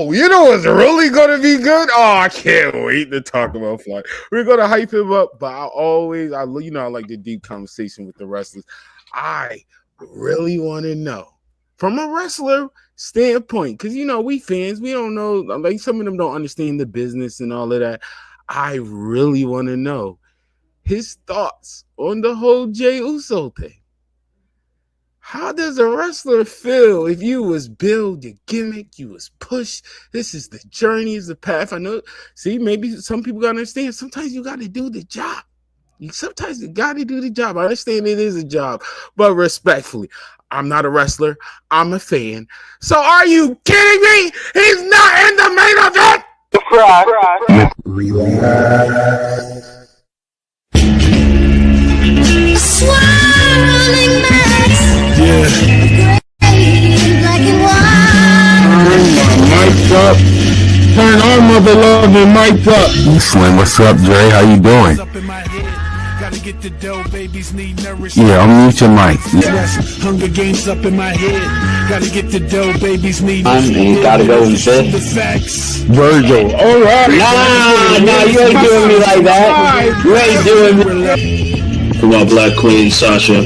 Oh, you know what's really gonna be good? Oh, I can't wait to talk about Fly. We're gonna hype him up, but I like the deep conversation with the wrestlers. I really want to know from a wrestler standpoint, because we fans, we don't know, like some of them don't understand the business and all of that. I really want to know his thoughts on the whole Jey Uso thing. How does a wrestler feel if you was billed, your gimmick, you was pushed? This is the journey, is the path. I know. See, maybe some people gotta understand. Sometimes you gotta do the job. Sometimes you gotta do the job. I understand it is a job, but respectfully, I'm not a wrestler. I'm a fan. So are you kidding me? He's not in the main event. Swirling mass. Yeah. Black and white. Turn my mic up. Turn our mother loving mic up. Slim, what's up, Jay? How you doing? Yeah, I'll mute your mic. Hunger Games up in my head. Gotta get the dough, babies need. You gotta go and sit. Virgil. All right. Nah, you ain't doing me like that. You ain't doing me. For my Black Queen, Sasha.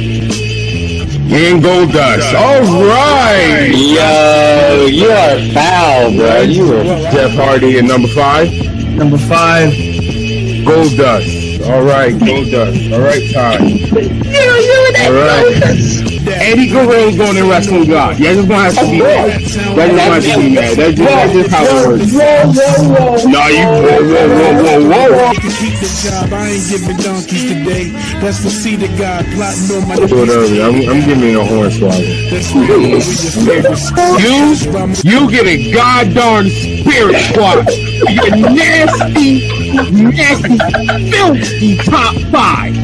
And Goldust. All right. Yo, you are foul, bro. You are Jeff Hardy at number 5. Number 5. Goldust. All right, Goldust. All right, time. All right. Eddie Guerrero's going to Wrestling God. You're just gonna have to be mad. That's just how it works. No, you whoa. Keep the job. I ain't giving donkeys today. That's the seed of God plotting on my. I'm giving you a horn swallow. You get a goddamn spirit squad. You nasty, filthy top 5.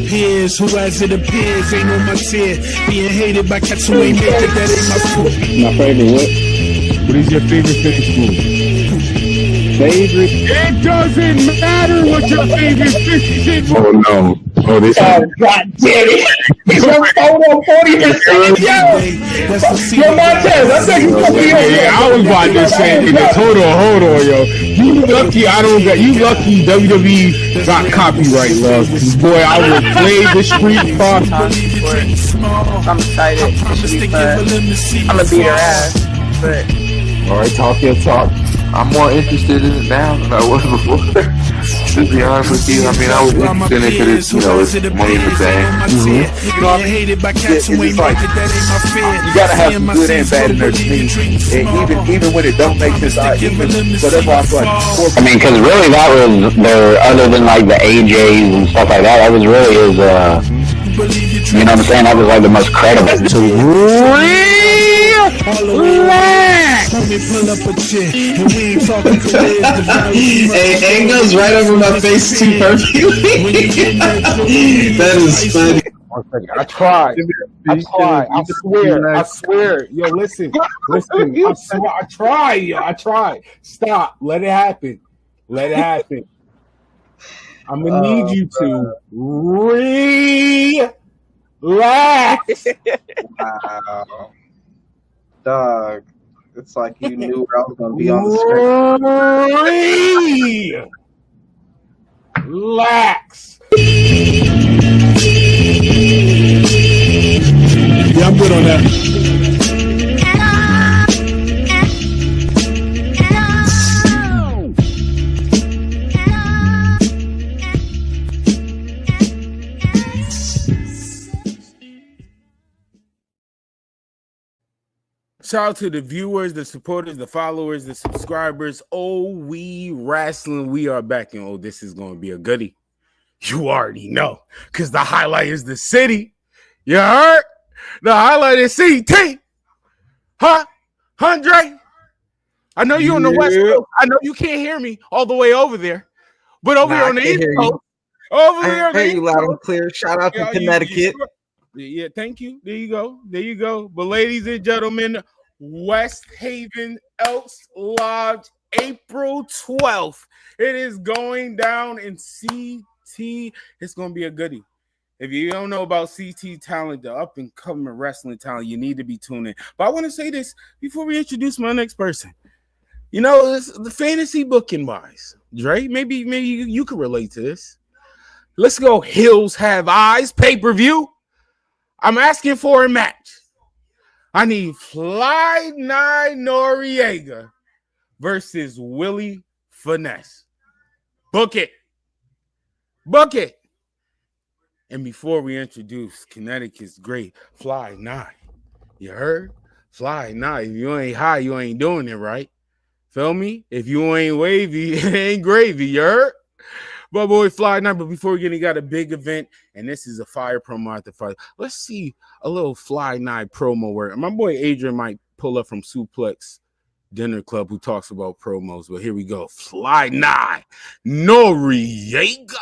Peers who, as it appears, ain't on my tier. Being hated by cats who ain't make it, that ain't my fault. My favorite what? What is your favorite finish move? Favorite? It doesn't matter what your favorite finish move. Oh no. Oh, this God damn it. It's a photo 40%. Yo, Montez, I think you gonna be on. Yeah, I was about to say this. Hold on, yo. You lucky WWE got copyright love. Boy, I will play the street part. I'm excited. It should be fun. I'm gonna beat her ass, but alright, talk your talk. I'm more interested in it now than I was before. To be honest with you, I mean, I was interested in it because it's money in the bank. You know what I mean? It's like, you gotta have some good and bad in their team. And even when it don't make sense, whatever I feel like. I mean, because really that was their, other than like the AJs and stuff like that was really his, you know what I'm saying? That was like the most credible. Hey, angles right over my face too perfectly. That is funny. I tried. I swear. Yo, listen. I tried. Stop. Let it happen. I'm gonna need you to relax. wow, dog. It's like you knew where I was gonna be on the screen. Relax. Yeah, I'm good on that. Shout out to the viewers, the supporters, the followers, the subscribers. Oh, we wrestling. We are back, and this is going to be a goodie. You already know, because the highlight is the city. You heard? The highlight is CT. Huh? Andre? I know you're on the West Coast. I know you can't hear me all the way over there. But over here on the East Coast. Over here on the East Coast. loud and clear. Shout out to Connecticut. Yeah, thank you. There you go. But ladies and gentlemen, West Haven Elks Lodge, April 12th. It is going down in CT. It's going to be a goodie. If you don't know about CT talent, the up and coming wrestling talent, you need to be tuning in. But I want to say this before we introduce my next person. You know, it's the fantasy booking wise, Dre. Maybe you can relate to this. Let's go. Hills Have Eyes pay-per-view. I'm asking for a match. I need Fly Ni Noreaga versus Willie Finesse. Book it. Book it. And before we introduce Connecticut's great Fly Ni, you heard? Fly Ni. If you ain't high, you ain't doing it right. Feel me? If you ain't wavy, it ain't gravy. You heard? But boy, Fly Ni. But before we get, he got a big event, and this is a fire promo at the fight. Let's see a little Fly Ni promo where my boy Adrian might pull up from Suplex Dinner Club, who talks about promos. But here we go. Fly Ni Noreaga.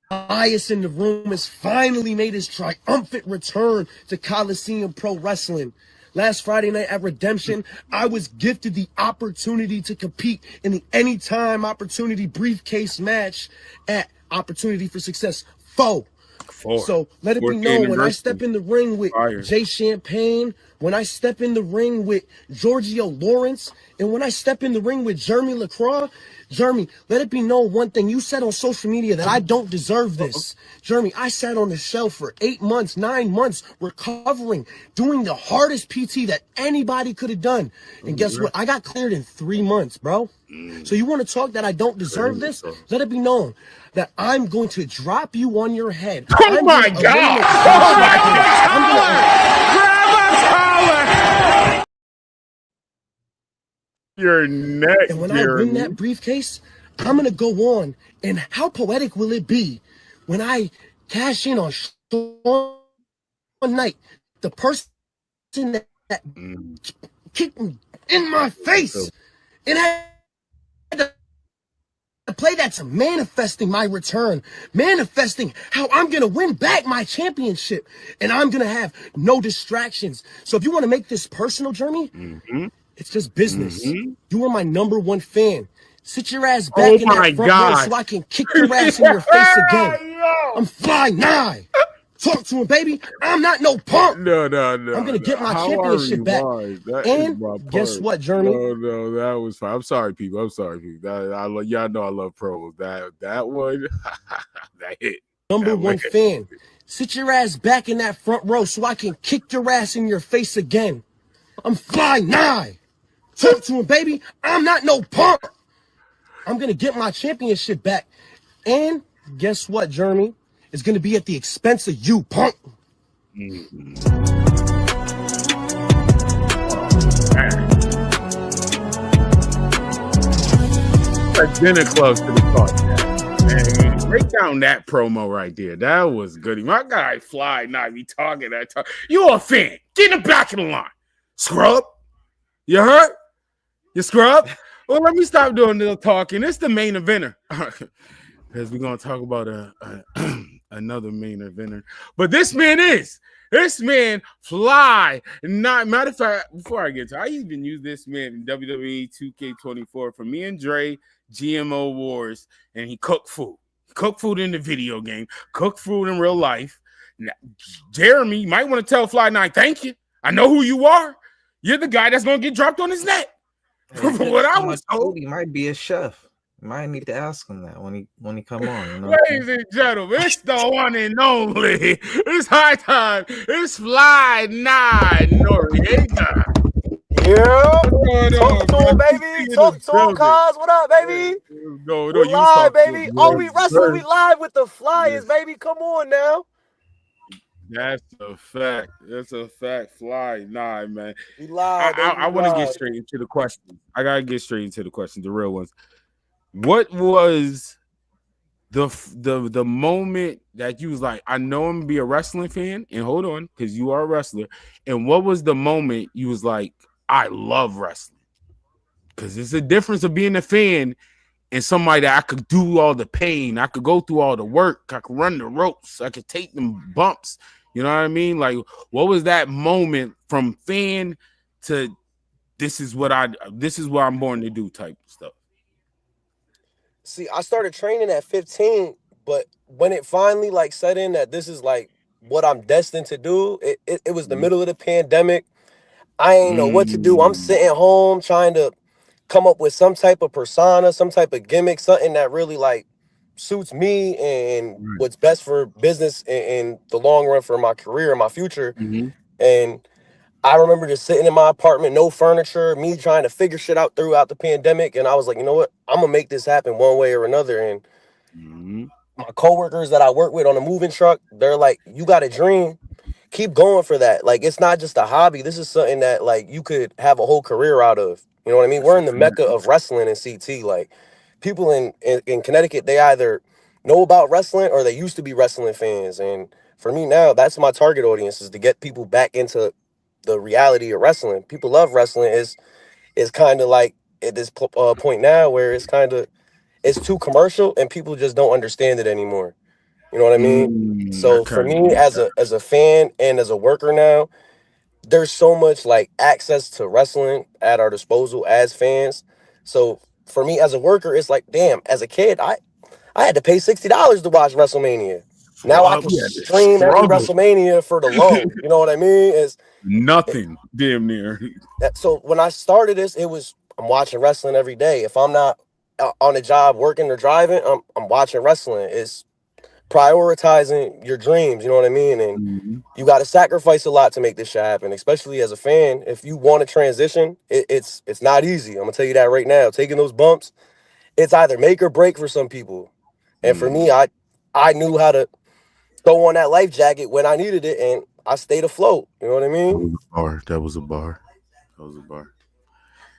Highest in the room has finally made his triumphant return to Coliseum Pro Wrestling. Last Friday night at Redemption, I was gifted the opportunity to compete in the Anytime Opportunity briefcase match at Opportunity for Success 4. So let it be known, when I step in the ring with Jay Champagne, when I step in the ring with Giorgio Lawrence, and when I step in the ring with Jeremy LaCroix, Jeremy, let it be known one thing. You said on social media that I don't deserve this. Jeremy, I sat on the shelf for 8 months, 9 months, recovering, doing the hardest PT that anybody could have done. And guess what? I got cleared in 3 months, bro. So you want to talk that I don't deserve this? Let it be known that I'm going to drop you on your head. Oh my God! Oh my God! Grab a collar! Your neck. And when I win that briefcase, I'm going to go on. And how poetic will it be when I cash in on Sean Knight, the person that kicked me in my face and had to play that to manifesting my return, manifesting how I'm going to win back my championship, and I'm going to have no distractions. So if you want to make this personal, Jeremy, it's just business. You are my #1 fan. Sit your ass back in that front row so I can kick your ass in your face again. I'm Fly Ni. Talk to him, baby. I'm not no punk. No. I'm going to get my championship back. And guess what, Jeremy? No, that was fine. I'm sorry, people. Y'all know I love promos. That one, that hit. #1 fan. Sit your ass back in that front row so I can kick your ass in your face again. I'm Fly Ni. Talk to him, baby. I'm not no punk. I'm going to get my championship back. And guess what, Jeremy? It's going to be at the expense of you, punk. Dinner close to the podcast. Man, break down that promo right there. That was good. My guy Fly Ni be talking that talk. You a fan. Get in the back of the line. Scrub. You heard? You scrub? Well, let me stop doing the talking. It's the main eventer. Because we're going to talk about another main eventer. But this man Fly Ni. Matter of fact, before I get to it, I even use this man in WWE 2K24 for me and Dre GMO Wars, and he cooked food. He cooked food in the video game, cooked food in real life. Now, Jeremy, you might want to tell Fly Ni, thank you. I know who you are. You're the guy that's going to get dropped on his neck. From what I was told. He might be a chef. You might need to ask him that when he come on. You know? Ladies and gentlemen, it's the one and only. It's high time. It's Fly Ni Noreaga. Yeah. Talk to him, baby. Talk to him, cuz. What up, baby? No, we live, baby. Oh, we wrestling. We live with the Flyers, baby. Come on now. That's a fact. That's a fact. Fly Ni, man. We live. I want to get straight into the questions. I gotta get straight into the questions, the real ones. What was the moment that you was like, I know I'm gonna be a wrestling fan, and hold on, because you are a wrestler. And what was the moment you was like, I love wrestling? Because it's a difference of being a fan and somebody that I could do all the pain, I could go through all the work, I could run the ropes, I could take them bumps. You know what I mean? Like, what was that moment from fan to this is what I'm born to do type of stuff? See, I started training at 15, but when it finally like set in that this is like what I'm destined to do, it was the middle of the pandemic. I ain't know what to do. I'm sitting home trying to come up with some type of persona, some type of gimmick, something that really like suits me and what's best for business in the long run for my career and my future. And I remember just sitting in my apartment, no furniture, me trying to figure shit out throughout the pandemic. And I was like, you know what? I'm gonna make this happen one way or another. And my coworkers that I work with on the moving truck, they're like, you got a dream, keep going for that. Like, it's not just a hobby. This is something that like you could have a whole career out of. You know what I mean? We're in the mecca of wrestling and CT. Like, people in Connecticut, they either know about wrestling or they used to be wrestling fans. And for me now, that's my target audience, is to get people back into the reality of wrestling. People love wrestling. Is kind of like at this point now where it's too commercial and people just don't understand it anymore. You know what I mean? So for me as a fan and as a worker now, there's so much like access to wrestling at our disposal as fans. So for me as a worker, it's like, damn, as a kid, I had to pay $60 to watch WrestleMania. Now I can stream every WrestleMania for the low. You know what I mean? It's nothing damn near. So when I started this, it was I'm watching wrestling every day. If I'm not on a job working or driving, I'm watching wrestling. It's prioritizing your dreams, you know what I mean? And you got to sacrifice a lot to make this shit happen, especially as a fan. If you want to transition, it's not easy. I'm gonna tell you that right now. Taking those bumps, it's either make or break for some people. And for me, I knew how to throw on that life jacket when I needed it, and I stayed afloat. You know what I mean? That was a bar.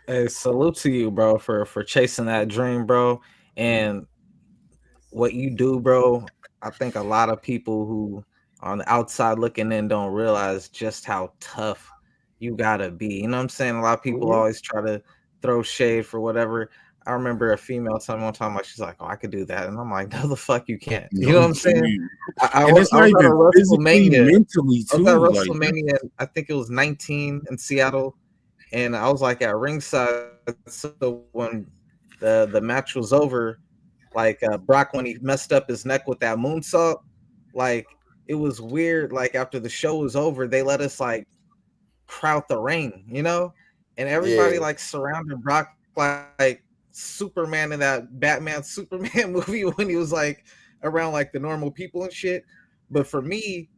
Hey, salute to you, bro, for chasing that dream, bro. And what you do, bro, I think a lot of people who on the outside looking in don't realize just how tough you gotta be. You know what I'm saying? A lot of people always try to throw shade for whatever. I remember a female telling me one time, like, she's like, "Oh, I could do that," and I'm like, "No, the fuck you can't." You know what I'm saying? I was at WrestleMania. Mentally too. I was at WrestleMania. I think it was 19 in Seattle, and I was like at ringside. So when the match was over, like Brock, when he messed up his neck with that moonsault, like it was weird. Like after the show was over, they let us like crowd the ring, you know, and everybody like surrounded Brock like Superman in that Batman Superman movie when he was like around like the normal people and shit. But for me,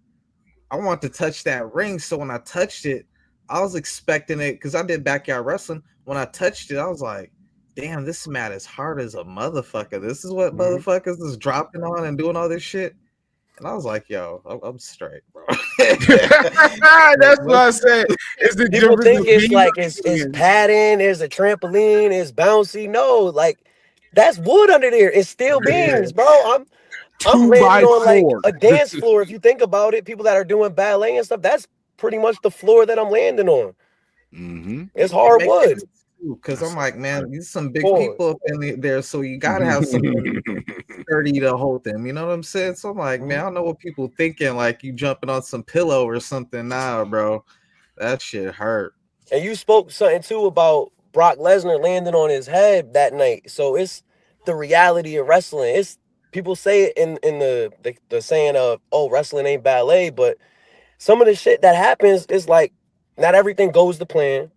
I want to touch that ring. So when I touched it, I was expecting it because I did backyard wrestling. When I touched it, I was like, damn, this mat is hard as a motherfucker. This is what motherfuckers is dropping on and doing all this shit. And I was like, yo, I'm straight, bro. That's what I said. It's the people think it's like it's padding, there's a trampoline, it's bouncy. No, like that's wood under there. It's steel beams, bro. I'm landing on like a dance floor. If you think about it, people that are doing ballet and stuff, that's pretty much the floor that I'm landing on. It's hard wood. Because I'm like, man, these some big people up in there, so you gotta have something sturdy to hold them. You know what I'm saying? So I'm like, man, I don't know what people thinking, like you jumping on some pillow or something. Nah, bro, that shit hurt. And you spoke something too about Brock Lesnar landing on his head that night. So it's the reality of wrestling. It's people say it in the saying of, oh, wrestling ain't ballet, but some of the shit that happens is like not everything goes to plan.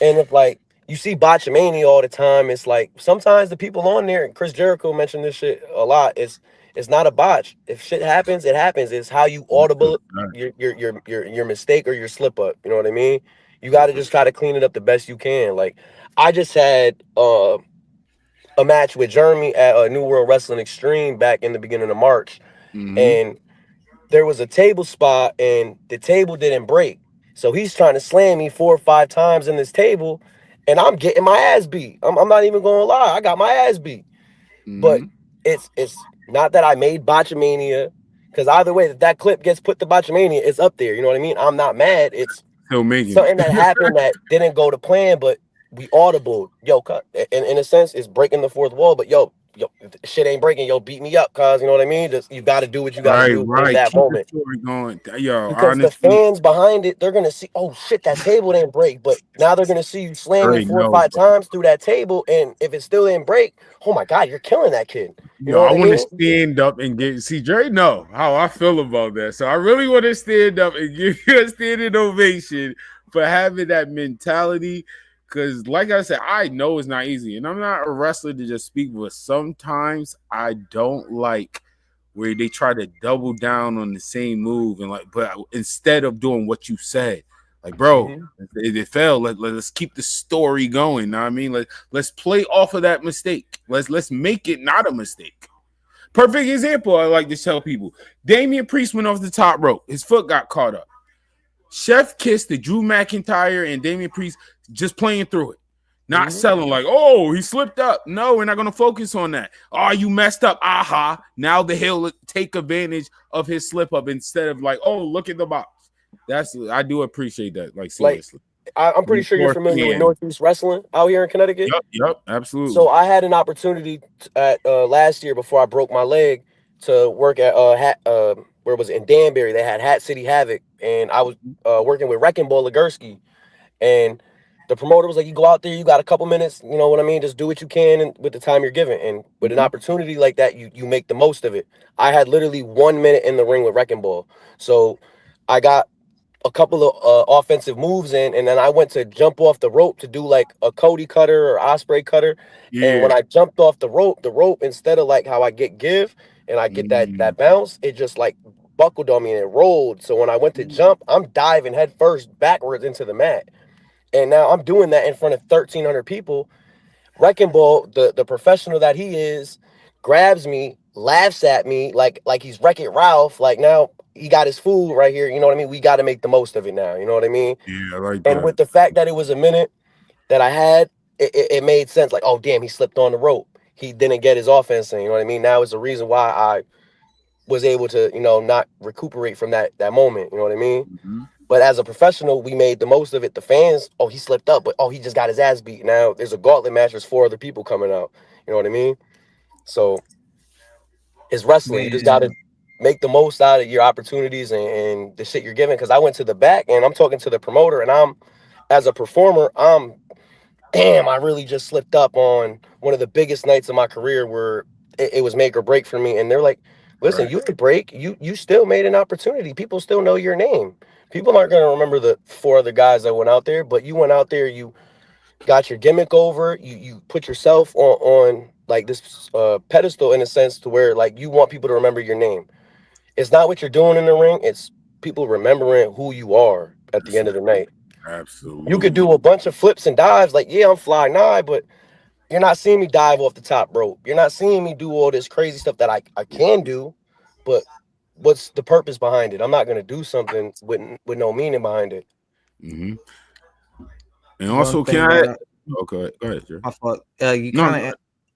And if like you see botchamania all the time, it's like sometimes the people on there, and Chris Jericho mentioned this shit a lot, it's not a botch. If shit happens, it happens. It's how you audible your mistake or your slip up. You know what I mean? You got to just try to clean it up the best you can. Like I just had a match with Jeremy at New World Wrestling Extreme back in the beginning of March, and there was a table spot and the table didn't break. So he's trying to slam me 4 or 5 times in this table, and I'm getting my ass beat. I'm not even gonna lie, I got my ass beat. But it's not that I made Botchamania, because either way, if that clip gets put to Botchamania, it's up there. You know what I mean? I'm not mad. It's something that happened that didn't go to plan, but we audible. Yo, in a sense, it's breaking the fourth wall. But yo, shit ain't breaking. Yo, beat me up, cause you know what I mean. Just, you got to do what you got to do in that moment. Because the fans behind it, they're gonna see, oh shit, that table didn't break. But now they're gonna see you slamming 4 or 5 times through that table, and if it still didn't break, oh my god, you're killing that kid. You know I want to stand up and see Dre know how I feel about that. So I really want to stand up and give you a standing ovation but having that mentality, because like I said, I know it's not easy, and I'm not a wrestler to just speak, but sometimes I don't like where they try to double down on the same move and like, but instead of doing what you said, like, bro, it failed. Let's keep the story going. Know what I mean? Let's play off of that mistake. Let's make it not a mistake. Perfect example. I like to tell people: Damian Priest went off the top rope. His foot got caught up. Chef kissed the Drew McIntyre and Damian Priest just playing through it. Not selling like, oh, he slipped up. No, we're not going to focus on that. Oh, you messed up. Aha. Now he'll take advantage of his slip up instead of like, oh, look at the box. I do appreciate that. Like, seriously. I'm pretty sure you're familiar with Northeast Wrestling out here in Connecticut. Yep, absolutely. So I had an opportunity at last year before I broke my leg to work at where was it, in Danbury? They had Hat City Havoc, and I was working with Wrecking Ball Legursky, and the promoter was like, you go out there, you got a couple minutes, you know what I mean? Just do what you can and with the time you're given. And with an opportunity like that, you make the most of it. I had literally 1 minute in the ring with Wrecking Ball. So I got a couple of offensive moves in, and then I went to jump off the rope to do like a Cody cutter or Osprey cutter. Yeah. And when I jumped off the rope, instead of like how I get give and I get that bounce, it just like buckled on me and it rolled. So when I went to jump, I'm diving head first backwards into the mat. And now I'm doing that in front of 1,300 people. Wrecking Ball, the professional that he is, grabs me, laughs at me like he's Wreck-It Ralph. Like, now he got his food right here. You know what I mean? We got to make the most of it now. You know what I mean? Yeah, I like that. And with the fact that it was a minute that I had, it made sense. Like, oh, damn, he slipped on the rope. He didn't get his offense in. You know what I mean? Now it's the reason why I was able to, not recuperate from that moment. You know what I mean? But as a professional, we made the most of it. The fans, oh, he slipped up, but oh, he just got his ass beat. Now there's a gauntlet match. There's 4 other people coming out. You know what I mean? So it's wrestling. You just got to make the most out of your opportunities and the shit you're given. Because I went to the back and I'm talking to the promoter, and as a performer, damn, I really just slipped up on one of the biggest nights of my career where it was make or break for me. And they're like, listen, you could break. You still made an opportunity. People still know your name. People aren't going to remember the 4 other guys that went out there, but you went out there, you got your gimmick over, you put yourself on like this pedestal in a sense to where like you want people to remember your name. It's not what you're doing in the ring. It's people remembering who you are at the end of the night. Absolutely. You could do a bunch of flips and dives like, yeah, I'm Fly Ni, but you're not seeing me dive off the top rope. You're not seeing me do all this crazy stuff that I can do, but what's the purpose behind it? I'm not going to do something with no meaning behind it. And also, can I? Okay, go ahead, sir. I thought you kind of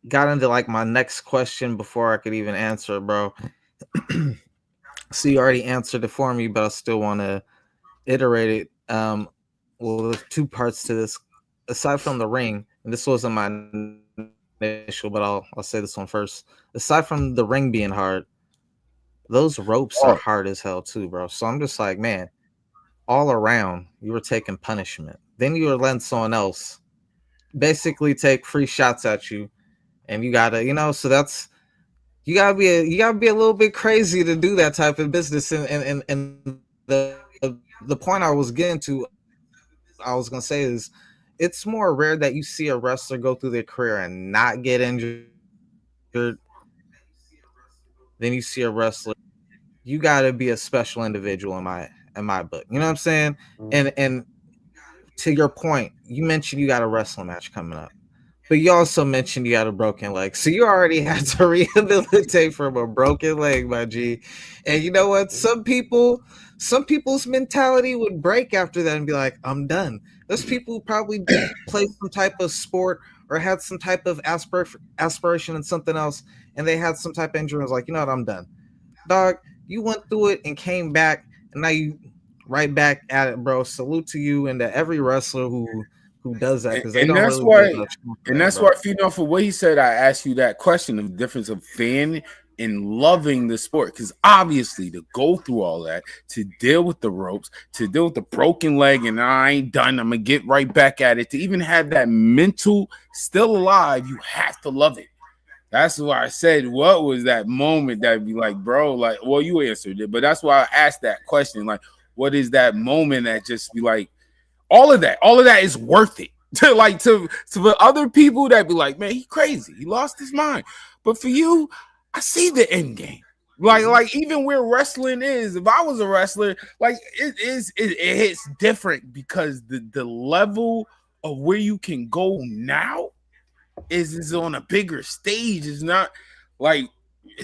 got into like my next question before I could even answer, bro. So you already answered it for me, but I still want to iterate it. Well, there's 2 parts to this. Aside from the ring, and this wasn't my initial, but I'll say this one first. Aside from the ring being hard, those ropes are hard as hell too, bro. So I'm just like, man, all around, you were taking punishment. Then you were letting someone else basically take free shots at you, and you gotta, so that's you gotta be a little bit crazy to do that type of business. And the point I was getting to, I was gonna say is, it's more rare that you see a wrestler go through their career and not get injured. Then you see a wrestler, you got to be a special individual in my book. You know what I'm saying? And to your point, you mentioned you got a wrestling match coming up, but you also mentioned you got a broken leg. So you already had to rehabilitate from a broken leg, my G. And you know what? Some people's mentality would break after that and be like, I'm done. Those people who probably played some type of sport or had some type of aspiration in something else, and they had some type of injury, was like, you know what, I'm done. Dog, you went through it and came back, and now you right back at it, bro. Salute to you and to every wrestler who does that, because and that's why, feeding off of what he said, I asked you that question of the difference of fan and loving the sport, because obviously to go through all that, to deal with the ropes, to deal with the broken leg, and I ain't done, I'm gonna get right back at it, to even have that mental still alive, you have to love it. That's why I said, what was that moment that be like, bro, like, well, you answered it, but that's why I asked that question, like, what is that moment that just be like, all of that is worth it. To for other people that be like, man, he crazy, he lost his mind. But for you, I see the end game. Like even where wrestling is, if I was a wrestler, like it hits different because the level of where you can go now is on a bigger stage. It's not like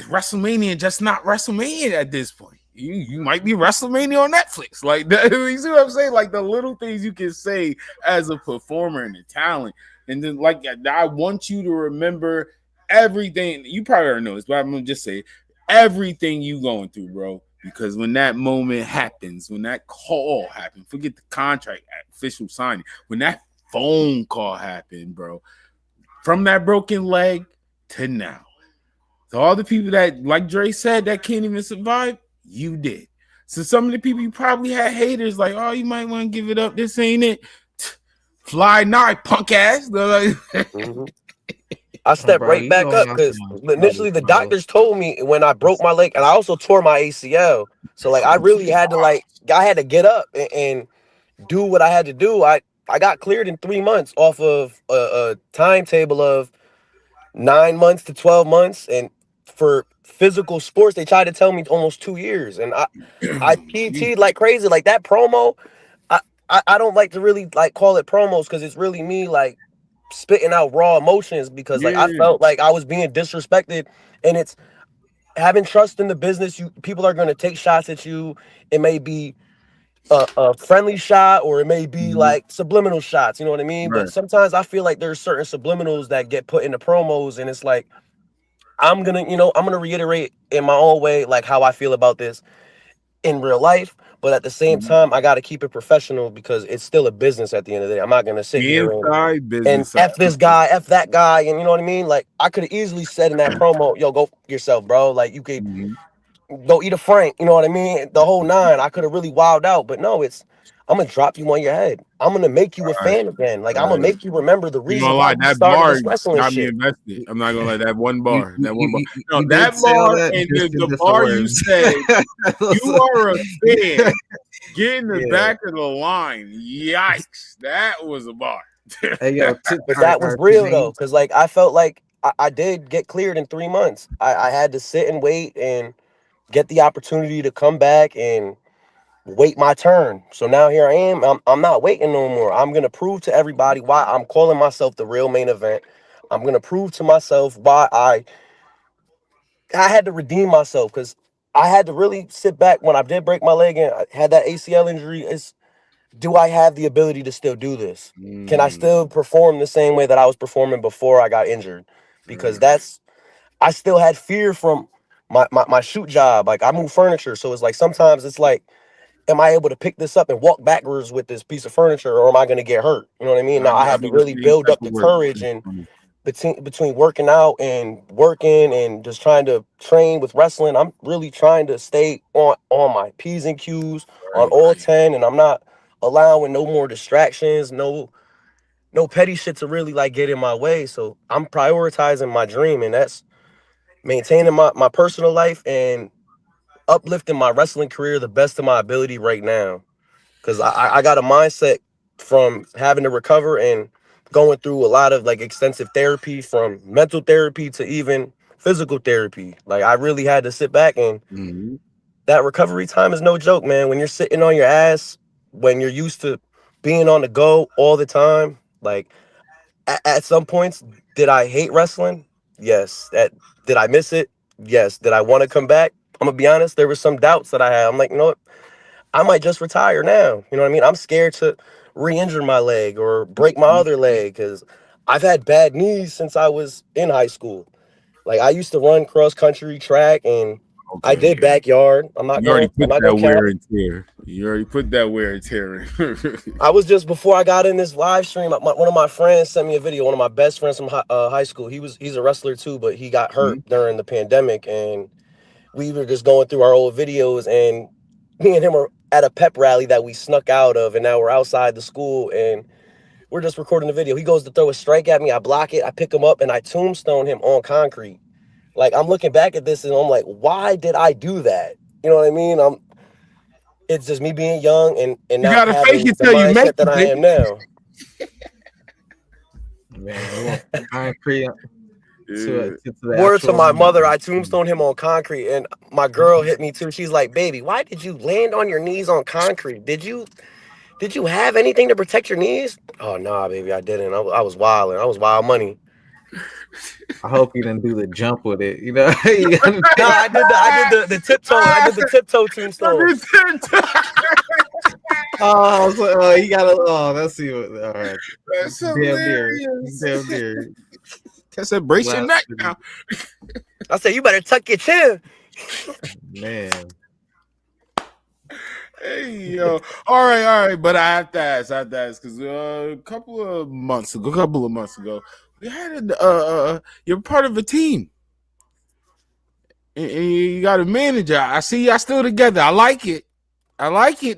WrestleMania, just not WrestleMania at this point. You might be WrestleMania on Netflix. Like, you see what I'm saying? Like the little things you can say as a performer and a talent. And then, like, I want you to remember everything. You probably already know this, but I'm gonna just say everything you going through, bro. Because when that moment happens, when that call happened, forget the contract, official signing. When that phone call happened, bro, from that broken leg to now. So all the people that, like Dre said, that can't even survive, you did. So some of the people you probably had haters like, oh, you might want to give it up. This ain't it. Fly Ni, punk ass. I stepped right back up because initially the doctors told me when I broke my leg, and I also tore my ACL. So like I really had to I had to get up and do what I had to do. I got cleared in 3 months off of a timetable of 9 months to 12 months, and for physical sports they tried to tell me almost 2 years, and I PT'd like crazy. Like that promo, I don't like to really like call it promos because it's really me like spitting out raw emotions because like I felt like I was being disrespected, and it's having trust in the business. People are going to take shots at you. It may be a friendly shot or it may be like subliminal shots, you know what I mean? But sometimes I feel like there's certain subliminals that get put into promos, and it's like I'm gonna reiterate in my own way like how I feel about this in real life, but at the same time I got to keep it professional because it's still a business at the end of the day. I'm not gonna sit here and F this guy, F that guy, and you know what I mean? Like I could have easily said in that promo, yo, go yourself, bro. Like you could go eat a Frank, you know what I mean? The whole nine. I could have really wilded out, but no, I'm gonna drop you on your head. I'm gonna make you a fan again. Like I'm gonna make you remember the reason why you started this wrestling shit. Invested. I'm not gonna let that one bar. No, that bar and the bar you said you are a fan. Get in the back of the line. Yikes, that was a bar. But that was real though, because like I felt like I did get cleared in 3 months. I had to sit and wait and get the opportunity to come back and wait my turn. So now here I am. I'm not waiting no more. I'm gonna prove to everybody why I'm calling myself the real main event. I'm gonna prove to myself why I had to redeem myself, because I had to really sit back when I did break my leg and I had that ACL injury. Do I have the ability to still do this? Can I still perform the same way that I was performing before I got injured? Because I still had fear from my shoot job. Like I move furniture, so it's like sometimes it's like, am I able to pick this up and walk backwards with this piece of furniture, or am I going to get hurt? You know what I mean? Now I had to really build up the courage and between working out and working and just trying to train with wrestling. I'm really trying to stay on my P's and Q's on all 10, and I'm not allowing no more distractions, no petty shit to really like get in my way. So I'm prioritizing my dream, and that's maintaining my personal life and uplifting my wrestling career the best of my ability right now. Because I got a mindset from having to recover and going through a lot of like extensive therapy, from mental therapy to even physical therapy. Like I really had to sit back, and that recovery time is no joke, man. When you're sitting on your ass, when you're used to being on the go all the time, like at some points, did I hate wrestling? Yes. Did I miss it? Yes. Did I want to come back? I'm gonna be honest, there were some doubts that I had. I'm like, you know what? I might just retire now. You know what I mean? I'm scared to re-injure my leg or break my other leg because I've had bad knees since I was in high school. Like I used to run cross country track, and I did backyard. I'm not going to wear and tear. You already put that wear and tear in. I was just, before I got in this live stream, one of my friends sent me a video. One of my best friends from high school. He's a wrestler too, but he got hurt during the pandemic, and we were just going through our old videos, and me and him are at a pep rally that we snuck out of, and now we're outside the school, and we're just recording the video. He goes to throw a strike at me. I block it. I pick him up, and I tombstone him on concrete. Like, I'm looking back at this, and I'm like, why did I do that? You know what I mean? it's just me being young and You not gotta fake having it the till you make mindset that I it. am now. Man, you want concrete to the Word to actual. my mother, I tombstone him on concrete, and my girl hit me too. She's like, "Baby, why did you land on your knees on concrete? Did you have anything to protect your knees?" Oh nah, baby, I didn't. I was wilding. I was wild money. I hope you didn't do the jump with it. You know, Nah, I did the tiptoe. I did the tiptoe tombstone. Oh, I was like, oh, you gotta. Oh, let's see what. All right, That's damn dear, hilarious. damn dear. I said, brace your neck now. I said, you better tuck your chin. Man. Hey yo, all right, but I have to ask, because a couple of months ago, we had you're part of a team, and you got a manager. I see y'all still together. I like it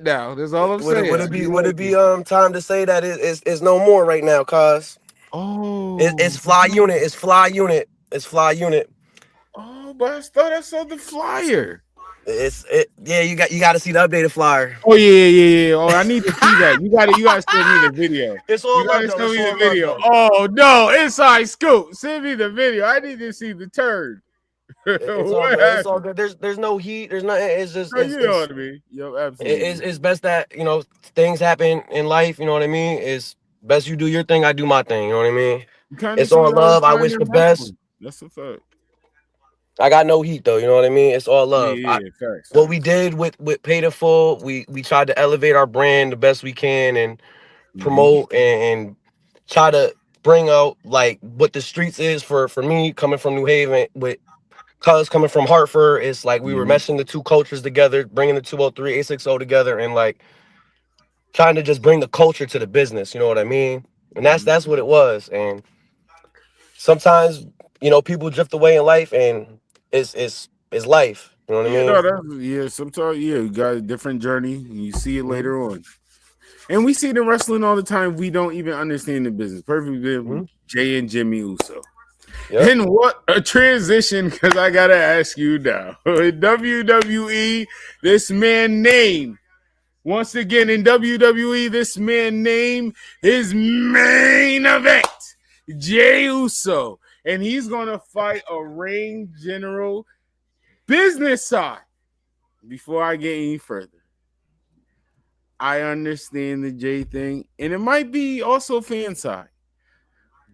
now. That's all I'm saying. Would it be time to say that it's no more right now, cuz? Oh, it's Fly Unit. It's Fly Unit. It's Fly Unit. Oh, but I thought I saw the flyer. Yeah, you got to see the updated flyer. Oh yeah. Oh, I need to see that. You got to send me the video. It's all you gotta love, send though. me It's the all video. love, though. Oh no, inside scoop. Send me the video. I need to see the turn. It's all good. It's all good. There's no heat. There's nothing. It's just you know what I mean. Yo, absolutely. It's best that things happen in life. You know what I mean. It's best you do your thing. I do my thing. You know what I mean. It's all love. I wish the best. That's a fact. I got no heat though, you know what I mean? It's all love. Yeah, facts. What we did with Pay to Full, we tried to elevate our brand the best we can and promote and try to bring out like what the streets is for me coming from New Haven with cuz coming from Hartford. It's like we were meshing the two cultures together, bringing the 203 860 together and like trying to just bring the culture to the business, you know what I mean? And that's what it was. And sometimes, people drift away in life and it's life. You know what I mean? Sometimes you got a different journey and you see it later on. And we see the wrestling all the time. We don't even understand the business. Perfect with Jey and Jimmy Uso. Yep. And what a transition, because I gotta ask you now. In WWE, this man name. Once again in WWE, this man name is main event. Jey Uso. And he's gonna fight a ring general business side. Before I get any further, I understand the Jey thing, and it might be also fan side.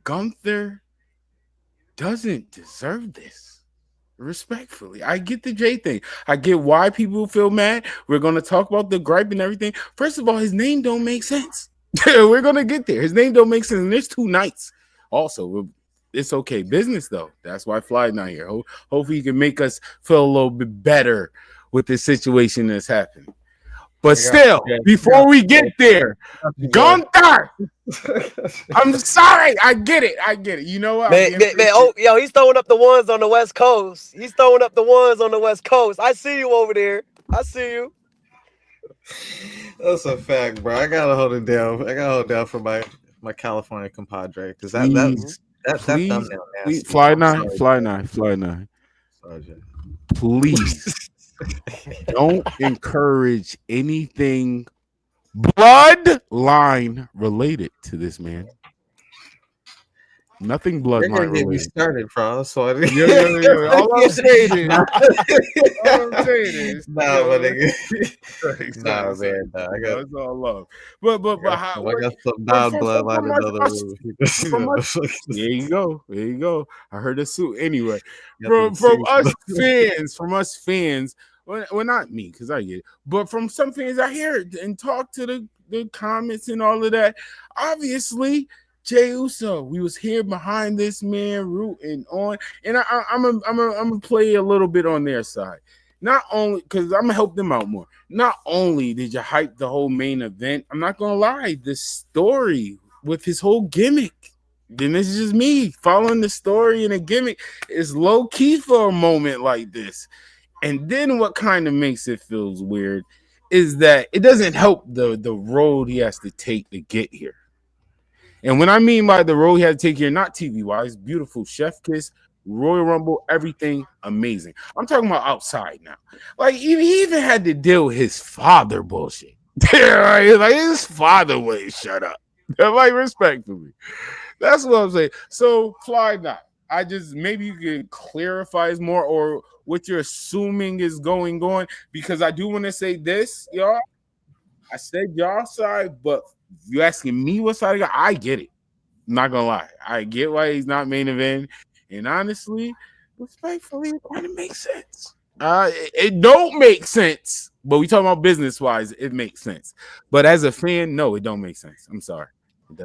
Gunther doesn't deserve this. Respectfully, I get the Jey thing. I get why people feel mad. We're gonna talk about the gripe and everything. First of all, his name don't make sense. We're gonna get there. His name don't make sense, and there's two nights. Also, it's okay. Business though. That's why Fly's not here. Hopefully, he can make us feel a little bit better with the situation that's happening. But still, before we get there, Gunther. I'm sorry. I get it. You know what? Man, he's throwing up the ones on the West Coast. I see you over there. I see you. That's a fact, bro. I gotta hold it down. For my California compadre because that thumbnail nasty. Fly Ni. Please don't encourage anything bloodline related to this man. Nothing bloodline related. We started, bro. So all I'm saying is, nah, man. I got it's all love. But how? I got some bloodline in other rooms. There you go. I heard a suit anyway. From us fans. Well, not me, because I get it. But from some fans, I hear it and talk to the comments and all of that. Obviously, Jey Uso, we was here behind this man, rooting on, and I'm gonna play a little bit on their side. Not only because I'm gonna help them out more. Not only did you hype the whole main event, I'm not gonna lie, the story with his whole gimmick. Then this is just me following the story and the gimmick is low key for a moment like this. And then what kind of makes it feels weird is that it doesn't help the road he has to take to get here. And when I mean by the road he had to take here, not TV-wise, beautiful chef kiss, Royal Rumble, everything amazing. I'm talking about outside now. Like he even had to deal with his father bullshit. Right? Like his father wouldn't shut up. Like respectfully. That's what I'm saying. So Fly Ni, I just maybe you could clarify more or what you're assuming is going on, because I do want to say this, y'all. I said y'all side, but you asking me what side I get it. I'm not gonna lie. I get why he's not main event. And honestly, respectfully, it kind of makes sense. It don't make sense, but we talking about business wise, it makes sense. But as a fan, no, it don't make sense. I'm sorry.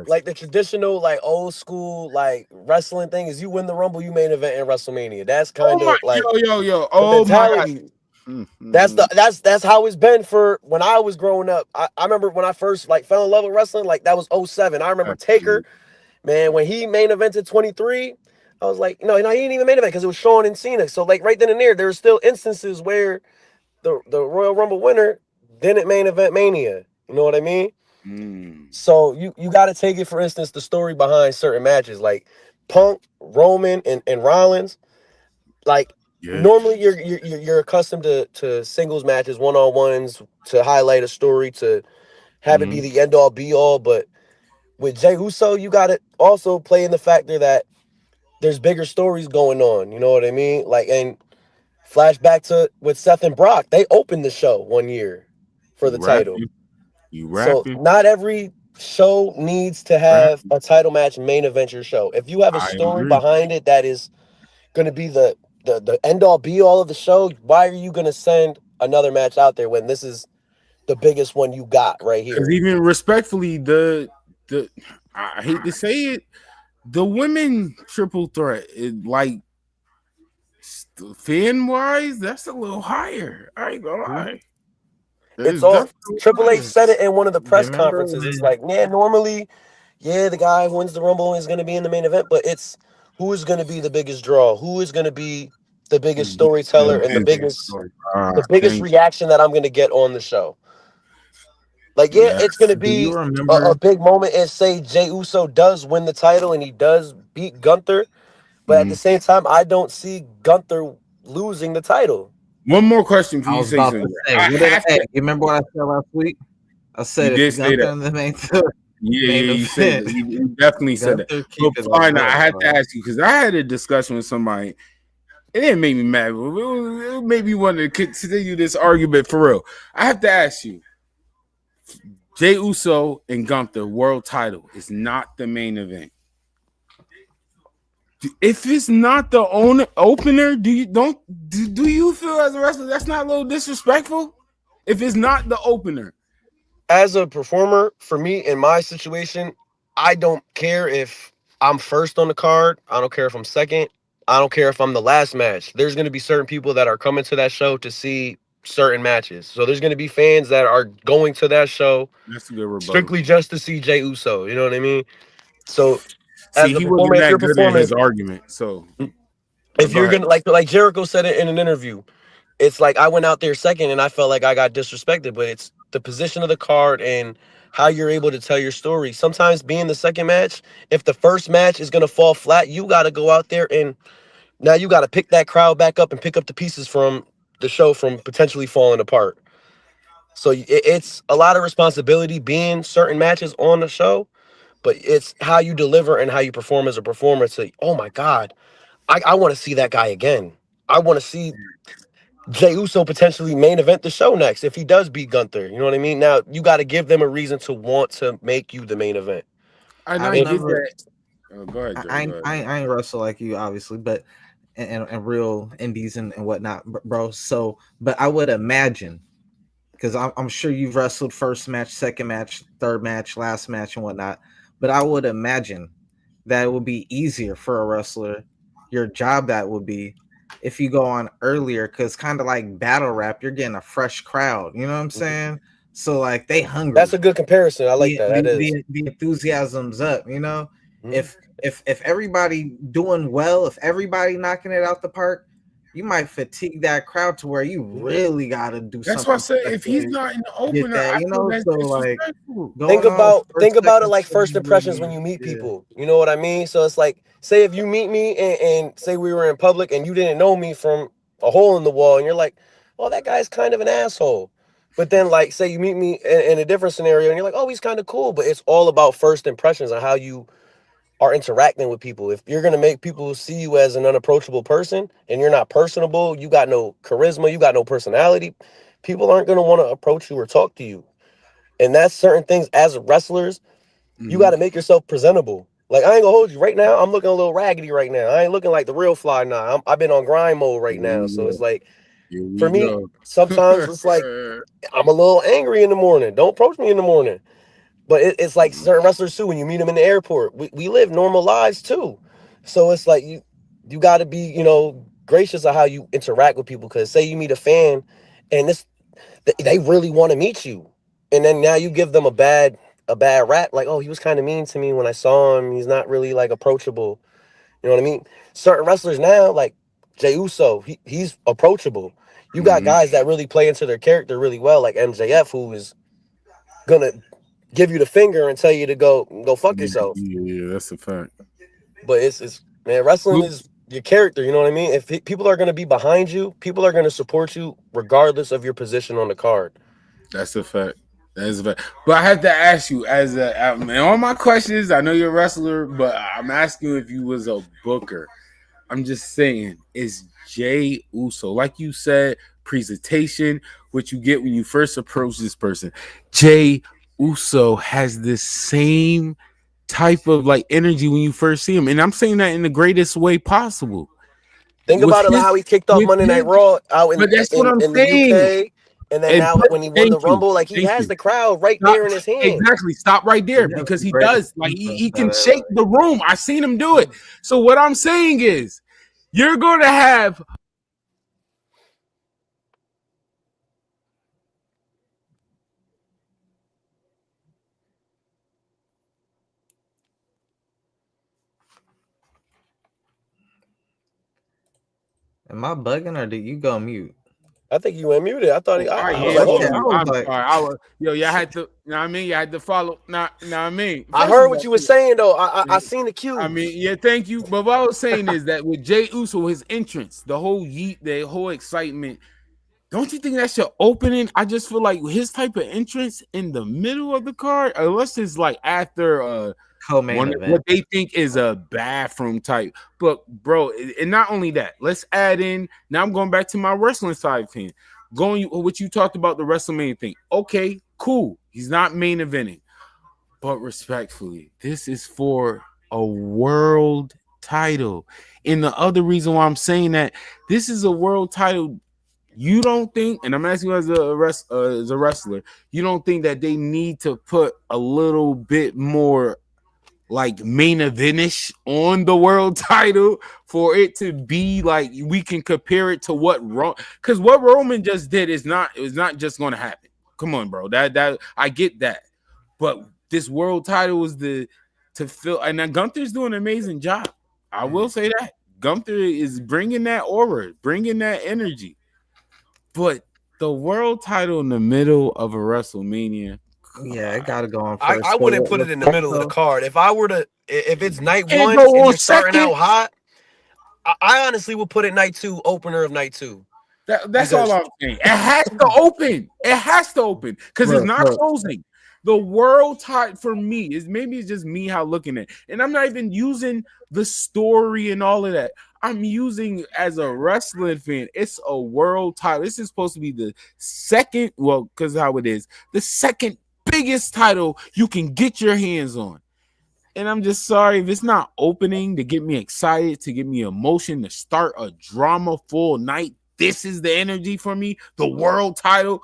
Like the traditional, like old school, like wrestling thing is you win the Rumble, you main event in WrestleMania. That's kind of like yo. Oh my God. That's how it's been for when I was growing up. I remember when I first like fell in love with wrestling, like that was 07. I remember Taker, man, when he main evented 23, I was like, no, he didn't even main event because it was Shawn and Cena. So like right then and there were still instances where the Royal Rumble winner didn't main event Mania. You know what I mean? So you got to take it, for instance, the story behind certain matches like Punk, Roman, and Rollins. Like normally you're accustomed to singles matches, one-on-ones, to highlight a story, to have it be the end all be all. But with Jey Uso, you got to also play in the factor that there's bigger stories going on. You know what I mean? Like, and flashback to with Seth and Brock, they opened the show one year for the title. So not every show needs to have a title match main event your show. If you have a story behind it that is going to be the end all be all of the show, why are you going to send another match out there when this is the biggest one you got right here? Because even respectfully, the I hate to say it, the women triple threat, like fan wise, that's a little higher. I ain't gonna lie. It's all Triple H said it in one of the press conferences. It's like, man, normally, the guy who wins the Rumble is going to be in the main event, but it's who is going to be the biggest draw, who is going to be the biggest storyteller, and the biggest reaction that I'm going to get on the show. Like, it's going to be a big moment and say Jey Uso does win the title and he does beat Gunther, but at the same time, I don't see Gunther losing the title. One more question for you. You remember what I said last week? I said you did say that. In the main you said that. You definitely said that. But fine, I had to ask you because I had a discussion with somebody. It didn't make me mad. It made me want to continue this argument for real. I have to ask you. Jey Uso and Gunther world title is not the main event. If it's not the opener, do you feel as a wrestler that's not a little disrespectful? If it's not the opener, as a performer, for me in my situation, I don't care if I'm first on the card. I don't care if I'm second. I don't care if I'm the last match. There's going to be certain people that are coming to that show to see certain matches. So there's going to be fans that are going to that show strictly just to see Jey Uso. You know what I mean? So. See, he wasn't that good at his argument. So, if you're gonna like Jericho said it in an interview, it's like I went out there second and I felt like I got disrespected. But it's the position of the card and how you're able to tell your story. Sometimes being the second match, if the first match is gonna fall flat, you got to go out there and now you got to pick that crowd back up and pick up the pieces from the show from potentially falling apart. So it's a lot of responsibility being certain matches on the show. But it's how you deliver and how you perform as a performer to, oh my God, I want to see that guy again. I want to see Jey Uso potentially main event the show next if he does beat Gunther. You know what I mean? Now, you got to give them a reason to want to make you the main event. Go ahead, I ain't wrestle like you, obviously, but and real indies and whatnot, bro. So, but I would imagine, because I'm sure you've wrestled first match, second match, third match, last match, and whatnot. But I would imagine that it would be easier for a wrestler, your job that would be, if you go on earlier, because kind of like battle rap, you're getting a fresh crowd. You know what I'm saying? So like they hungry. That's a good comparison. I like that. The enthusiasm's up. You know, if everybody doing well, if everybody knocking it out the park, you might fatigue that crowd to where you really gotta do That's something. why I said if he's special not in the to get opener, that, I you feel know. that's So like disrespectful. Think going on about it second, like first third, impressions when you meet yeah. people. You know what I mean? So it's like, say if you meet me and say we were in public and you didn't know me from a hole in the wall, and you're like, "Oh, that guy's kind of an asshole." But then, like, say you meet me in a different scenario, and you're like, "Oh, he's kind of cool." But it's all about first impressions and how you are interacting with people. If you're gonna make people see you as an unapproachable person and you're not personable, you got no charisma, you got no personality, people aren't gonna want to approach you or talk to you. And that's certain things as wrestlers, you got to make yourself presentable. Like, I ain't gonna hold you right now. I'm looking a little raggedy right now. I ain't looking like the real Fly now. I've been on grind mode right Here now. we So go. it's like, Here for we me, go. sometimes it's like I'm a little angry in the morning. Don't approach me in the morning. But it's like certain wrestlers too. When you meet them in the airport, we live normal lives too. So it's like you got to be, you know, gracious of how you interact with people. Because say you meet a fan, and they really want to meet you, and then now you give them a bad rap, like, oh, he was kind of mean to me when I saw him. He's not really like approachable. You know what I mean? Certain wrestlers now, like Jey Uso, he's approachable. You got guys that really play into their character really well, like MJF, who is gonna give you the finger and tell you to go fuck yourself. Yeah, that's a fact. But it's man, wrestling is your character. You know what I mean? If people are gonna be behind you, people are gonna support you regardless of your position on the card. That's a fact. That's a fact. But I have to ask you, as all my questions, I know you're a wrestler, but I'm asking you if you was a booker. I'm just saying, is Jey Uso, like you said, presentation, what you get when you first approach this person. Jey Uso has the same type of like energy when you first see him, and I'm saying that in the greatest way possible. Think With about it, like how he kicked off Monday Night his, Raw out but that's what I'm in the saying. UK, and then And now when he won thank the you, Rumble, like he thank has you. the crowd right Stop, there in his hand. exactly. Stop right there because he does. Like he can shake the room. I seen him do it. So what I'm saying is, you're going to have. Am I bugging or did you go mute? I think you went muted. I thought I was Yeah, like, hold I'm on. sorry. Yo, y'all had to. You know what I mean? You had to follow. Know what I mean? I heard what you were saying though. I seen the cues. I mean, yeah, thank you. But what I was saying is that with Jey Uso, his entrance, the whole excitement. Don't you think that's your opening? I just feel like his type of entrance in the middle of the card, unless it's like after co-main event, what they think is a bathroom type. But bro, and not only that, let's add in. Now I'm going back to my wrestling side thing. What you talked about the WrestleMania thing. Okay, cool. He's not main eventing, but respectfully, this is for a world title. And the other reason why I'm saying that this is a world title. You don't think, and I'm asking you as a wrestler, you don't think that they need to put a little bit more like main eventish on the world title for it to be like we can compare it to what because what Roman just did is not just going to happen. Come on, bro. That I get that, but this world title is to fill, and now Gunther's doing an amazing job. I will say that Gunther is bringing that aura, bringing that energy. But the world title in the middle of a WrestleMania, yeah, it got to go on first. I wouldn't put it in the middle of the card. If I were to, if it's night one and you're starting out hot, I honestly would put it night two, opener of night two. That's all I'm saying. It has to open. It has to open because it's not closing. The world title for me is maybe it's just me how looking at it. And I'm not even using the story and all of that. I'm using as a wrestling fan, it's a world title. This is supposed to be the second, well, because how it is, the second biggest title you can get your hands on. And I'm just sorry if it's not opening to get me excited, to get me emotion, to start a drama full night. This is the energy for me. The world title.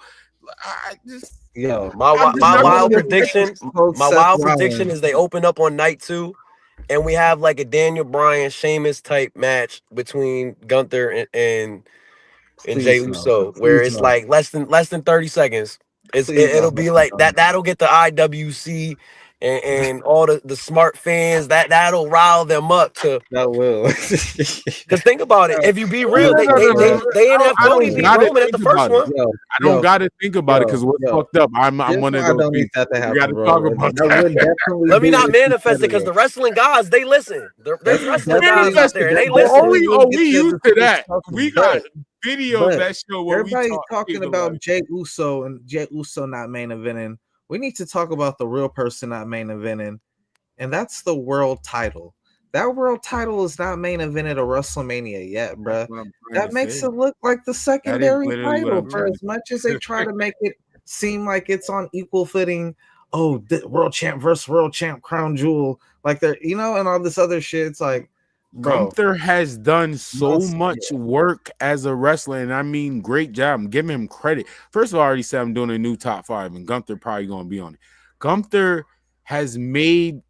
I just my wild prediction. My wild prediction is they open up on night two, and we have like a Daniel Bryan Sheamus type match between Gunther and Jey Uso, where it's like less than 30 seconds. It'll be like that. That'll get the IWC and all the smart fans, that'll rile them up to. That will. Because think about it. If you be real, No, they no, no, no, no. didn't have I Cody don't beat gotta Roman at the think first about it. one. I don't gotta think about it because what's fucked up. I'm Here's one of why I those don't need people. that to We happen, gotta bro. talk about That would that. definitely Let me be not if you manifest said it because the wrestling gods, they listen. There's wrestling gods out there and they listen. We used to that. We got video of but that show where we everybody talk talking people about like, Jey Uso and Jey Uso not main eventing. We need to talk about the real person not main eventing, and that's the world title. That world title is not main evented at WrestleMania yet, bruh. That makes it look like the secondary literally what title I'm for trying as much as they try to make it seem like it's on equal footing. Oh, the world champ versus world champ, crown jewel, like they're and all this other shit. It's like, bro, Gunther has done so much work as a wrestler, and I mean, great job. I'm giving him credit. First of all, I already said I'm doing a new top 5, and Gunther probably going to be on it. Gunther has gave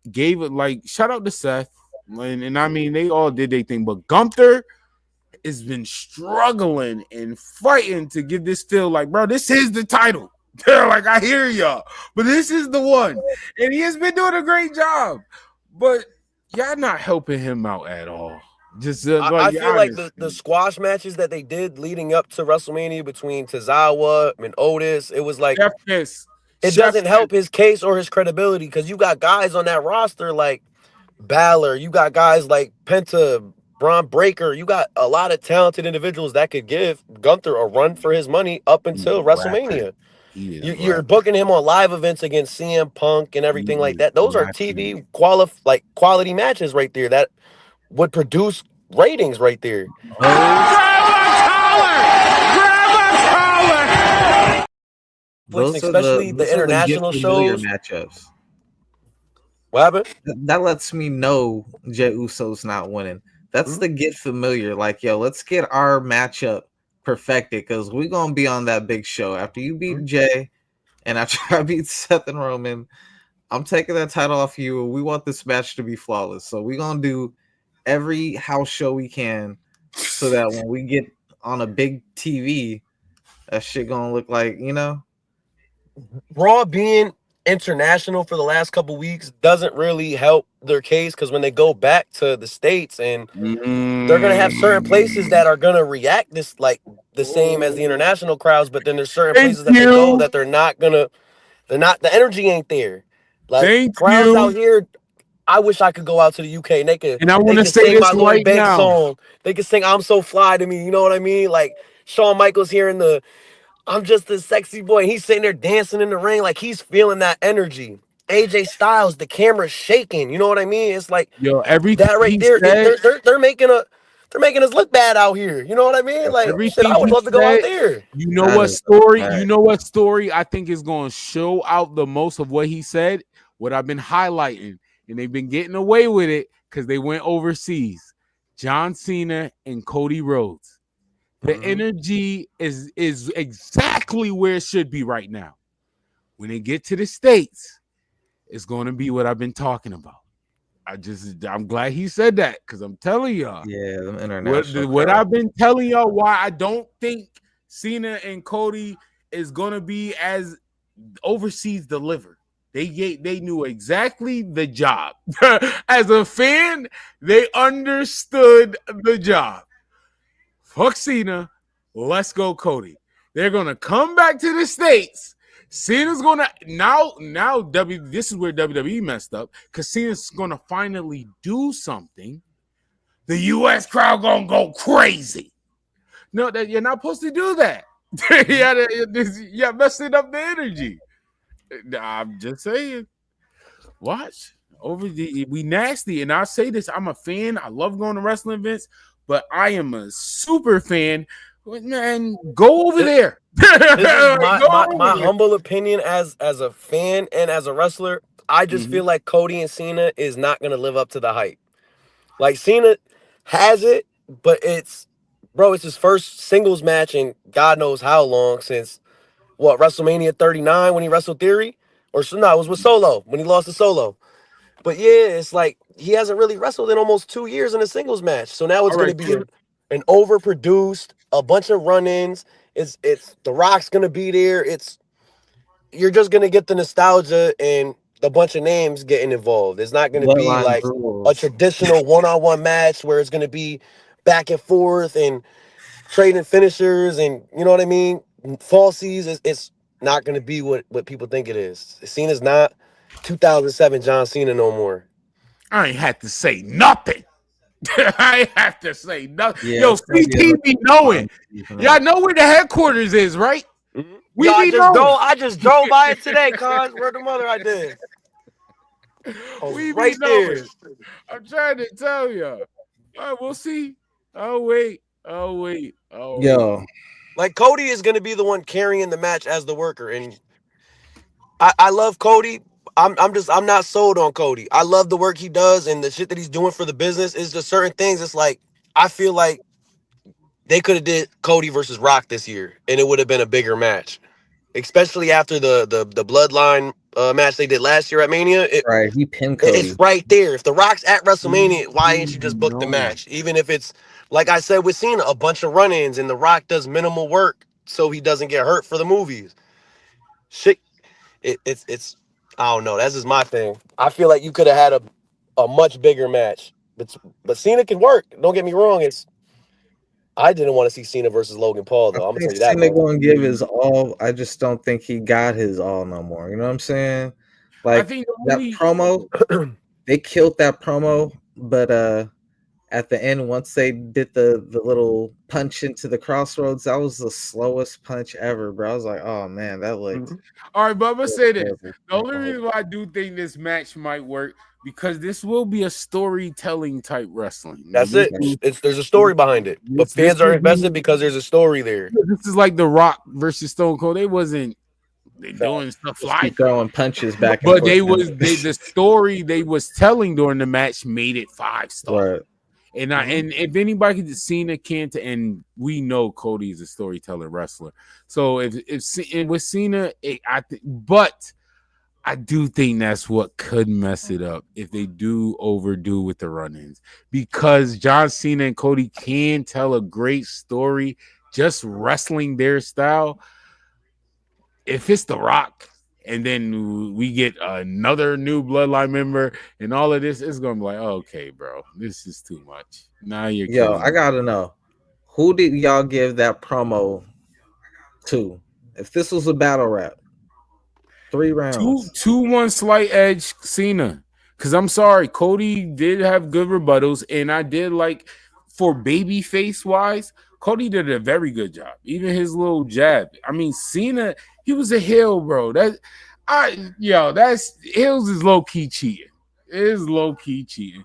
it like shout out to Seth, and I mean they all did their thing, but Gunther has been struggling and fighting to give this feel like, bro, this is the title. Like I hear y'all, but this is the one, and he has been doing a great job, but y'all not helping him out at all. Just I feel like the squash matches that they did leading up to WrestleMania between Tozawa and Otis, it was like it doesn't help his case or his credibility because you got guys on that roster like Balor, you got guys like Penta, Braun Breaker, you got a lot of talented individuals that could give Gunther a run for his money up until WrestleMania. You're booking him on live events against CM Punk and everything like that. Those are TV quality matches right there that would produce ratings right there. Especially the international shows. Matchups. What happened? That lets me know Jey Uso's not winning. That's the get familiar. Like, yo, let's get our matchup perfected because we're gonna be on that big show after you beat Jay and after I beat Seth and Roman. I'm taking that title off you. We want this match to be flawless. So we're gonna do every house show we can so that when we get on a big TV, that shit gonna look like, Raw being international for the last couple weeks doesn't really help their case because when they go back to the States and they're gonna have certain places that are gonna react this like the same as the international crowds, but then there's certain places that they go that they're not the energy ain't there. Like crowds out here, I wish I could go out to the UK and they could sing my Lloyd Banks song. They could sing "I'm So Fly" to me. You know what I mean? Like Shawn Michaels hearing the "I'm just a sexy boy." He's sitting there dancing in the ring like he's feeling that energy. AJ Styles, the camera's shaking. You know what I mean? It's like that right there. They're making us look bad out here. You know what I mean? Like shit, I would love to go out there. You know what story? You know what story I think is going to show out the most of what he said? What I've been highlighting, and they've been getting away with it because they went overseas. John Cena and Cody Rhodes. The energy is exactly where it should be right now. When they get to the States, it's going to be what I've been talking about. I'm glad he said that because I'm telling y'all. Yeah, them international. What I've been telling y'all why I don't think Cena and Cody is going to be as overseas delivered. They knew exactly the job. As a fan, they understood the job. Fuck Cena, let's go Cody. They're gonna come back to the States. Cena's gonna this is where WWE messed up because Cena's gonna finally do something. The US crowd gonna go crazy. No, that you're not supposed to do that. You're messing up the energy. I'm just saying. Watch we nasty, and I say this. I'm a fan. I love going to wrestling events. But I am a super fan. Man, go over there. This is my humble opinion as a fan and as a wrestler. I just feel like Cody and Cena is not going to live up to the hype. Like Cena has it, but it's his first singles match in God knows how long since WrestleMania 39 when he wrestled Theory? It was with Solo when he lost to Solo. But yeah, it's like he hasn't really wrestled in almost 2 years in a singles match. So now it's going to be an overproduced, a bunch of run-ins. It's The Rock's going to be there. You're just going to get the nostalgia and a bunch of names getting involved. It's not going to be Bloodline like a rules. traditional one-on-one match where it's going to be back and forth and trading finishers and you know what I mean. Falsies. It's not going to be what people think it is. Cena's not 2007 John Cena no more. I ain't had to say nothing. I ain't have to say nothing. Yeah, Yo, it's gonna be CT a be knowing. lot. Y'all know where the headquarters is, right? We Yo, be knowing. I just drove by it today, cuz. Where the mother I did. We Right be knowing. there. I'm trying to tell y'all. All right, we'll see. Oh wait. Yo, like Cody is going to be the one carrying the match as the worker, and I love Cody. I'm not sold on Cody. I love the work he does and the shit that he's doing for the business. Is just certain things. It's like I feel like they could have did Cody versus Rock this year, and it would have been a bigger match, especially after the Bloodline match they did last year at Mania. right, he pinned Cody. It's right there. If the Rock's at WrestleMania, why ain't you just book the match? Even if it's like I said with Cena, a bunch of run-ins, and the Rock does minimal work so he doesn't get hurt for the movies. Shit, it's I don't know. That's just my thing. I feel like you could have had a much bigger match, but Cena can work. Don't get me wrong. I didn't want to see Cena versus Logan Paul though. I'm gonna tell you that. Cena gonna give his all. I just don't think he got his all no more. You know what I'm saying? Like I think that promo, they killed that promo, but at the end, once they did the little punch into the crossroads, that was the slowest punch ever, bro. I was like, oh man, that looked. All right, but I'm gonna say this. The only reason why I do think this match might work because this will be a storytelling type wrestling. That's it. There's a story behind it, but fans are invested because there's a story there. This is like The Rock versus Stone Cold. They wasn't doing stuff like throwing punches back, but the story they was telling during the match made it 5-star. Right. And and if anybody can Cena can't, and we know Cody is a storytelling wrestler. So if with Cena, but I do think that's what could mess it up if they do overdo with the run-ins, because John Cena and Cody can tell a great story just wrestling their style. If it's The Rock, and then we get another new Bloodline member and all of this, it's gonna be like, okay, bro, this is too much. Now you're I gotta know, who did y'all give that promo to? If this was a battle rap, 3 rounds, 2-1 slight edge Cena. Because I'm sorry, Cody did have good rebuttals, and I did like for baby face wise, Cody did a very good job. Even his little jab. I mean, Cena, he was a heel, bro. That's heels is low key cheating. It is low key cheating.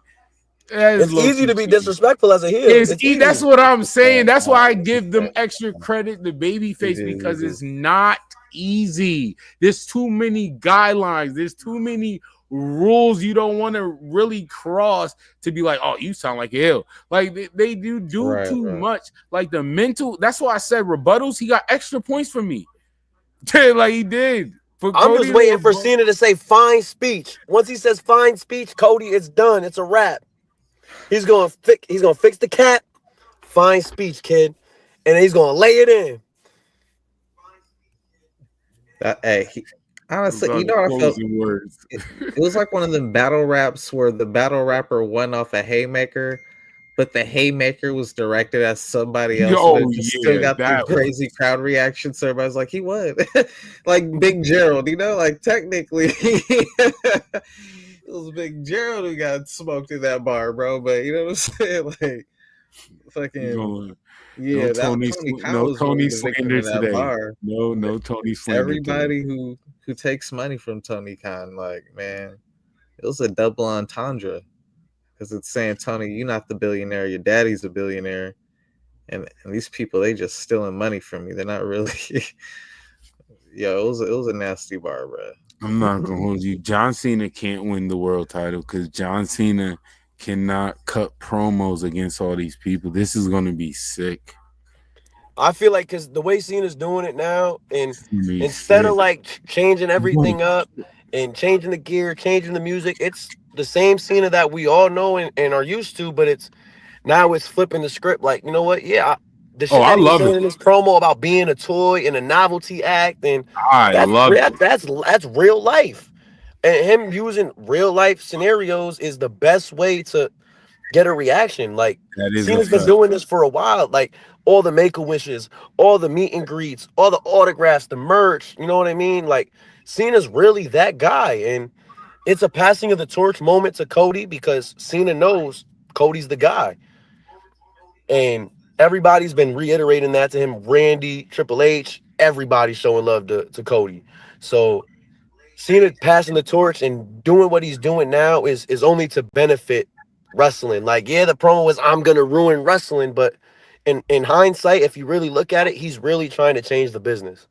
It's easy to be disrespectful as a heel. That's what I'm saying. That's why I give them extra credit, the baby face, because it's not easy. There's too many guidelines. There's too many rules you don't want to really cross to be like, oh, you sound like a heel. Like they do too much. Like the mental. That's why I said rebuttals. He got extra points for me. Like he did. I'm just waiting for Cena to say fine speech. Once he says fine speech, Cody, it's done. It's a wrap. He's gonna fix the cap. Fine speech, kid, and he's gonna lay it in. Honestly, you know, I felt it was like one of them battle raps where the battle rapper went off a haymaker, but the haymaker was directed at somebody else. Still got the crazy crowd reaction. So everybody's like, he won. Like Big Gerald, you know, like technically it was Big Gerald who got smoked in that bar, bro. But you know what I'm saying? Like fucking no Tony slander today. Bar. No Tony slander. Everybody who takes money from Tony Khan, like, man, it was a double entendre. Because it's saying, Tony, you're not the billionaire, your daddy's a billionaire. And these people, they just stealing money from you. They're not really it was a nasty bar, bro. I'm not gonna hold you. John Cena can't win the world title because John Cena cannot cut promos against all these people. This is gonna be sick. I feel like because the way Cena's doing it now, and instead of like changing everything up and changing the gear, changing the music, it's the same Cena that we all know and are used to, but it's flipping the script. Like, you know what? Yeah, the shit I love it. In this promo about being a toy and a novelty act, and that's real life. And him using real life scenarios is the best way to get a reaction. Like That is a Cena's been fact. doing this for a while. Like all the make-a-wishes, all the meet and greets, all the autographs, the merch. You know what I mean? Like Cena's really that guy, and it's a passing of the torch moment to Cody because Cena knows Cody's the guy, and everybody's been reiterating that to him. Randy, Triple H, everybody's showing love to Cody. So Cena passing the torch and doing what he's doing now is only to benefit wrestling. Like, yeah, the promo was I'm gonna ruin wrestling, but in hindsight, if you really look at it, he's really trying to change the business.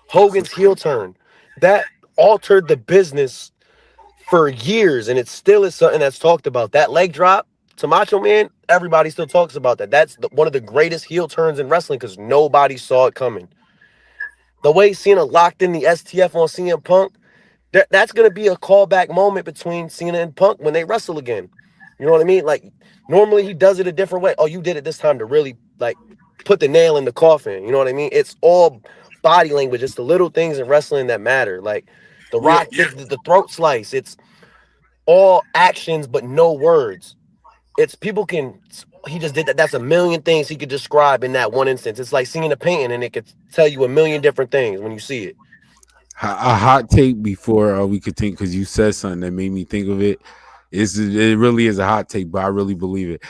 Hogan's heel turn that altered the business for years, and it still is something that's talked about. That leg drop to Macho Man, everybody still talks about that. That's one of the greatest heel turns in wrestling because nobody saw it coming. The way Cena locked in the STF on CM Punk, that's going to be a callback moment between Cena and Punk when they wrestle again. You know what I mean? Like, normally he does it a different way. Oh, you did it this time to really, like, put the nail in the coffin. You know what I mean? It's all body language. It's the little things in wrestling that matter. Like, The Rock did the throat slice. It's all actions, but no words. It's people can, he just did that. That's a million things he could describe in that one instance. It's like seeing a painting and it could tell you a million different things when you see it. A hot take before we could think, because you said something that made me think of it. It really is a hot take, but I really believe it.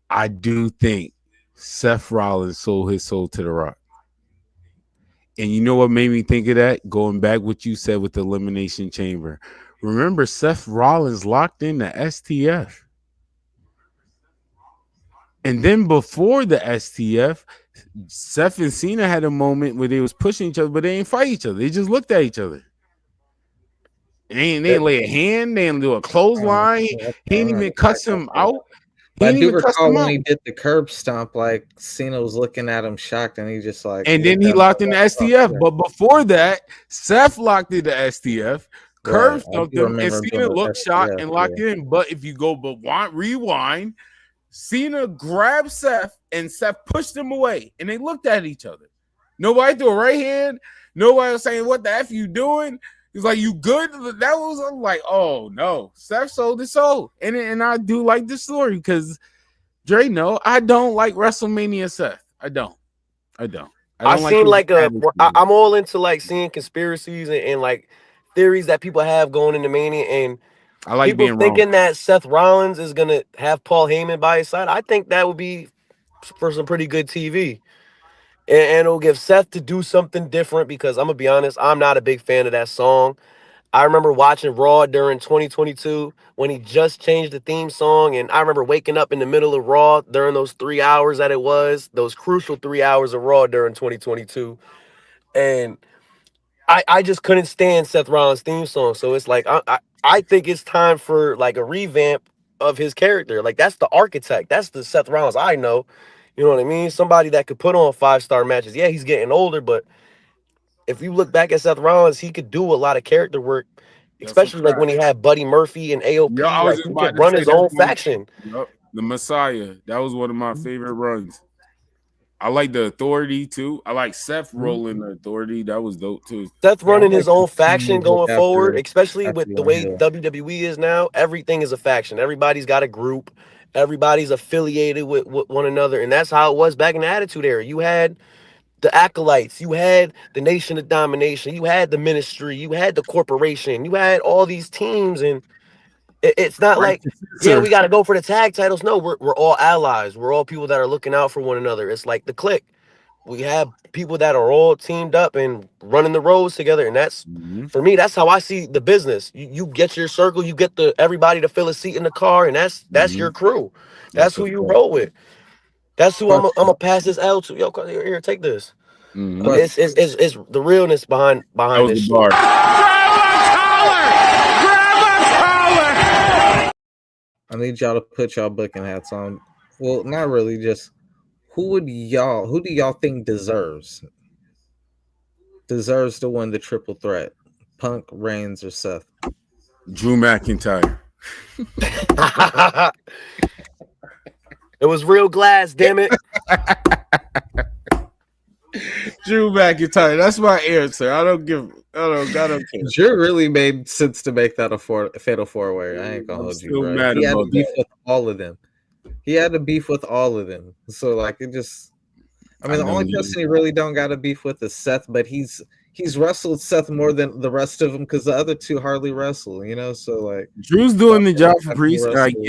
I do think Seth Rollins sold his soul to The Rock. And you know what made me think of that? Going back what you said with the Elimination Chamber. Remember, Seth Rollins locked in the STF. And then before the STF, Seth and Cena had a moment where they was pushing each other, but they didn't fight each other. They just looked at each other. They didn't lay a hand. They didn't do a clothesline. He didn't even cuss him out. He I didn't do even cuss recall him when out. he did the curb stomp, like Cena was looking at him shocked, and he just like. And then he locked in the STF. But before that, Seth locked in the STF, curb stomped him, and Cena looked shocked and locked in. But if you go rewind, Cena grabbed Seth and Seth pushed him away, and they looked at each other. Nobody threw a right hand. Nobody was saying, "What the F you doing?" He's like, "You good?" That was, I'm like, "Oh no, Seth sold his soul." And I do like this story because Dre, no, I don't like WrestleMania Seth. I don't. I seen like I'm all into like seeing conspiracies and like theories that people have going into Mania, and I like people being thinking wrong. that Seth Rollins is gonna have Paul Heyman by his side. I think that would be for some pretty good TV, and it'll give Seth to do something different because I'm gonna be honest, I'm not a big fan of that song. I remember watching Raw during 2022 when he just changed the theme song, and I remember waking up in the middle of Raw during those 3 hours that it was, those crucial 3 hours of Raw during 2022, and I just couldn't stand Seth Rollins' theme song. So it's like I think it's time for like a revamp of his character. Like that's the architect. That's the Seth Rollins I know. You know what I mean? Somebody that could put on 5-star matches. Yeah, he's getting older, but if you look back at Seth Rollins, he could do a lot of character work, especially like when he had Buddy Murphy and AOP. Yeah, I was Like just he about could to run say his that's own one. faction. Yep, the Messiah. That was one of my favorite runs. I like the Authority too. I like Seth rolling the Authority. That was dope too. Seth running I his like own the faction music going forward, after especially with the the way Rumble. WWE is now, everything is a faction. Everybody's got a group. Everybody's affiliated with one another. And that's how it was back in the Attitude Era. You had the Acolytes. You had the Nation of Domination. You had the Ministry. You had the Corporation. You had all these teams. And it's not Right, like, yeah, we got to go for the tag titles. No, we're all allies. We're all people that are looking out for one another. It's like the clique. We have people that are all teamed up and running the roads together, and that's for me. That's how I see the business. You get your circle, you get the everybody to fill a seat in the car, and that's your crew. That's who you roll with. That's who I'm gonna pass this L to. Yo, here, take this. It's the realness behind That was this the shit. bar. I need y'all to put y'all booking hats on. Well, not really. Just who do y'all think deserves to win the triple threat? Punk, Reigns, or Seth? Drew McIntyre. It was real glass, damn it. Drew McIntyre. That's my answer. I don't give. Oh no, God, don't care. Drew really made sense to make that a fatal four-way. I ain't gonna I'm hold you, still bro. mad He had to about beef that. with all of them. He had to beef with all of them. So like it just, I mean, the only person he really don't got a beef with is Seth, but he's wrestled Seth more than the rest of them because the other two hardly wrestle, you know. So like Drew's doing the job for Priest. I wrestle.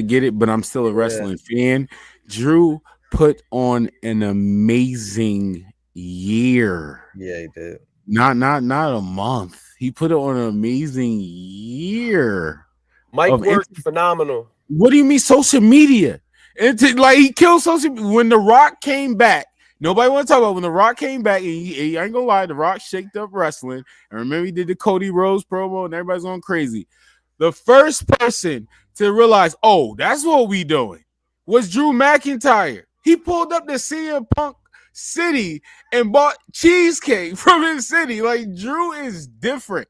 get it, but I'm still a wrestling fan. Drew put on an amazing year. Yeah, he did. Not a month. He put it on an amazing year. Mike worked phenomenal. What do you mean social media? Like he killed social. When The Rock came back, nobody want to talk about when The Rock came back. And he ain't gonna lie, The Rock shaked up wrestling. And remember, he did the Cody Rhodes promo, and everybody's going crazy. The first person to realize, oh, that's what we doing, was Drew McIntyre. He pulled up to CM Punk city and bought cheesecake from his city. Like, Drew is different.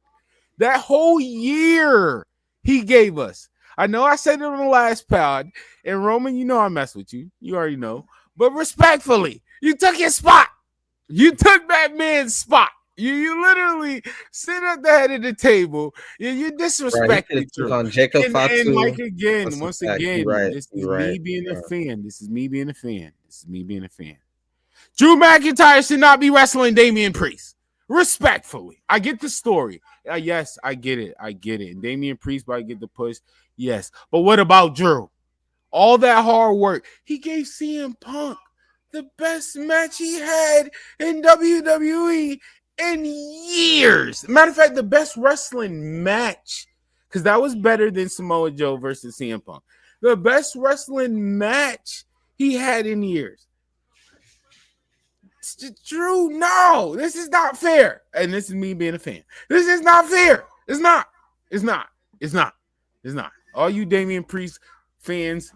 That whole year he gave us. I know I said it on the last pod, and Roman, you know I mess with you. You already know. But respectfully, you took his spot. You took that man's spot. You literally sit at the head of the table. You disrespected Drew. On Jacob Fatu. And Mike again, once again, this is right. me being a fan. This is me being a fan. This is me being a fan. Drew McIntyre should not be wrestling Damian Priest. Respectfully. I get the story. Yes, I get it. And Damian Priest might get the push. Yes. But what about Drew? All that hard work. He gave CM Punk the best match he had in WWE in years. Matter of fact, the best wrestling match. Because that was better than Samoa Joe versus CM Punk. The best wrestling match he had in years. Drew, no, this is not fair. And this is me being a fan. This is not fair. It's not. All you Damian Priest fans,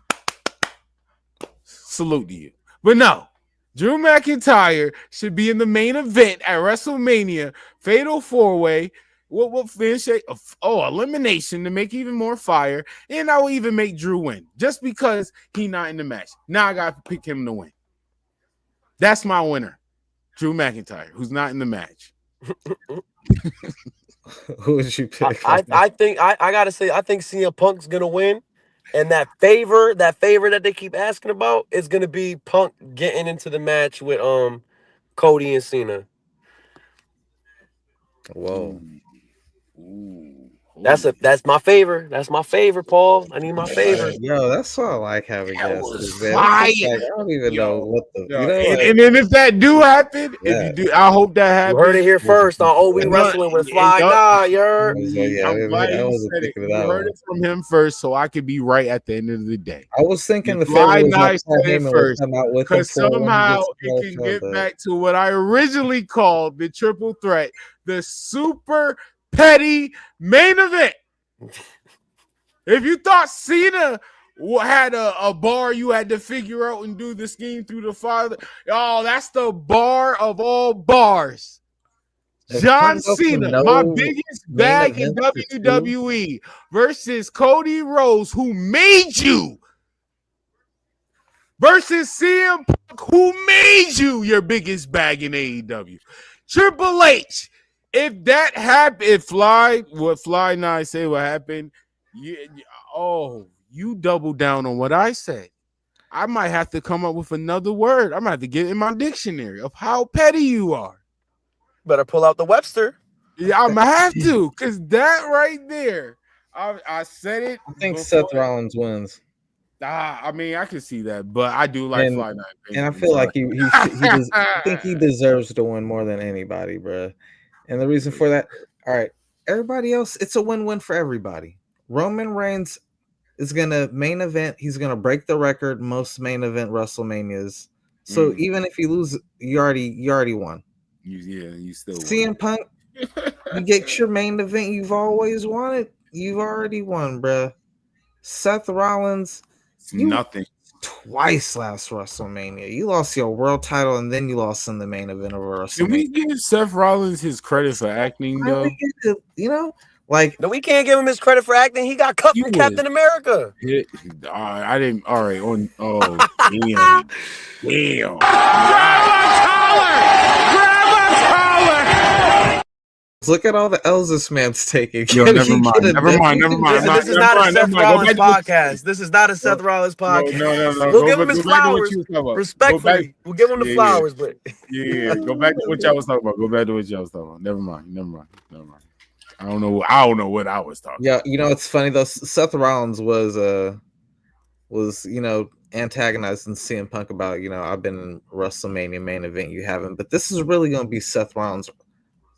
salute to you. But no, Drew McIntyre should be in the main event at WrestleMania, Fatal 4-Way. What finish? Elimination to make even more fire. And I will even make Drew win just because he's not in the match. Now I got to pick him to win. That's my winner, Drew McIntyre, who's not in the match. Who would you pick? I think I gotta say I think CM Punk's gonna win, and that favor that they keep asking about is gonna be Punk getting into the match with Cody and Cena. Whoa. That's my favor. That's my favor, Paul. I need my favor. Yo, that's why I like having guests. I don't even know what the. And then if that do happen, if you do, I hope that happens. You heard it here first on OE Wrestling with Fly Ni. You heard? I'm glad you said it. You heard it from him first, so I could be right at the end of the day. I was thinking the Fly Ni said it first, because somehow it can get back to what I originally called the triple threat, the super petty main event. If you thought Cena had a bar you had to figure out and do the scheme through the father, that's the bar of all bars. John Cena, my biggest bag in WWE versus Cody Rhodes, who made you, versus CM Punk, who made you your biggest bag in AEW. Triple H. If that happened, what Fly Ni say what happened, you double down on what I said. I might have to come up with another word. I might have to get in my dictionary of how petty you are. Better pull out the Webster. Yeah, I'm gonna have to, because that right there, I said it. I think Seth Rollins wins. I mean, I can see that, but I do like Fly Ni. And I feel like I think he deserves to win more than anybody, bro. And the reason for that, all right, everybody else, it's a win-win for everybody. Roman Reigns is gonna main event. He's gonna break the record most main event WrestleManias. So even if you lose, you already won. You still CM won. Punk, you get your main event you've always wanted. You've already won, bruh. Seth Rollins, nothing. Twice last WrestleMania. You lost your world title and then you lost in the main event of WrestleMania. Can we give Seth Rollins his credit for acting, though? No, we can't give him his credit for acting. He got cut from Captain America. I didn't. All right. Damn. Look at all the L's this man's taking. Yo, never mind. Never mind. This is not a Seth Rollins podcast. This is not a Seth Rollins podcast. No. We'll give him his flowers. Respectfully. We'll give him the flowers, but yeah. Go back to what y'all was talking about. Never mind. I don't know what I was talking about. Yeah, it's funny though. Seth Rollins was antagonizing CM Punk about, I've been in WrestleMania main event, you haven't. But this is really going to be Seth Rollins'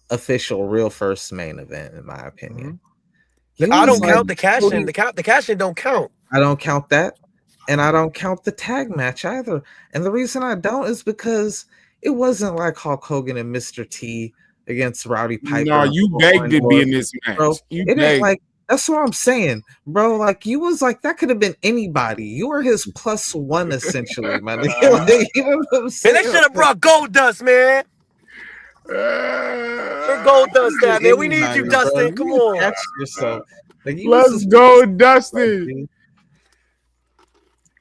official real first main event, in my opinion. I don't count the cash in. The cash in don't count. I don't count that, and I don't count the tag match either. And the reason I don't is because it wasn't like Hulk Hogan and Mr. T against Rowdy Piper. No, you begged to be in this match. Bro, it ain't like, that's what I'm saying, bro. Like, you was like, that could have been anybody. You were his +1 essentially, man. You know what I'm saying? Man, they should have brought Goldust, man. Goldust, that man. We need you, Dustin. Come on. Catch yourself. Like, let's go, Dustin.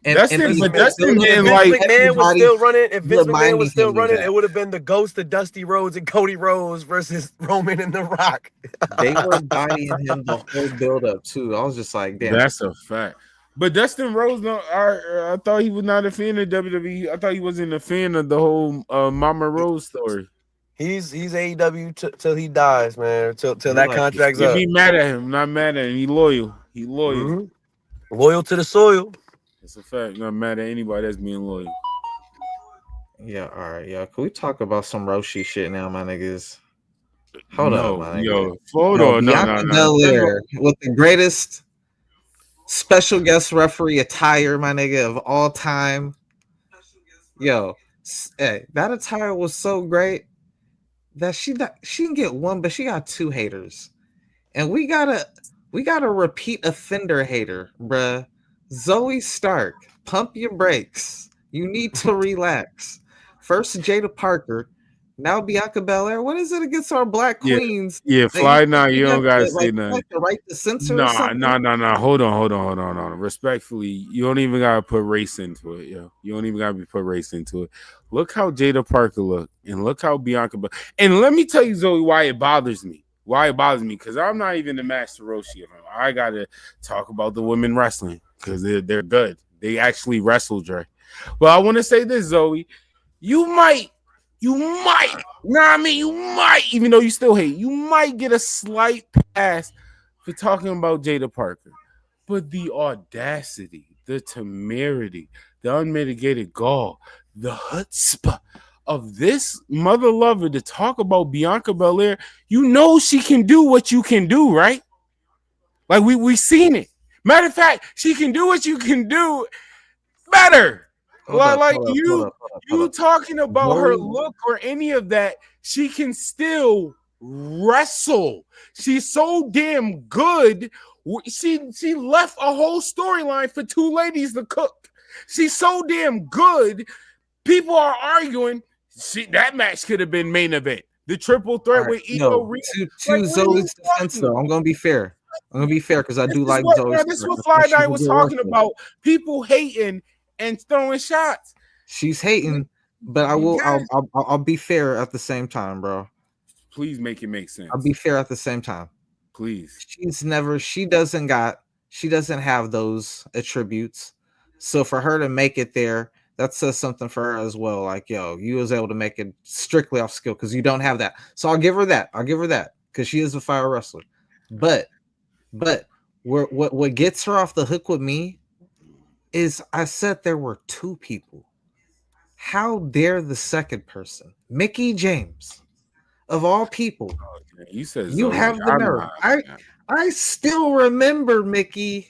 Dustin didn't like. If Vince McMahon was still running, it would have been the ghost of Dusty Rhodes and Cody Rhodes versus Roman and The Rock. They were bodying him the whole build-up too. I was just like, damn. That's a fact. But Dustin Rhodes, I thought he was not a fan of WWE. I thought he wasn't a fan of the whole Mama Rose story. He's AEW till he dies, man. Till that contract's up. Be mad at him, not mad at him. He loyal. Mm-hmm. Loyal to the soil. It's a fact. Not mad at anybody that's being loyal. Yeah, all right, yeah. Can we talk about some Roshi shit now, my niggas? Hold on, my nigga. Hold on. No. With the greatest special guest referee attire, my nigga, of all time. Yo, hey, that attire was so great that she didn't get one, but she got 2 haters. And we gotta repeat offender hater, bruh. Zoe Stark, pump your brakes. You need to relax. First Jada Parker, now Bianca Belair. What is it against our black queens? Yeah, Fly Ni, you don't gotta say nothing. Like the right to censor. No. Hold on. Respectfully, you don't even gotta put race into it, yo. You don't even gotta put race into it. Look how Jada Parker looked, and look how Bianca. And let me tell you, Zoe, why it bothers me. Because I'm not even the master Roshi of him. I gotta talk about the women wrestling. Because they're good. They actually wrestle, Dre. Well, I want to say this, Zoe. You might, even though you still hate, you might get a slight pass for talking about Jada Parker. But the audacity, the temerity, the unmitigated gall, the chutzpah of this mother lover to talk about Bianca Belair, you know she can do what you can do, right? Like, we seen it. Matter of fact, she can do what you can do better. Hold up. Talking about her look or any of that, she can still wrestle. She's so damn good. She left a whole storyline for 2 ladies to cook. She's so damn good. People are arguing. That match could have been main event. The triple threat with Io. To Zoe's defense, though, I'm gonna be fair. Because I do like Zoe. This is what Fly Ni was talking about. People hating and throwing shots. She's hating, but I'll be fair at the same time, bro. Please make it make sense. I'll be fair at the same time. Please. She doesn't have those attributes. So for her to make it there, that says something for her as well. Like, yo, you was able to make it strictly off skill because you don't have that. So I'll give her that. Because she is a fire wrestler. But what gets her off the hook with me is I said there were 2 people. How dare the second person, Mickie James, of all people? You said you have the nerve. I still remember Mickie.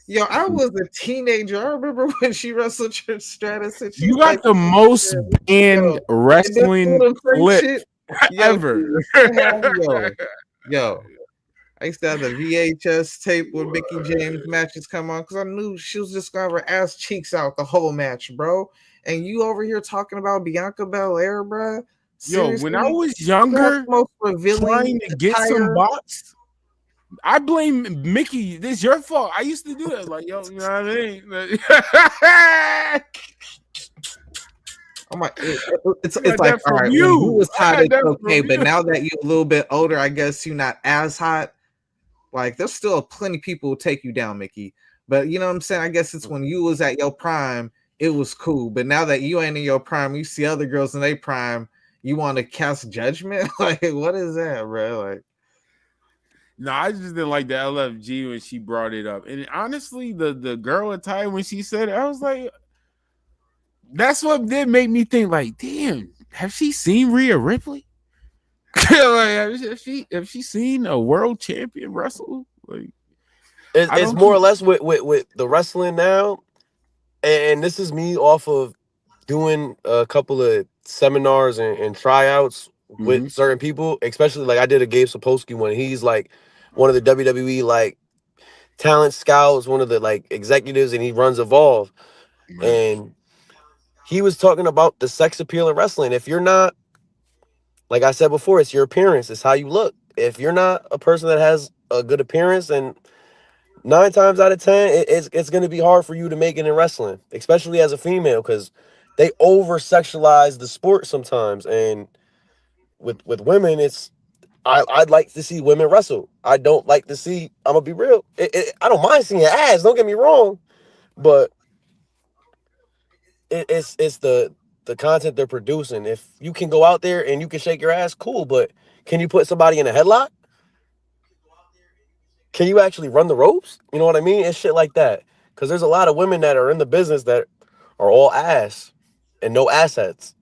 Yo, I was a teenager. I remember when she wrestled Trish Stratus. And you got the most banned wrestling clip ever. Yo. I used to have the VHS tape when Mickie James matches come on because I knew she was just gonna have her ass cheeks out the whole match, bro. And you over here talking about Bianca Belair, bro. Seriously? Yo, when I was younger, trying to get some box, I blame Mickie. This is your fault. I used to do that. Like, yo, you know what I mean? I'm like, it's got like, that all from right, when you. you was I hot, got it's that okay, from but you. now that you're a little bit older, I guess you're not as hot. Like, there's still plenty of people who take you down, Mickey. But you know what I'm saying? I guess it's when you was at your prime, it was cool. But now that you ain't in your prime, you see other girls in their prime, you want to cast judgment? Like, what is that, bro? Like, no, I just didn't like the LFG when she brought it up. And honestly, the girl attire when she said it, I was like, that's what did make me think, like, damn, have she seen Rhea Ripley? Like, have she seen a world champion wrestle? Like, It's more or less with the wrestling now, and this is me off of doing a couple of seminars and tryouts with certain people, especially like I did a Gabe Sapolsky one. He's like one of the WWE like talent scouts, one of the like executives, and he runs Evolve. And he was talking about the sex appeal in wrestling. If you're not, like I said before, it's your appearance, it's how you look. If you're not a person that has a good appearance, and 9 times out of 10, it's going to be hard for you to make it in wrestling, especially as a female, because they over sexualize the sport sometimes. And with women, I'd like to see women wrestle. I don't like to see. I'm gonna be real. I don't mind seeing ass. Don't get me wrong, but it's the content they're producing. If you can go out there and you can shake your ass, cool. But can you put somebody in a headlock? Can you actually run the ropes? You know what I mean? It's shit like that. Because there's a lot of women that are in the business that are all ass and no assets.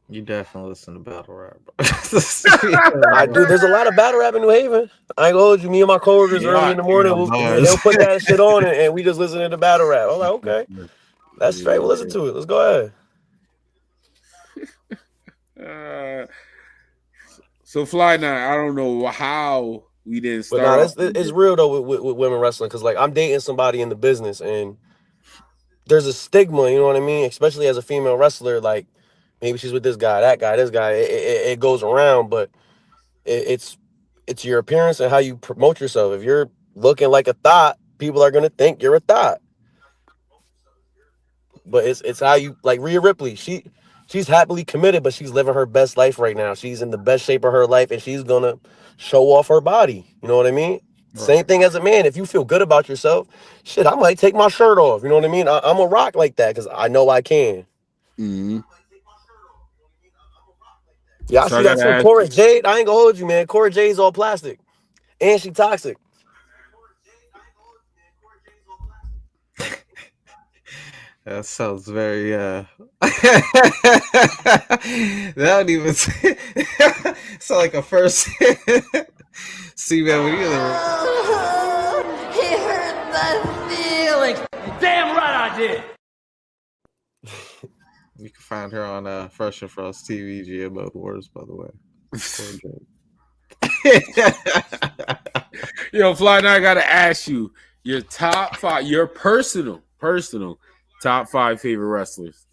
you definitely listen to battle rap. I do. There's a lot of battle rap in New Haven. I ain't gonna hold you. Me and my coworkers early in the morning, they'll put that shit on and we just listen to battle rap. I'm like, okay, that's straight. We'll listen to it. Let's go ahead. So Fly Night, I don't know how we didn't start. But no, it's real though with women wrestling, because like I'm dating somebody in the business and there's a stigma, you know what I mean? Especially as a female wrestler, like maybe she's with this guy, that guy, this guy. It goes around, but it's your appearance and how you promote yourself. If you're looking like a thought, people are gonna think you're a thought. But it's how you, like Rhea Ripley. She's happily committed, but she's living her best life right now. She's in the best shape of her life, and she's gonna show off her body. You know what I mean? Right. Same thing as a man. If you feel good about yourself, shit, I might take my shirt off. You know what I mean? I'm a rock like that because I know I can. Yeah, I see that too. Cora Jade, I ain't gonna hold you, man. Cora Jade's all plastic, and she toxic. That sounds very that don't even sound like a first. See, man, when you're He hurt my feelings. Damn right I did. You can find her on Fresh and Frost TV, GMO Wars, by the way. Yo, Fly Night, I gotta ask you your top 5, your personal top 5 favorite wrestlers.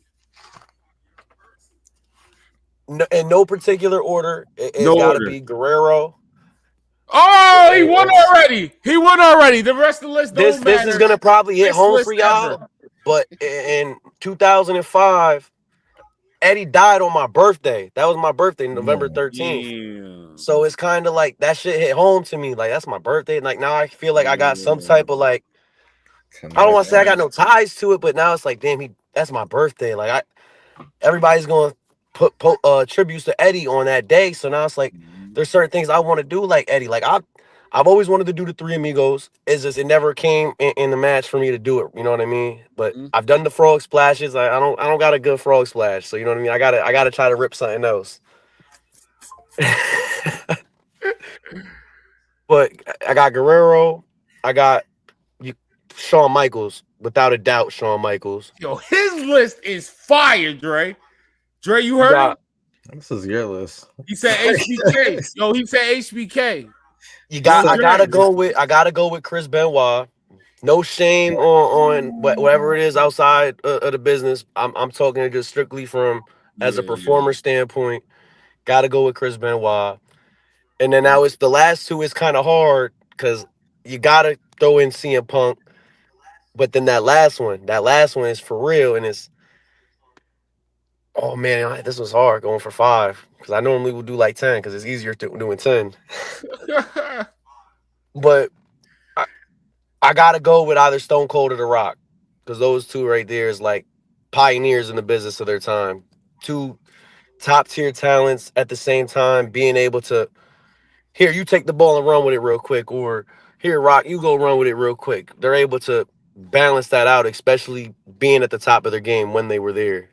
No, in no particular order. It's gotta be Guerrero. Oh, he won already. He won already. The rest of the list don't matter. This is gonna probably hit home for y'all. But in 2005, Eddie died on my birthday. That was my birthday, November 13th. So it's kind of like that shit hit home to me. Like, that's my birthday. Like, now I feel like I got some type of like, I don't want to say I got no ties to it, but now it's like, damn, that's my birthday. Like, everybody's gonna put tributes to Eddie on that day. So now it's like, there's certain things I want to do like Eddie. Like, I've always wanted to do the Three Amigos. It's just it never came in the match for me to do it. You know what I mean? But I've done the frog splashes. I don't got a good frog splash. So you know what I mean? I gotta try to rip something else. But I got Guerrero. I got Shawn Michaels, without a doubt. Shawn Michaels. Yo, his list is fire, Dre. Dre, you heard it? This is your list. He said HBK. Yo, he said HBK. I gotta go with Chris Benoit. No shame on whatever it is outside of the business. I'm talking just strictly from as a performer standpoint. Gotta go with Chris Benoit. And then now it's the last two is kind of hard because you gotta throw in CM Punk. But then that last one is for real, and it's, oh man, this was hard going for 5 because I normally would do like 10 because it's easier doing 10. But I gotta go with either Stone Cold or The Rock because those two right there is like pioneers in the business of their time. Two top tier talents at the same time, being able to, here, you take the ball and run with it real quick, or here, Rock, you go run with it real quick. They're able to balance that out, especially being at the top of their game when they were there.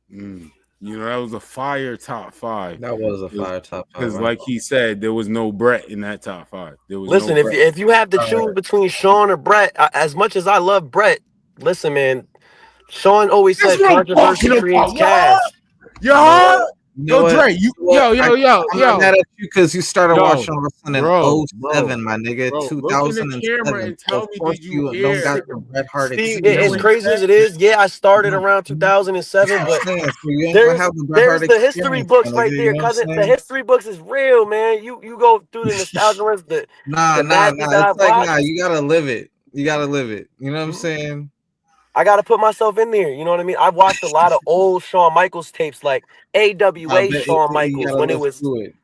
You know, that was a fire top 5. That was a fire top 5. Because, like he said, there was no Brett in that top 5. There was listen, no if you have to choose between Shawn or Brett, as much as I love Brett, listen, man, Shawn always said controversy creates cash. Yo, Dre, I'm not mad at you because you started watching wrestling in 07, my nigga. 2007. And tell me, did you hear? don't got the Bret Hart As crazy as it is, yeah, I started around 2007, but there's the history books right there, cousin. The history books is real, man. You go through the nostalgia ones. Nah. It's like, nah, you gotta live it. You gotta live it. You know what I'm saying? I got to put myself in there. You know what I mean? I've watched a lot of old Shawn Michaels tapes, like AWA Shawn Michaels, when it was. You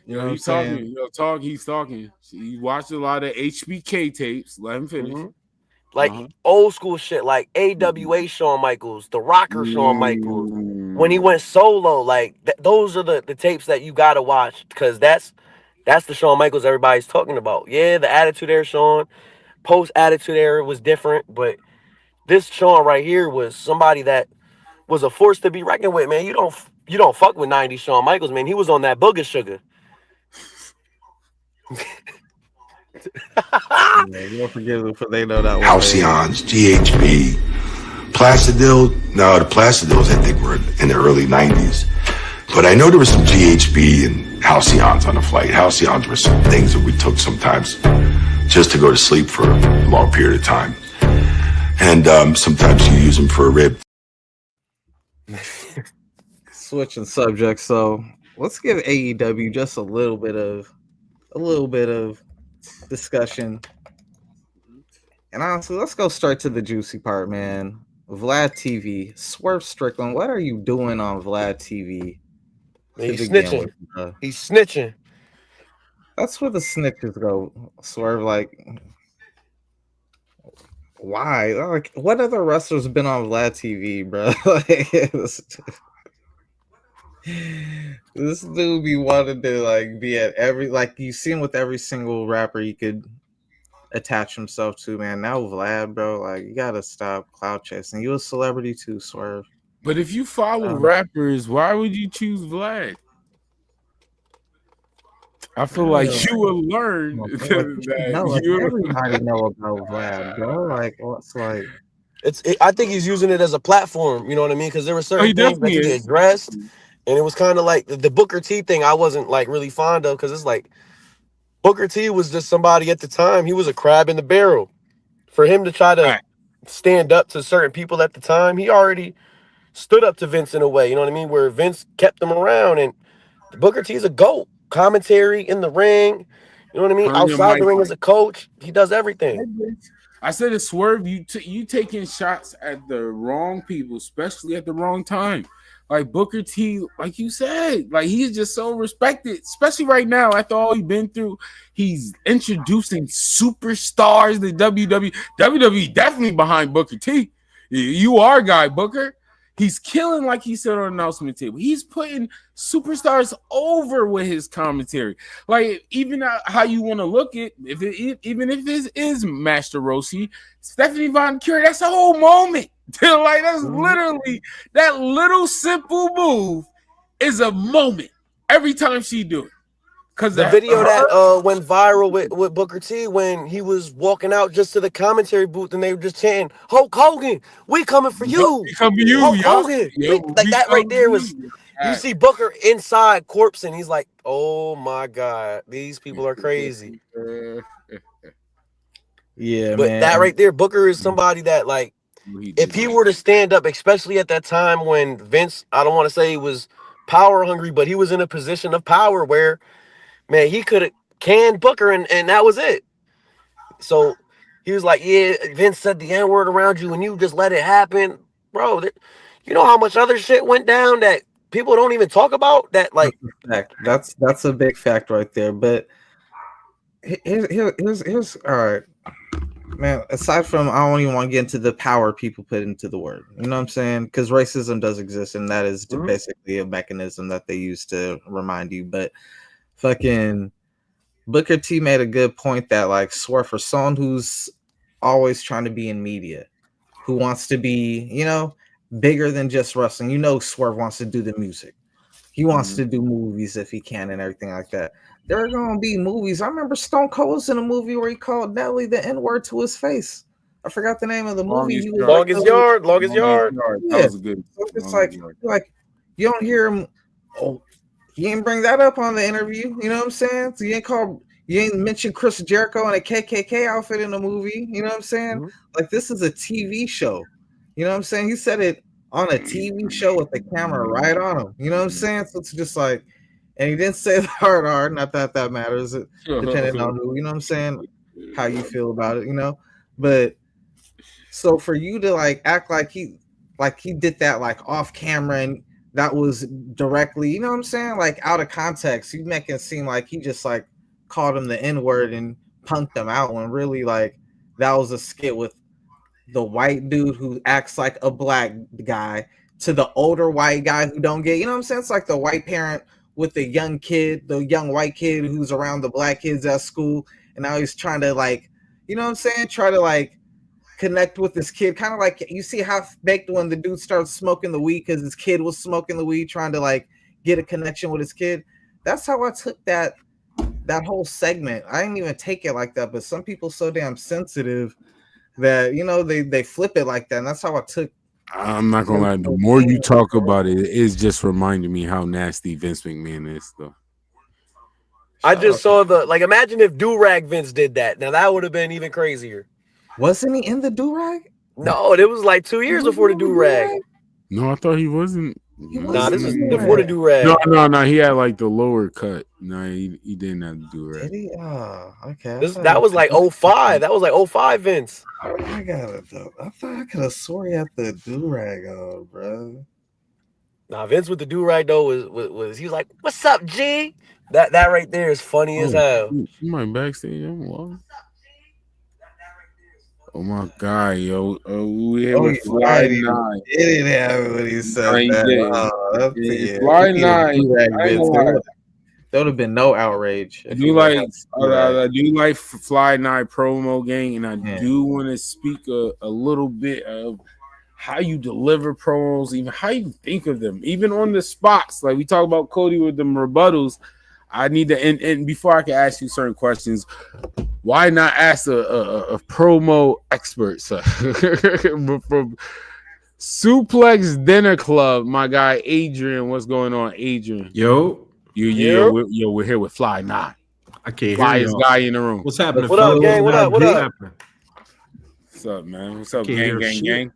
know, he's talking. He's talking. He watched a lot of HBK tapes. Let him finish. Like old school shit, like AWA Shawn Michaels, the Rocker Shawn Michaels. When he went solo, like those are the tapes that you got to watch because that's the Shawn Michaels everybody's talking about. Yeah, the Attitude Era Shawn, post Attitude Era was different, but this Shawn right here was somebody that was a force to be reckoned with, man. You don't fuck with 90s Shawn Michaels, man. He was on that booger sugar. You don't forgive them for they know that one. Halcyons, GHB, Plastidil. No, the Plastidils I think were in the early 90s. But I know there was some GHB and Halcyons on the flight. Halcyons were some things that we took sometimes just to go to sleep for a long period of time. And sometimes you use them for a rib. Switching subjects, so let's give AEW just a little bit of discussion. And honestly, let's go straight to the juicy part, man. Vlad TV, Swerve Strickland, what are you doing on Vlad TV? He's snitching. He's snitching. That's where the snitches go. Swerve, like, why? Like, what other wrestlers been on Vlad TV, bro? Like, this dude be wanting to like be at every, like, you see him with every single rapper he could attach himself to, man. Now Vlad, bro, like, you gotta stop clout chasing. You a celebrity too, Swerve. But if you follow rappers, why would you choose Vlad? I feel like you will learn that everybody know about Vlad, bro. Like, what's like? I think he's using it as a platform. You know what I mean? Because there were certain things that he addressed, and it was kind of like the Booker T thing. I wasn't like really fond of because it's like Booker T was just somebody at the time. He was a crab in the barrel. For him to try to stand up to certain people at the time, he already stood up to Vince in a way. You know what I mean? Where Vince kept him around, and Booker T is a GOAT. Commentary in the ring, you know what I mean? Outside the ring as a coach, he does everything. I said it, Swerve. You taking shots at the wrong people, especially at the wrong time. Like Booker T, like you said, like he's just so respected, especially right now after all he's been through. He's introducing superstars to WWE. WWE definitely behind Booker T. You are guy, Booker. He's killing, like he said on the announcement table. He's putting superstars over with his commentary. Like, even how you want to look at, even if this is Master Roshi, Stephanie Von Curie, that's a whole moment. Like, that's literally, that little simple move is a moment every time she do it. Because the video that went viral with Booker T when he was walking out just to the commentary booth and they were just chanting, Hulk Hogan, we coming for you. We coming for you, Hulk Hogan. Like that right there was, you see Booker inside corpse and he's like, oh my God, these people are crazy. Yeah, but man. That right there, Booker is somebody that, like, if he were to stand up, especially at that time when Vince, I don't want to say he was power hungry, but he was in a position of power where, man, he could have canned Booker and that was it. So He was like, yeah, Vince said the N-word around you and you just let it happen. Bro, you know how much other shit went down that people don't even talk about? That, like, that's a big fact right there. But here's all right, man. Aside from, I don't even want to get into the power people put into the word. You know what I'm saying? Because racism does exist, and that is basically a mechanism that they use to remind you. But fucking Booker T made a good point that, like, Swerve, for someone who's always trying to be in media, who wants to be, you know, bigger than just wrestling. You know, Swerve wants to do the music. He wants to do movies if he can and everything like that. There are going to be movies. I remember Stone Cold was in a movie where he called Nelly the N-word to his face. I forgot the name of the movie. Longest Yard. Yeah. That was a good. So it's like you don't hear him. Oh, he didn't bring that up on the interview. You know what I'm saying? So you ain't mentioned Chris Jericho in a KKK outfit in the movie. You know what I'm saying? Like, this is a TV show. You know what I'm saying? He said it on a TV show with the camera right on him. You know what I'm saying? So it's just like, and he didn't say the hard R. Not that that matters, depending on who. You know what I'm saying? How you feel about it. You know, but so for you to like act like he did that like off camera and that was directly, you know what I'm saying? Like out of context, you make it seem like he just like called him the N-word and punked him out when really like that was a skit with the white dude who acts like a black guy to the older white guy who don't get, you know what I'm saying? It's like the white parent with the young kid, the young white kid who's around the black kids at school, and now he's trying to like, you know what I'm saying? Try to like connect with this kid, kind of like you see Half-Baked when the dude starts smoking the weed because his kid was smoking the weed, trying to like get a connection with his kid. That's how I took that whole segment. I didn't even take it like that, but some people so damn sensitive that, you know, they flip it like that, and that's how I took. I'm not gonna lie. The more you talk about it, it's just reminding me how nasty Vince McMahon is, though. I just saw imagine if Do-Rag Vince did that. Now that would have been even crazier. Wasn't he in the Do-Rag? No, it was like 2 years before the Do-Rag. No, I thought he wasn't. Nah, this is before the Do-Rag. No, he had like the lower cut. No, he didn't have the Do-Rag. Did he? Oh, okay. That was like 05. That was like 05 Vince. I got it though. I thought I could have swore he had the Do-Rag on, bro. Nah, Vince with the Do-Rag though was he was like, "What's up, G?" That right there is funny as hell. Somebody backstage. Oh my god, yo! We here with Fly Ni. He didn't have it when he said that. Fly Ni. There would have been no outrage. I do like Fly Ni promo gang, and I do want to speak a little bit of how you deliver promos, even how you think of them, even on the spots. Like we talk about Cody with them rebuttals. I need to, and before I can ask you certain questions, why not ask a promo expert? So, from Suplex Dinner Club, my guy Adrian, what's going on, Adrian? Yo, we're here with Fly Ni. I can't Flyest guy in the room. What's happening? What up, gang? What up? What's up, man? What's up, gang? You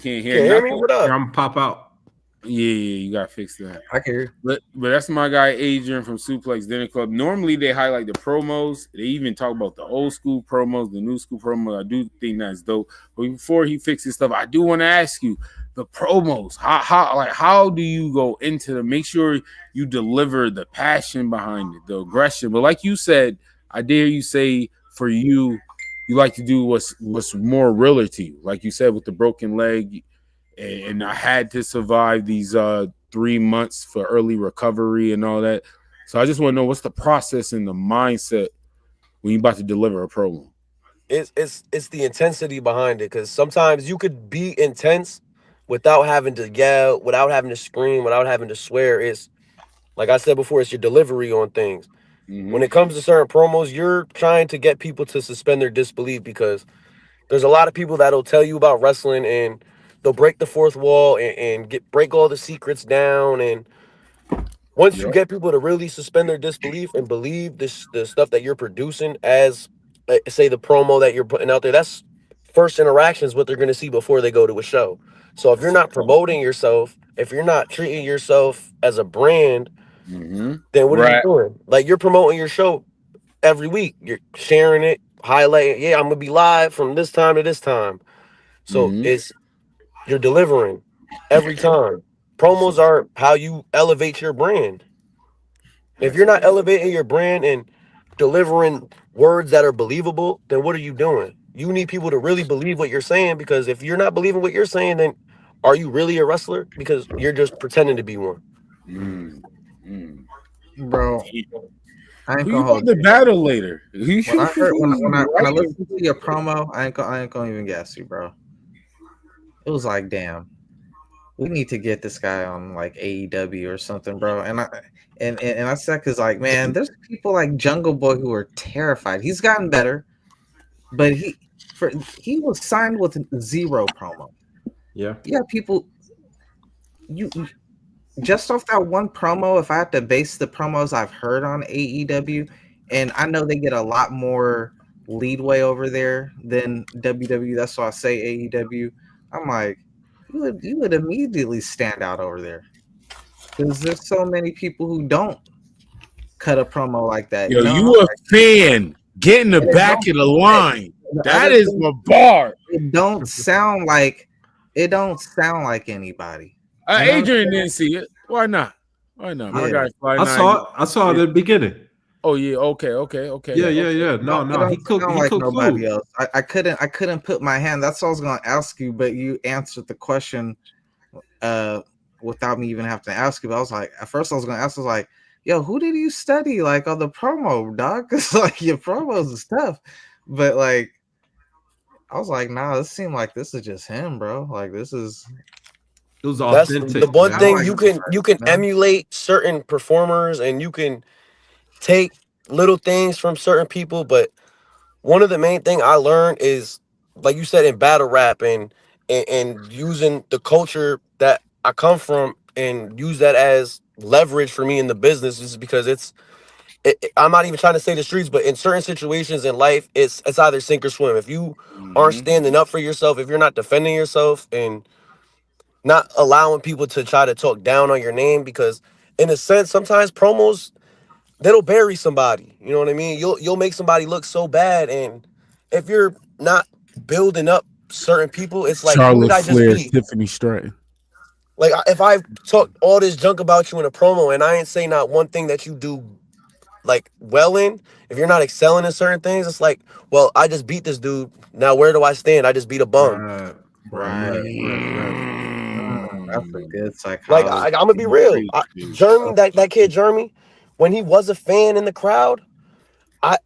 can't hear me? What up? I'm gonna pop out. Yeah, you gotta fix that. I can hear. But that's my guy Adrian from Suplex Dinner Club. Normally they highlight the promos. They even talk about the old school promos, the new school promos. I do think that's dope. But before he fixes stuff, I do want to ask you the promos. How do you go into them? Make sure you deliver the passion behind it, the aggression. But like you said, I dare you say for you like to do what's more realer to you. Like you said with the broken leg. And I had to survive these 3 months for early recovery and all that. So I just want to know what's the process and the mindset when you're about to deliver a promo. It's the intensity behind it, because sometimes you could be intense without having to yell, without having to scream, without having to swear. It's like I said before, it's your delivery on things. When it comes to certain promos, you're trying to get people to suspend their disbelief, because there's a lot of people that'll tell you about wrestling and they'll break the fourth wall and break all the secrets down. And once you get people to really suspend their disbelief and believe the stuff that you're producing as, say, the promo that you're putting out there, that's first interactions, what they're going to see before they go to a show. So if you're not promoting yourself, if you're not treating yourself as a brand, then what are you doing? Like, you're promoting your show every week. You're sharing it, highlighting, yeah, I'm gonna be live from this time to this time. So you're delivering every time. Promos are how you elevate your brand. If you're not elevating your brand and delivering words that are believable, then what are you doing? You need people to really believe what you're saying, because if you're not believing what you're saying, then are you really a wrestler? Because you're just pretending to be one. Bro, I ain't Who gonna you hold about to you. battle later? When I heard when I listened to your promo, I ain't gonna even guess you, bro. It was like, damn, we need to get this guy on like AEW or something, bro. And I said, cause like, man, there's people like Jungle Boy who are terrified. He's gotten better, but he was signed with zero promo. Yeah, people. You just off that one promo, if I had to base the promos I've heard on AEW, and I know they get a lot more leadway over there than WWE. That's why I say AEW. I'm like, you would immediately stand out over there, because there's so many people who don't cut a promo like that. Yo, You know, you a fan. Get in the back of the line. That is my bar. It don't sound like anybody. Adrian didn't see it. Why not? Why not? My guy Fly I Ni. saw it. I saw it at the beginning. Oh yeah. Okay. Yeah. No. He cooked nobody food. else. I couldn't put my hand. That's what I was gonna ask you, but you answered the question without me even having to ask you. But I was like, at first I was gonna ask, I was like, yo, who did you study like on the promo, dog? Cause like your promos and stuff. But like I was like, nah, this seemed like this is just him, bro. Like this is it was That's authentic. the one thing like you can emulate certain performers, and you can take little things from certain people, but one of the main thing I learned is, like you said, in battle rap and using the culture that I come from and use that as leverage for me in the business, is because I'm not even trying to say the streets, but in certain situations in life, it's either sink or swim. If you aren't standing up for yourself, if you're not defending yourself and not allowing people to try to talk down on your name, because in a sense, sometimes promos, that'll bury somebody. You know what I mean? You'll make somebody look so bad, and if you're not building up certain people, it's like, who did Charlotte I just Flair, beat? Tiffany Stratton. Like, if I talk all this junk about you in a promo and I ain't say not one thing that you do like well in, if you're not excelling in certain things, it's like, well, I just beat this dude. Now where do I stand? I just beat a bum. right. That's a good psychology. Like, I'm gonna be real. Jeremy, that kid Jeremy, when he was a fan in the crowd, I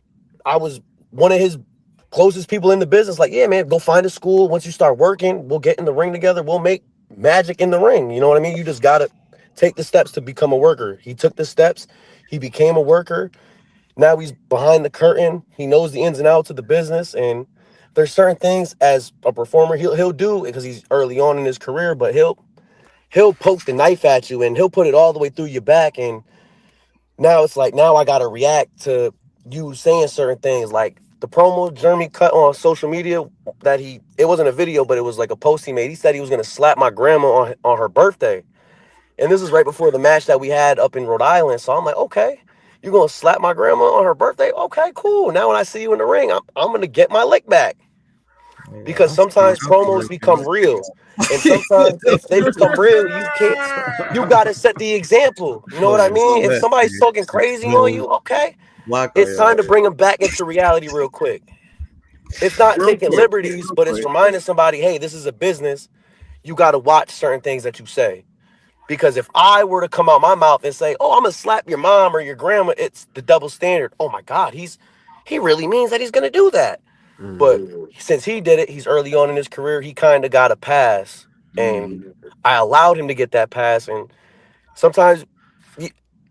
was one of his closest people in the business. Like, yeah, man, go find a school. Once you start working, we'll get in the ring together. We'll make magic in the ring. You know what I mean? You just gotta take the steps to become a worker. He took the steps. He became a worker. Now he's behind the curtain. He knows the ins and outs of the business, and there's certain things as a performer he'll do, because he's early on in his career, but he'll poke the knife at you and he'll put it all the way through your back. And now it's like, now I gotta react to you saying certain things. Like the promo Jeremy cut on social media, that it wasn't a video, but it was like a post he made. He said he was gonna slap my grandma on her birthday. And this is right before the match that we had up in Rhode Island. So I'm like, okay, you're gonna slap my grandma on her birthday? Okay, cool. Now when I see you in the ring, I'm gonna get my lick back. Because sometimes promos become real. And sometimes if they become real, you gotta set the example. You know what I mean? If somebody's talking crazy on you, okay, it's time to bring them back into reality real quick. It's not taking liberties, but it's reminding somebody, hey, this is a business. You gotta watch certain things that you say. Because if I were to come out my mouth and say, oh, I'm gonna slap your mom or your grandma, it's the double standard. Oh my God, he really means that he's gonna do that. But since he did it, he's early on in his career, he kind of got a pass. And I allowed him to get that pass. And sometimes,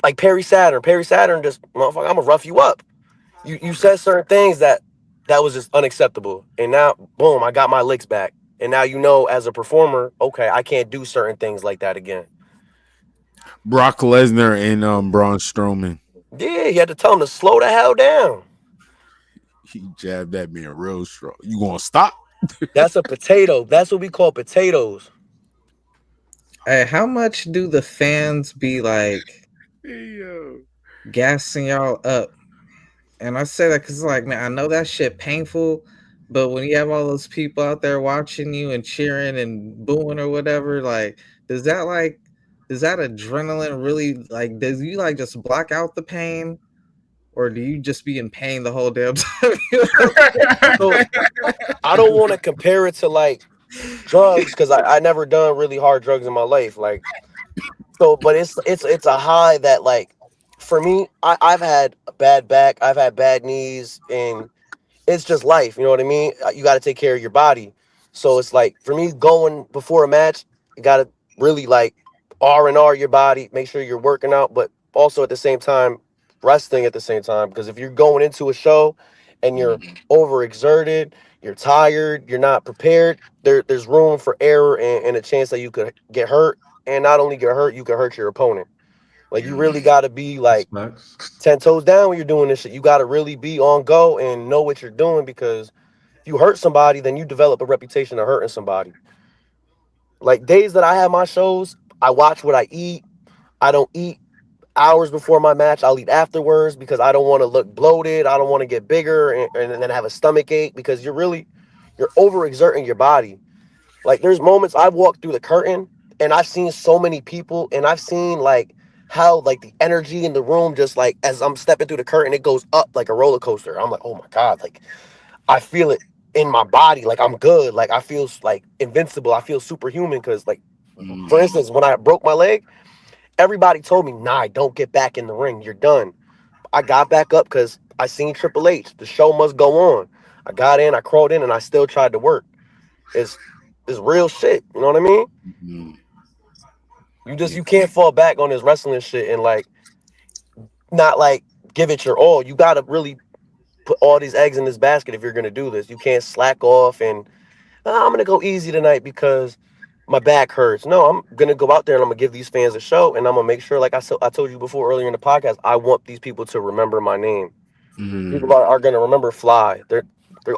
like Perry Saturn just, motherfucker, I'm gonna rough you up. You said certain things that was just unacceptable. And now, boom, I got my licks back. And now you know, as a performer, okay, I can't do certain things like that again. Brock Lesnar and Braun Strowman. Yeah, he had to tell him to slow the hell down. He jabbed that man real strong. You gonna stop? That's a potato. That's what we call potatoes. Hey, how much do the fans be like hey, yo, gassing y'all up And I say that because, like, man, I know that shit painful, but when you have all those people out there watching you and cheering and booing or whatever, like, does that adrenaline really, like, does you like just block out the pain, or do you just be in pain the whole damn time? So I don't want to compare it to like drugs because I never done really hard drugs in my life. Like, so, but it's a high that, like, for me, I've had a bad back, I've had bad knees, and it's just life. You know what I mean? You got to take care of your body. So it's like, for me, going before a match, you got to really like R&R your body, make sure you're working out, but also at the same time resting at the same time. Because if you're going into a show and you're overexerted, you're tired, you're not prepared, there's room for error and a chance that you could get hurt. And not only get hurt, you could hurt your opponent. Like, you really got to be like 10 toes down when you're doing this shit. You got to really be on go and know what you're doing, because if you hurt somebody, then you develop a reputation of hurting somebody. Like, days that I have my shows, I watch what I eat. I don't eat hours before my match. I'll eat afterwards because I don't want to look bloated. I don't want to get bigger and then have a stomach ache, because you're overexerting your body. Like, there's moments I've walked through the curtain and I've seen so many people, and I've seen like how like the energy in the room, just like as I'm stepping through the curtain, it goes up like a roller coaster. I'm like, oh my God, like I feel it in my body. Like, I'm good. Like, I feel like invincible. I feel superhuman. Cause like, for instance, when I broke my leg, everybody told me, nah, don't get back in the ring. You're done. I got back up because I seen Triple H. The show must go on. I got in, I crawled in, and I still tried to work. It's real shit. You know what I mean? You can't fall back on this wrestling shit and like not like give it your all. You gotta really put all these eggs in this basket if you're gonna do this. You can't slack off and I'm gonna go easy tonight because my back hurts. No, I'm gonna go out there and I'm gonna give these fans a show, and I'm gonna make sure, like I told you before earlier in the podcast, I want these people to remember my name. People are gonna remember Fly. They're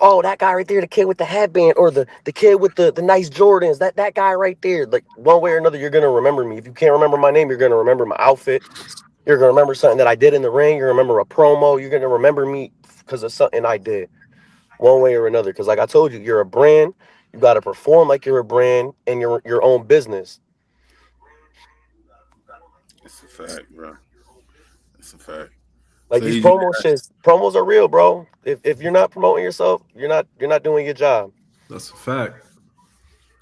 oh, that guy right there, the kid with the headband, or the kid with the nice Jordans, that guy right there. Like, one way or another, you're gonna remember me. If you can't remember my name, you're gonna remember my outfit. You're gonna remember something that I did in the ring. You're gonna remember a promo. You're gonna remember me because of something I did, one way or another. Because like I told you, you're a brand. You gotta perform like you're a brand and you're your own business. It's a fact, bro. It's a fact. Like, these promos are real, bro. If you're not promoting yourself, you're not doing your job. That's a fact.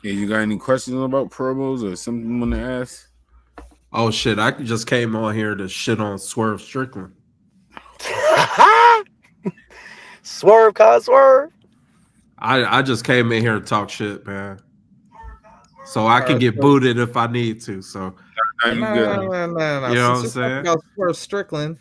Yeah, you got any questions about promos or something you want to ask? Oh shit! I just came on here to shit on Swerve Strickland. Swerve, Swerve. I just came in here to talk shit, man. So I can get booted if I need to. So No. You know what I'm saying? About Swerve Strickland,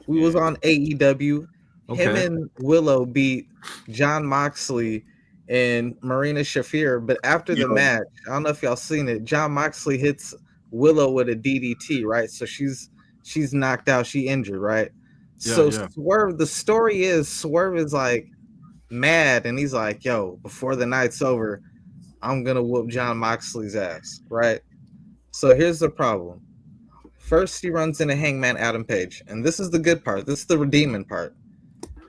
we was on AEW. Him and Willow beat John Moxley and Marina Shafir. But after the match, I don't know if y'all seen it, John Moxley hits Willow with a DDT, right? So she's knocked out, she injured, right? Swerve, the story is Swerve is like mad, and he's like, yo, before the night's over, I'm gonna whoop John Moxley's ass, right? So here's the problem. First, he runs into Hangman Adam Page, and this is the good part. This is the redeeming part.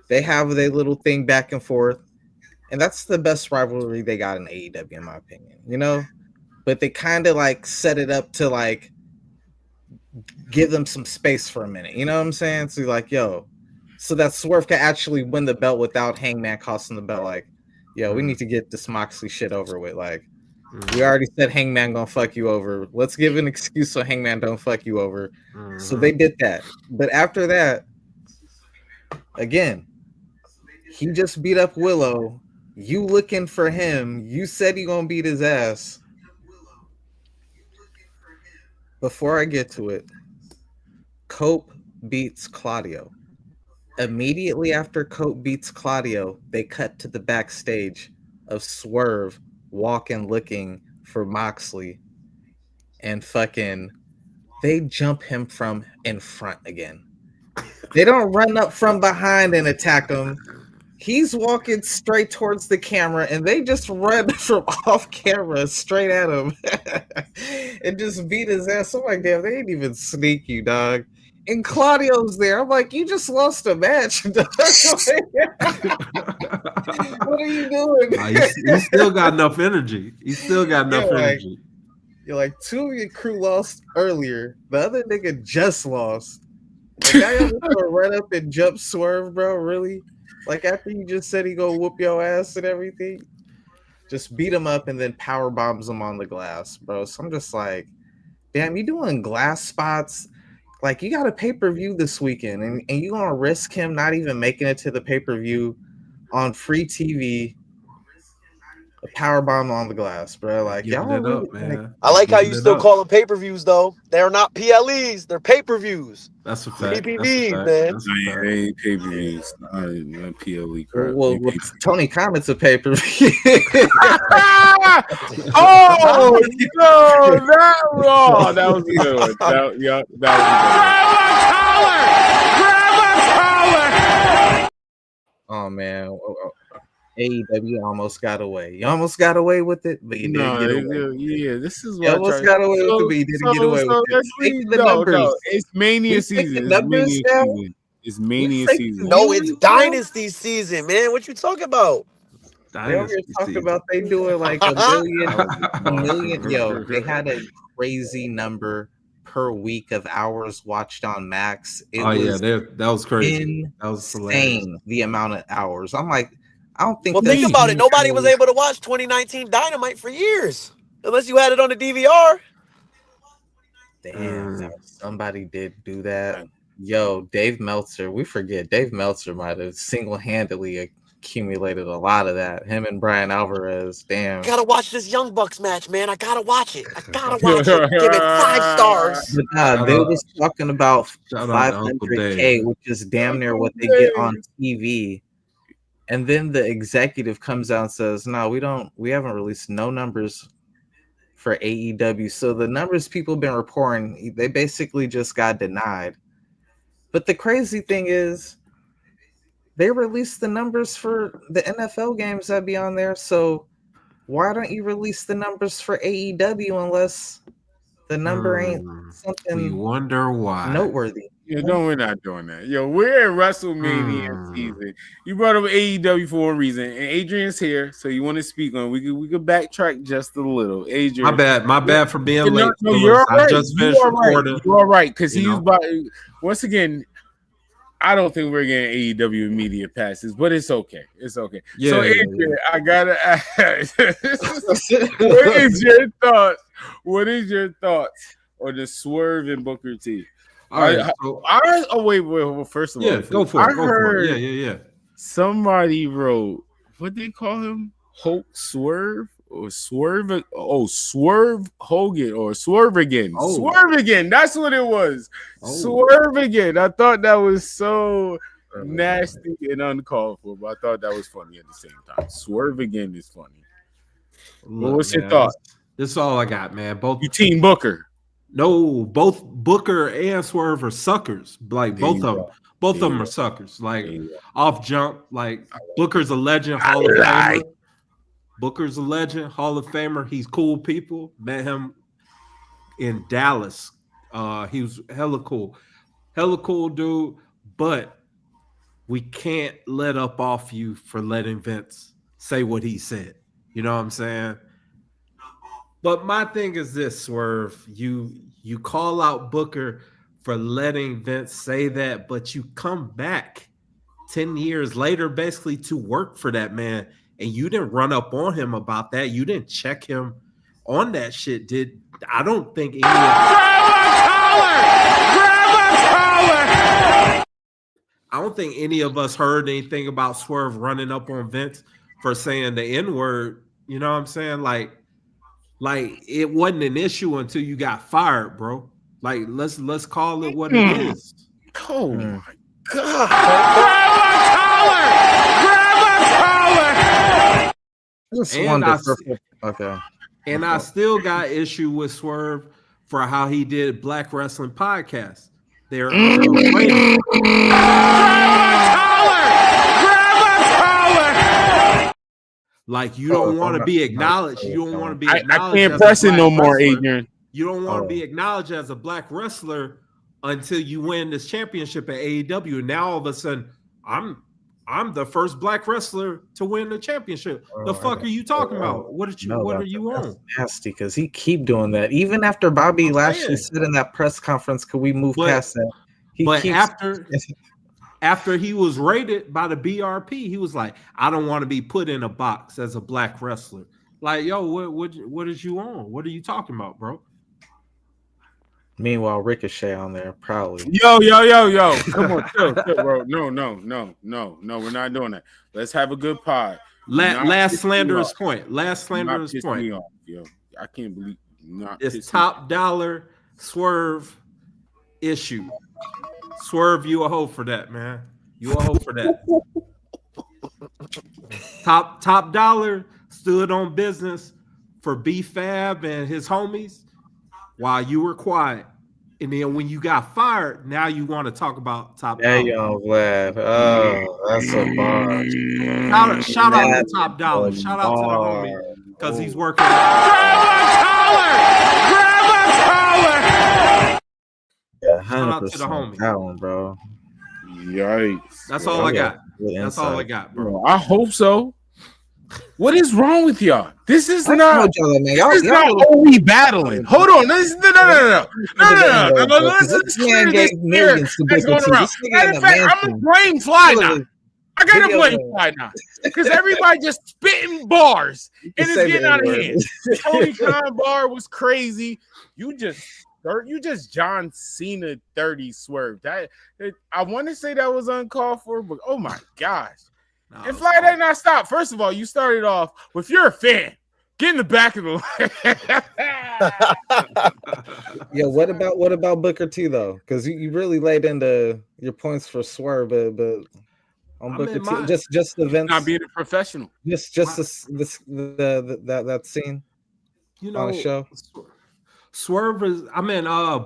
They have their little thing back and forth, and that's the best rivalry they got in AEW, in my opinion, you know? But they kind of like set it up to like give them some space for a minute, you know what I'm saying? So like, yo, so that Swerve can actually win the belt without Hangman costing the belt. Like, yo, we need to get this Moxley shit over with. Like, we already said Hangman gonna fuck you over. Let's give an excuse so Hangman don't fuck you over. So they did that. But after that, again, he just beat up Willow. You looking for him. You said you gonna beat his ass. Before I get to it, Cope beats Claudio. Immediately after Cope beats Claudio, they cut to the backstage of Swerve walking, looking for Moxley, and fucking they jump him from in front again. They don't run up from behind and attack him. He's walking straight towards the camera, and they just run from off camera straight at him and just beat his ass. I'm like, damn, they ain't even sneak you, dog. And Claudio's there. I'm like, you just lost a match. What are you doing? He still got enough energy. He still got enough energy. You're like, 2 of your crew lost earlier. The other nigga just lost. Like, I ever gonna run up and jump Swerve, bro? Really? Like, after you just said he go whoop your ass and everything, just beat him up and then power bombs him on the glass, bro. So I'm just like, damn, you doing glass spots? Like, you got a pay-per-view this weekend, and you gonna risk him not even making it to the pay-per-view on free TV? A power bomb on the glass, bro. Like, y'all really, man. I like how you still call them pay-per-views, though. They're not PLEs, they're pay-per-views. That's a fact. PPVs, man. They ain't pay-per-views. Not PLE crap. Well, Tony Khan's a pay-per-view. Oh no, that was a good one. That was a good one. Oh man, AEW almost got away. You almost got away with it, but you didn't get away. Yeah, this is what you almost got away with it, but you didn't get away with it. No, it's Mania season. It's Mania season. No, it's Dynasty season, man. What you talking about? They over here talking about they doing like a million. Yo, they had a crazy number per week of hours watched on Max. That was crazy. That was insane. The amount of hours. I'm like, I don't think. Well, think about it. Nobody was able to watch 2019 Dynamite for years, unless you had it on the DVR. Damn, somebody did do that. Yo, Dave Meltzer. We forget Dave Meltzer might have single-handedly accumulated a lot of that. Him and Brian Alvarez. Damn. I gotta watch this Young Bucks match, man. I gotta watch it. Give it 5 stars. But they was talking about 500K, which is damn near what they get on TV. And then the executive comes out and says, "No, we haven't released no numbers for AEW." So the numbers people have been reporting, they basically just got denied. But the crazy thing is, they released the numbers for the NFL games that be on there. So why don't you release the numbers for AEW unless the number ain't something? We wonder why. Noteworthy. Yeah, no, we're not doing that. Yo, we're in WrestleMania season. You brought up AEW for a reason, and Adrian's here, so you want to speak on? We could backtrack just a little. Adrian, my bad for being late. No, you're all right. I just finished recording. You're all right, because he was about. Once again, I don't think we're getting AEW media passes, but it's okay. It's okay. Yeah, so, Adrian, I gotta ask, what is your thoughts? What is your thoughts on the Swerve and Booker T? All right. Wait. First of all, go for it. Go for it. Yeah. Somebody wrote, what they call him? Hulk Swerve or Swerve? Oh, Swerve Hogan or Swerve again. Oh. Swerve again. That's what it was. Oh. Swerve again. I thought that was so nasty and uncalled for, but I thought that was funny at the same time. Swerve again is funny. Look, what's your thought? This is all I got, man. Both you team Booker. No, both Booker and Swerve are suckers. Like both of them are suckers. Like off jump, like Booker's a legend, Hall of Famer. Booker's a legend, Hall of Famer. He's cool people. Met him in Dallas. He was hella cool dude. But we can't let up off you for letting Vince say what he said. You know what I'm saying? But my thing is this, Swerve. You call out Booker for letting Vince say that, but you come back 10 years later basically to work for that man, and you didn't run up on him about that. You didn't check him on that shit. I don't think any of us heard anything about Swerve running up on Vince for saying the N-word. You know what I'm saying? Like it wasn't an issue until you got fired, bro. Like let's call it what it is. Oh my God. And I still got issue with Swerve for how he did Black Wrestling Podcast. They're like you don't want to be acknowledged. You don't want to be acknowledged. I can't press it no more, Adrian. You don't want to be acknowledged as a black wrestler until you win this championship at AEW. And now all of a sudden, I'm the first black wrestler to win the championship. The fuck are you talking about? What are you on? Nasty, because he keep doing that. Even after Bobby Lashley said in that press conference, could we move past that? After he was rated by the BRP, he was like, I don't want to be put in a box as a black wrestler. Like, yo, what is you on? What are you talking about, bro? Meanwhile, Ricochet on there, probably. Yo. Come on, chill, bro. No, we're not doing that. Let's have a good pod. Last slanderous point. Last slanderous point. Me off, yo. I can't believe not. It's top dollar Swerve issue. Swerve, you a hoe for that, man. You a hoe for that. top dollar stood on business for B-Fab and his homies while you were quiet. And then when you got fired, now you want to talk about top dollar. There you go, Vlad. Oh, that's a bar. Shout out to top dollar. Shout out to the homie because he's working. Yeah, shout out to the homie. That one, bro. Yikes. That's all I got. That's all I got, bro. I hope so. What is wrong with y'all? This is not. This is not only battling. Hold on. No. Listen to this spirit that's going around. Matter of fact, I'm gonna blame Fly now. I gotta blame Fly now because everybody just spitting bars and it's getting out of hand. Tony Khan bar was crazy. You just John Cena 30 Swerve. I want to say that was uncalled for, but oh my gosh. No, and Fly did not stop. First of all, you started off with you're a fan. Get in the back of the line. Yeah, what about Booker T though? Because you really laid into your points for Swerve, but on Booker T, just the events, not being a professional. That scene, you know, on the show. Swerve is.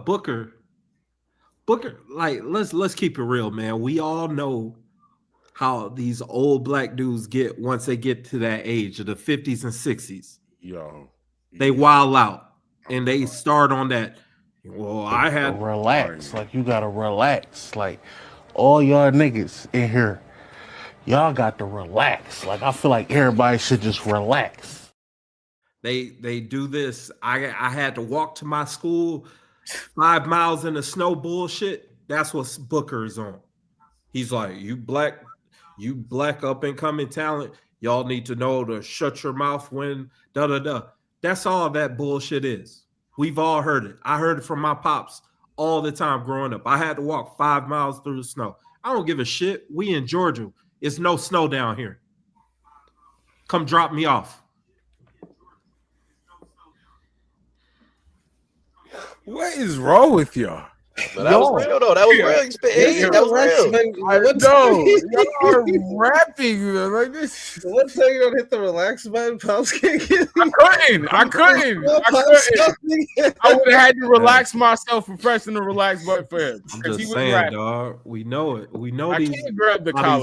Booker. Like let's keep it real, man. We all know how these old black dudes get once they get to that age of the 50s and 60s. Yo, they wild out and they start on that. Well, I had to relax. Like you gotta relax. Like all y'all niggas in here, y'all got to relax. Like I feel like everybody should just relax. They do this. I had to walk to my school 5 miles in the snow bullshit. That's what Booker's on. He's like, you black up and coming talent, y'all need to know to shut your mouth when da-da-da. That's all that bullshit is. We've all heard it. I heard it from my pops all the time growing up. I had to walk 5 miles through the snow. I don't give a shit. We in Georgia. It's no snow down here. Come drop me off. What is wrong with y'all? But that was real though. That was real. That was real. I know. Y'all are rapping like this. Let's say you don't hit the relax button. Pops can't get I couldn't. I would have had to relax myself for pressing the relax button for him. I'm just saying, dog. We know it. We know these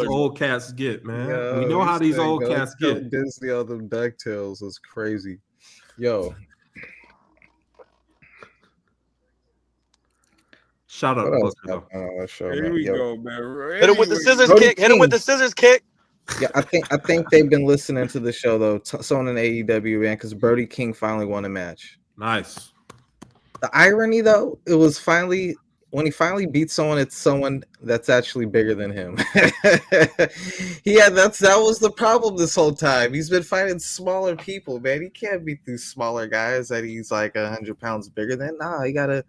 old cats get, man. Yo, we know how these old cats get. Disney on them DuckTales is crazy. Yo. Shout out to Booker. Here we go, man. Hit him with the scissors kick. Hit him with the scissors kick. Yeah, I think they've been listening to the show though. Someone in AEW, man, because Brody King finally won a match. Nice. The irony though, it was finally when he finally beat someone, it's someone that's actually bigger than him. That was the problem this whole time. He's been fighting smaller people, man. He can't beat these smaller guys that he's like 100 pounds bigger than. Nah, he gotta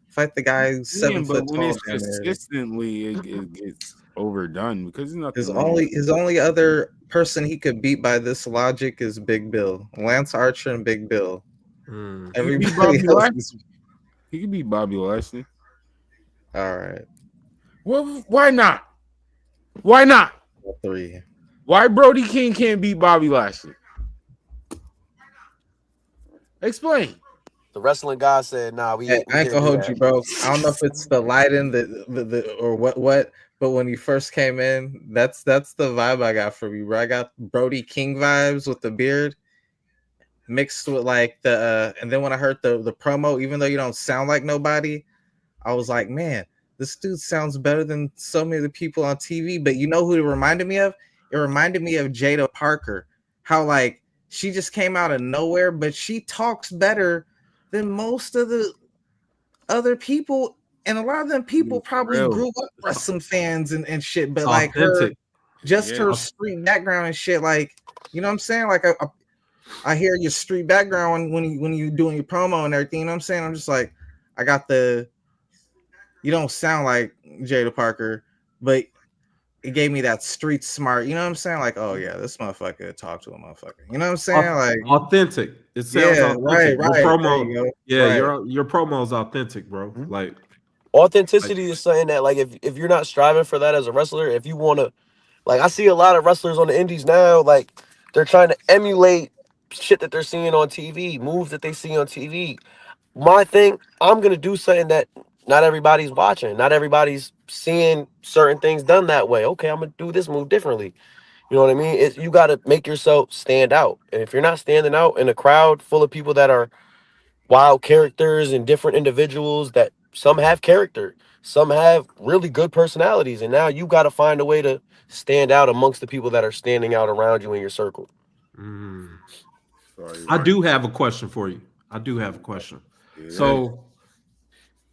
fight the guy 7 foot tall. When it's consistently, it gets overdone because his only other person he could beat by this logic is Big Bill, Lance Archer, and Big Bill. Everybody else he could beat Bobby Lashley. All right. Well, why not? Why not? 3. Why Brody King can't beat Bobby Lashley? Explain. The wrestling guy said, "Nah, we ain't gonna hold you, bro. I don't know if it's the lighting, the or what, but when you first came in, that's the vibe I got from you, bro. I got Brody King vibes with the beard, mixed with like the, and then when I heard the promo, even though you don't sound like nobody, I was like, man, this dude sounds better than so many of the people on TV. But you know who it reminded me of? It reminded me of Jada Parker. How like she just came out of nowhere, but she talks better than most of the other people. And a lot of them people probably grew up wrestling fans and shit. But like her, just her street background and shit, like, you know what I'm saying? Like I hear your street background when you doing your promo and everything, you know what I'm saying? I'm just like, I got you don't sound like Jada Parker, but it gave me that street smart, you know what I'm saying? Like, oh yeah, this motherfucker talk to a motherfucker. You know what I'm saying? Like authentic. It sounds authentic. Right. Your promo, right. your promo is authentic, bro. Like authenticity is something that, like, if you're not striving for that as a wrestler, if you want to, like, I see a lot of wrestlers on the indies now, like, they're trying to emulate shit that they're seeing on TV, moves that they see on TV. My thing, I'm gonna do something that not everybody's watching, not everybody's seeing certain things done that way. Okay, I'm gonna do this move differently. You know what I mean? You got to make yourself stand out, and if you're not standing out in a crowd full of people that are wild characters and different individuals, that some have character, some have really good personalities, and now you got to find a way to stand out amongst the people that are standing out around you in your circle. I do have a question for you. So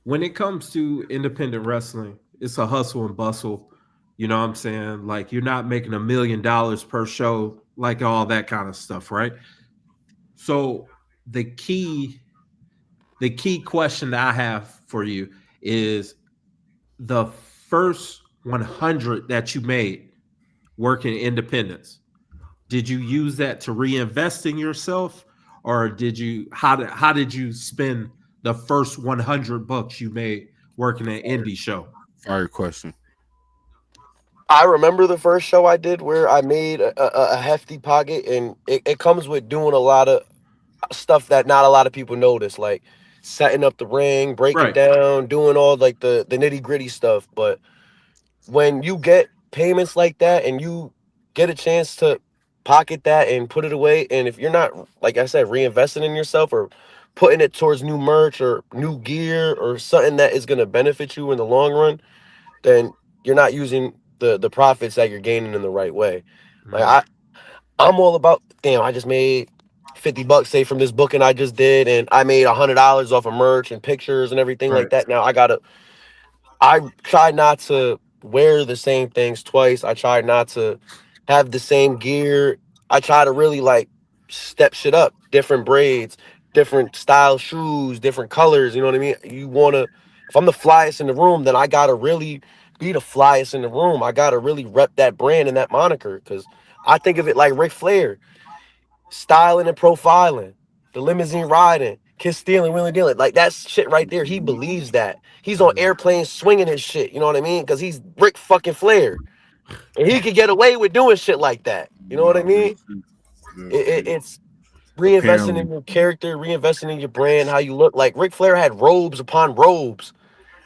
when it comes to independent wrestling, it's a hustle and bustle. You know what I'm saying? Like, you're not making $1 million per show, like all that kind of stuff, right? So the key question that I have for you is the first 100 that you made working independence. Did you use that to reinvest in yourself, or how did you spend the first $100 you made working an indie show? Fire question. I remember the first show I did where I made a hefty pocket, and it comes with doing a lot of stuff that not a lot of people notice, like setting up the ring, breaking down, doing all like the nitty gritty stuff. But when you get payments like that and you get a chance to pocket that and put it away, and if you're not, like I said, reinvesting in yourself or putting it towards new merch or new gear or something that is going to benefit you in the long run, then you're not using the profits that you're gaining in the right way. Like I'm all about, damn, I just made $50, say, from this booking I just did, and I made $100 off of merch and pictures and everything like that. Now I try not to wear the same things twice. I try not to have the same gear. I try to really like step shit up, different braids, different style shoes, different colors. You know what I mean? If I'm the flyest in the room, then I gotta really be the flyest in the room. I gotta really rep that brand and that moniker, because I think of it like Ric Flair, styling and profiling, the limousine riding, kiss stealing, wheeling dealing. Like, that's shit right there. He believes that. He's on airplanes swinging his shit. You know what I mean? Because he's Ric fucking Flair, and he could get away with doing shit like that. You know what I mean? It's reinvesting in your character, reinvesting in your brand, how you look. Like, Ric Flair had robes upon robes.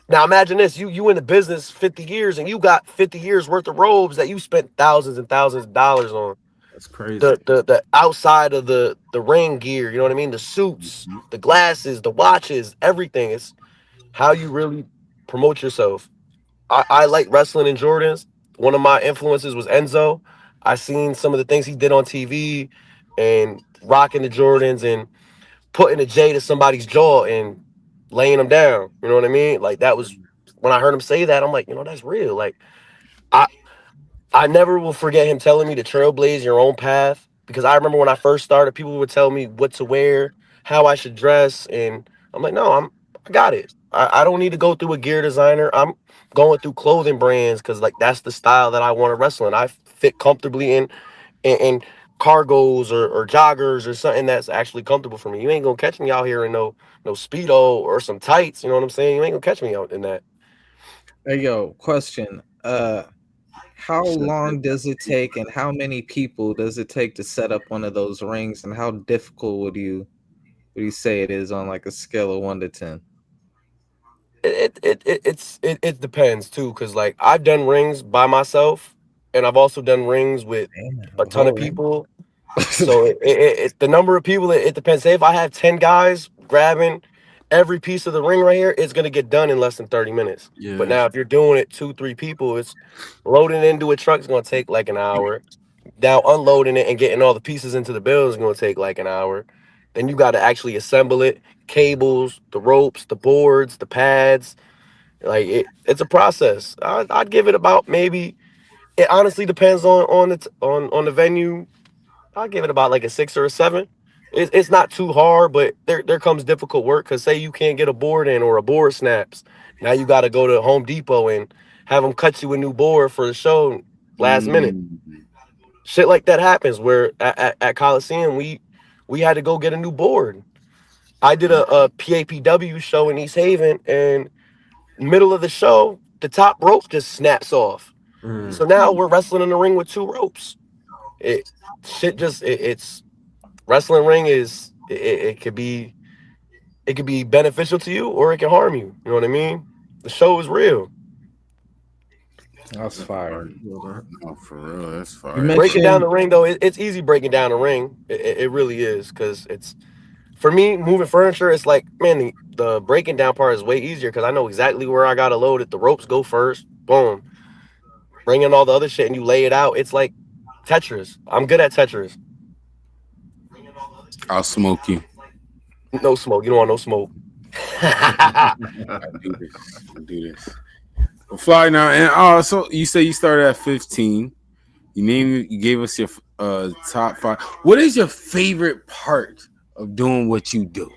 Now imagine this: you in the business 50 years, and you got 50 years worth of robes that you spent thousands and thousands of dollars on. That's crazy. The outside of the ring gear, you know what I mean? The suits, the glasses, the watches, everything. It's how you really promote yourself. I like wrestling in Jordans. One of my influences was Enzo. I seen some of the things he did on TV and rocking the Jordans and putting a J to somebody's jaw and laying them down. You know what I mean? Like, that was when I heard him say that, I'm like, that's real. Like, I never will forget him telling me to trailblaze your own path, because I remember when I first started, people would tell me what to wear, how I should dress, and I'm like, no, I got it. I don't need to go through a gear designer. I'm going through clothing brands, because like that's the style that I want to wrestle in. I fit comfortably in cargos or joggers or something that's actually comfortable for me. You ain't gonna catch me out here in no Speedo or some tights. You know what I'm saying? You ain't gonna catch me out in that. Hey, yo, question. How long does it take, and how many people does it take to set up one of those rings, and how difficult would you say it is on like a scale of 1 to 10? It depends too, because like I've done rings by myself, and I've also done rings with a ton of people. So the number of people, it depends. Say if I have 10 guys grabbing every piece of the ring right here is gonna get done in less than 30 minutes. Yeah. But now if you're doing it 2-3 people, it's loading into a truck is gonna take like an hour. Now unloading it and getting all the pieces into the bill is gonna take like an hour. Then you got to actually assemble it, cables, the ropes, the boards, the pads. Like it's a process. I'd give it about maybe. It honestly depends on the venue. I'll give it about like a 6 or a 7. It's not too hard, but there comes difficult work. Cause say you can't get a board in or a board snaps, now you got to go to Home Depot and have them cut you a new board for the show last minute. Shit like that happens. Where at Coliseum we had to go get a new board. I did a PAPW show in East Haven, and middle of the show, the top rope just snaps off. So now we're wrestling in the ring with 2 ropes. It's wrestling ring is it could be beneficial to you or it can harm you. You know what I mean? The show is real. That's fire. No, for real, that's fire. Breaking down the ring though, it's easy breaking down the ring. It really is, because it's for me moving furniture. It's like, man, the breaking down part is way easier because I know exactly where I gotta load it. The ropes go first, boom. Bring in all the other shit and you lay it out. It's like Tetris. I'm good at Tetris. I'll smoke you. No smoke. You don't want no smoke. I do this. Well, Fly now, and so you say you started at 15. You gave us your top 5. What is your favorite part of doing what you do?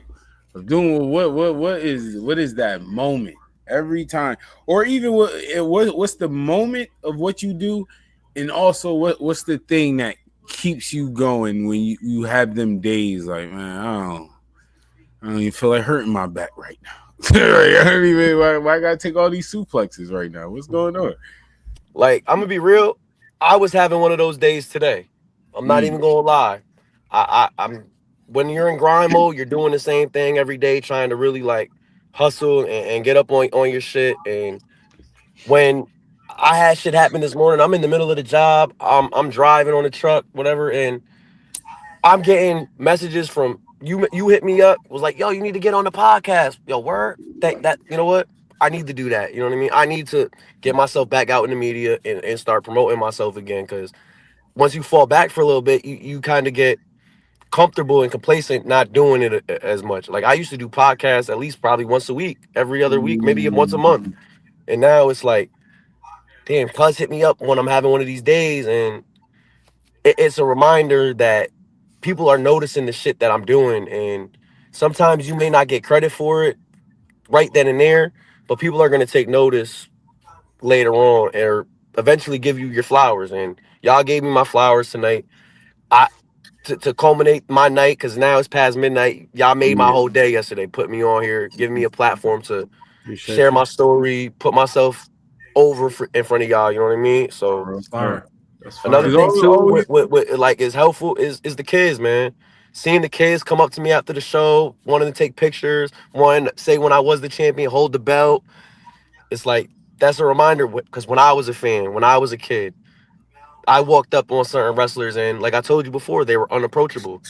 Of doing what is that moment every time, or even what's the moment of what you do, and also what's the thing that keeps you going when you have them days like, man, I don't even feel like hurting my back right now. I don't even, why I gotta take all these suplexes right now? What's going on? Like, I'm gonna be real. I was having one of those days today. I'm not even gonna lie. I'm when you're in grind mode, you're doing the same thing every day, trying to really like hustle and get up on your shit. And when I had shit happen this morning, I'm in the middle of the job. I'm driving on the truck, whatever, and I'm getting messages from you. You hit me up, was like, yo, you need to get on the podcast. Yo, word. That you know what? I need to do that. You know what I mean? I need to get myself back out in the media and start promoting myself again. Because once you fall back for a little bit, you kind of get comfortable and complacent not doing it as much. Like I used to do podcasts at least probably once a week, every other week, maybe once a month. And now it's like, damn, cuz hit me up when I'm having one of these days. And it's a reminder that people are noticing the shit that I'm doing. And sometimes you may not get credit for it right then and there, but people are going to take notice later on or eventually give you your flowers. And y'all gave me my flowers tonight. To culminate my night, because now it's past midnight. Y'all made my whole day yesterday, put me on here, giving me a platform to share my story, put myself over in front of y'all. You know what I mean? So another thing too, with like is helpful is the kids, man. Seeing the kids come up to me after the show, wanting to take pictures, one say when I was the champion, hold the belt. It's like that's a reminder, because when I was a fan, when I was a kid, I walked up on certain wrestlers and, like I told you before, they were unapproachable.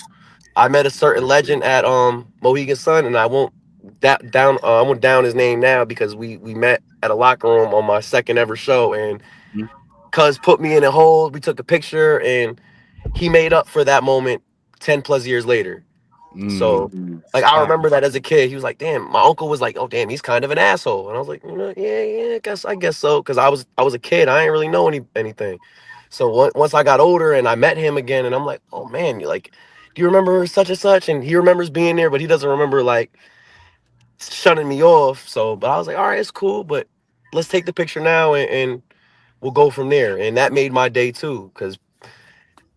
I met a certain legend at Mohegan Sun, and I won't down his name now because we met at a locker room on my second ever show, and cuz put me in a hold, we took a picture, and he made up for that moment 10 plus years later. So like I remember that as a kid. He was like, damn, my uncle was like, oh damn, he's kind of an asshole. And I was like, yeah, I guess so. Cause I was a kid. I didn't really know anything. So once I got older and I met him again, and I'm like, oh man, you're like, do you remember such and such? And he remembers being there, but he doesn't remember like shutting me off. So, but I was like, all right, it's cool, but let's take the picture now and we'll go from there. And that made my day too, because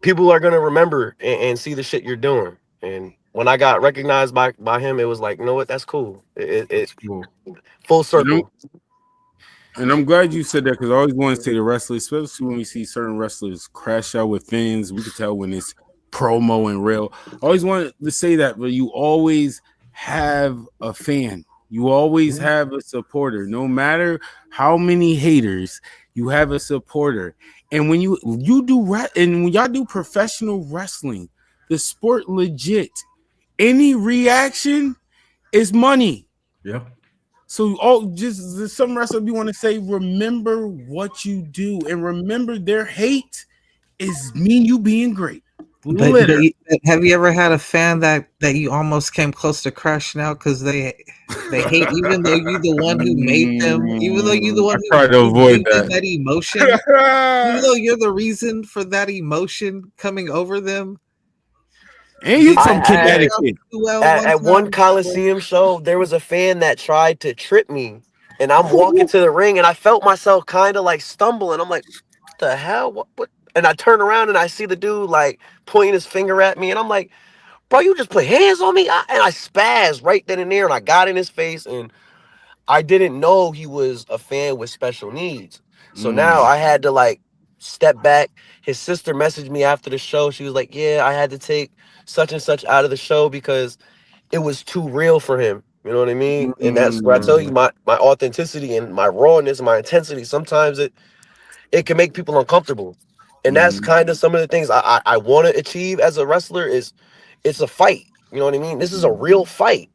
people are gonna remember and see the shit you're doing. And when I got recognized by him, it was like, you know what, that's cool. It's cool. Full circle. And I'm glad you said that, because I always want to say the wrestlers, especially when we see certain wrestlers crash out with fans, we can tell when it's promo and real. I always wanted to say that, but you always have a fan. You always have a supporter. No matter how many haters, you have a supporter. And when you do and when y'all do professional wrestling, the sport legit, any reaction is money. Yeah. So just some wrestlers we want to say, remember what you do, and remember their hate is mean you being great. But have you ever had a fan that you almost came close to crashing out because they hate, even though you the one who made them, even though you the one who try to avoid gave them that emotion, even though you're the reason for that emotion coming over them. And you from Connecticut. At one Coliseum show, there was a fan that tried to trip me, and I'm walking to the ring, and I felt myself kind of like stumbling. I'm like, what the hell? What? And I turn around and I see the dude like pointing his finger at me, and I'm like, bro, you just put hands on me? And I spazzed right then and there, and I got in his face, and I didn't know he was a fan with special needs. So now I had to like step back. His sister messaged me after the show. She was like, yeah, I had to take such and such out of the show because it was too real for him. You know what I mean? And that's where I tell you my authenticity and my rawness, my intensity. Sometimes it can make people uncomfortable. And that's kind of some of the things I want to achieve as a wrestler is it's a fight. You know what I mean? This is a real fight.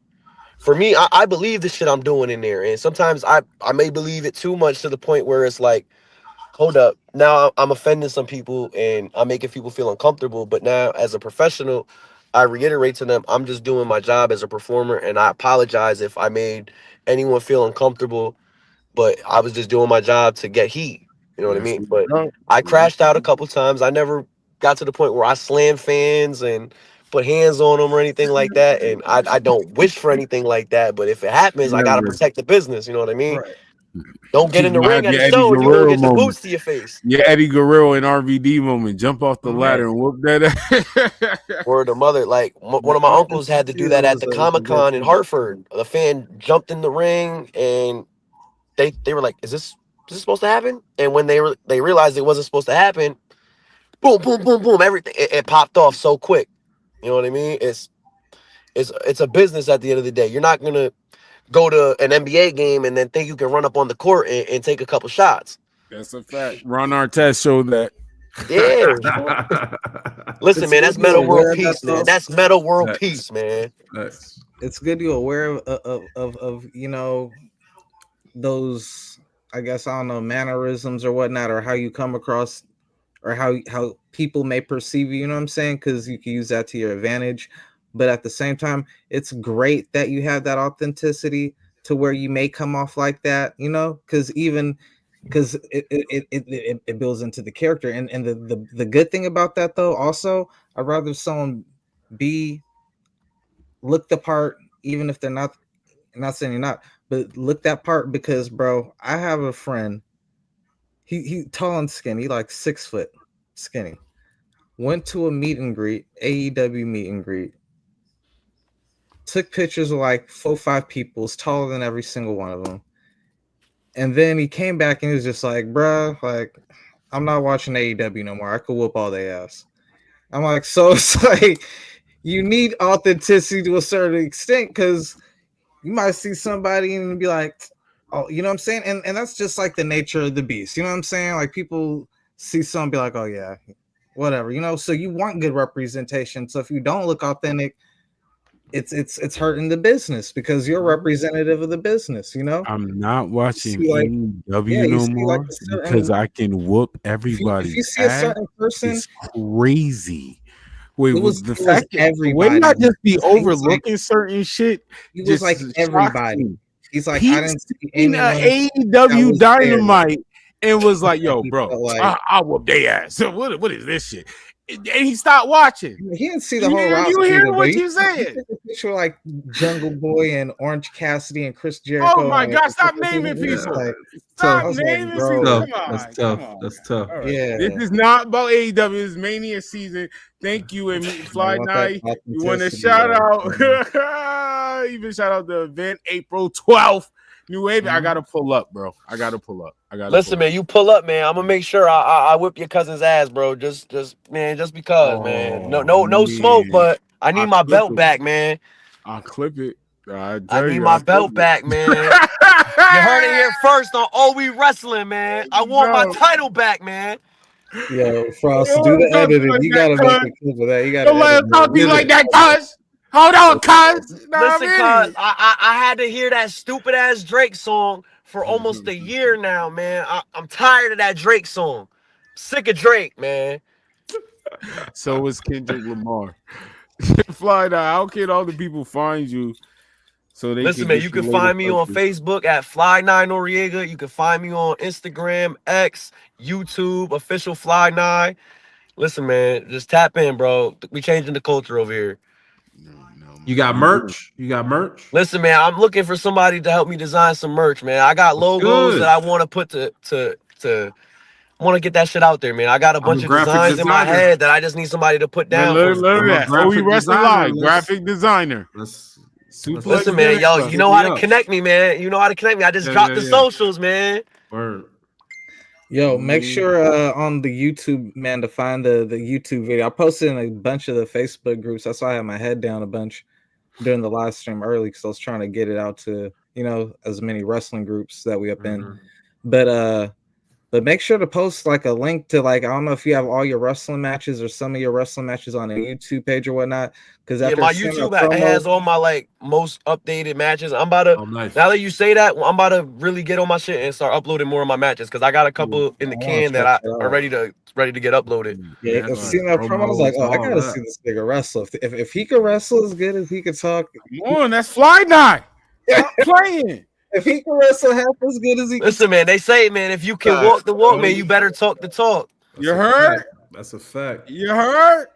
For me, I believe the shit I'm doing in there. And sometimes I may believe it too much to the point where it's like, hold up, now I'm offending some people and I'm making people feel uncomfortable. But now as a professional, I reiterate to them, I'm just doing my job as a performer, and I apologize if I made anyone feel uncomfortable, but I was just doing my job to get heat. You know what I mean? But I crashed out a couple times. I never got to the point where I slammed fans and put hands on them or anything like that. And I don't wish for anything like that. But if it happens, I got to protect the business. You know what I mean? Right. Don't get in the ring at a show and you don't get the boots to your face. Yeah, Eddie Guerrero and RVD moment. Jump off the ladder and whoop that. Word of mother. Like one of my uncles had to do that at the Comic-Con in Hartford. The fan jumped in the ring and they were like, is this supposed to happen? And when they realized it wasn't supposed to happen, boom, boom, boom, boom, everything it popped off so quick. You know what I mean? It's a business at the end of the day. You're not gonna go to an NBA game and then think you can run up on the court and take a couple shots. That's a fact. Ron Artest showed that. Yeah. Listen, man, that's Metal World Peace, man. That's Metal World Peace, man. It's good you're aware of you know, those, I guess, I don't know, mannerisms or whatnot, or how you come across, or how people may perceive you, you know what I'm saying? Because you can use that to your advantage. But at the same time, it's great that you have that authenticity to where you may come off like that, you know, because it builds into the character. And the good thing about that, though, also, I'd rather someone look the part, even if they're not, I'm not saying you're not, but look that part, because, bro, I have a friend, he tall and skinny, like 6 foot skinny, went to a meet and greet, AEW meet and greet, took pictures of like 4 or 5 people, is taller than every single one of them. And then he came back and he was just like, bruh, like, I'm not watching AEW no more. I could whoop all their ass. I'm like, so it's like, you need authenticity to a certain extent, because you might see somebody and be like, oh, you know what I'm saying? And that's just like the nature of the beast. You know what I'm saying? Like, people see something, be like, oh yeah, whatever, you know? So you want good representation. So if you don't look authentic, it's hurting the business, because you're representative of the business, you know. I'm not watching AEW no more because I can whoop everybody. If you see a certain person, it's crazy. Wait, the fact that everybody not just be overlooking certain shit. He was like everybody. He's like, I didn't see AEW Dynamite and was like, yo, bro, I whoop their ass. So what is this shit? And he stopped watching. He didn't see the whole roster. You hear what you saying? Picture like Jungle Boy and Orange Cassidy and Chris Jericho. Oh my God! Stop naming people. Like, stop naming people. Come on, that's tough. That's tough. Right. Yeah. This is not about AEW. It's Mania season. Thank you, and Fly Ni. You want to shout out? Even shout out the event April 12th. New Wave. I gotta pull up, bro. I gotta pull up. Listen, man, you pull up, man. I'm gonna make sure I whip your cousin's ass, bro. Just because, man. No smoke, but I need my belt back, man. I'll clip it. I need my belt back, man. You heard it here first on OE Wrestling, man. I want my title back, man. Yo, Frost, do the editing. You gotta make a clip of that. You gotta let him talk to you like that, cuz. Hold on, cuz. Listen, cuz I had to hear that stupid ass Drake song for almost a year now, man. I'm tired of that Drake song. Sick of Drake, man. So is Kendrick Lamar. Fly Ni, how can all the people find you so they Listen, can man, get you your can find latest me on updates? Facebook at Fly Ni Noreaga. You can find me on Instagram, X, YouTube, official Fly Ni. Listen, man, just tap in, bro. We changing the culture over here. You got merch? You got merch? Listen, man, I'm looking for somebody to help me design some merch, man. I got logos that I want to put to want to get that shit out there, man. I got a bunch of designs in my head that I just need somebody to put down for me. Look at that. Oh, we wrestling live. Graphic designer. Listen, man, yo, you know how to connect me, man. You know how to connect me. I just dropped the socials, man. Word. Yo, make sure on the YouTube, man, to find the YouTube video. I posted in a bunch of the Facebook groups. That's why I had my head down a bunch during the live stream early because I was trying to get it out to, you know, as many wrestling groups that we up in. But make sure to post like a link to, like, I don't know if you have all your wrestling matches or some of your wrestling matches on a YouTube page or whatnot. Because yeah, my YouTube has all my like most updated matches. I'm about to now that you say that, I'm about to really get on my shit and start uploading more of my matches because I got a couple in the can that are ready to get uploaded. Yeah, because seeing that promo, I was like, oh, I gotta see this nigga wrestle. If he could wrestle as good as he could talk, come on, that's Fly Ni. Stop playing. If he can wrestle half as good as he can. Listen, man, they say, man, if you can walk the walk, man, you better talk the talk. You heard? That's a fact. You heard?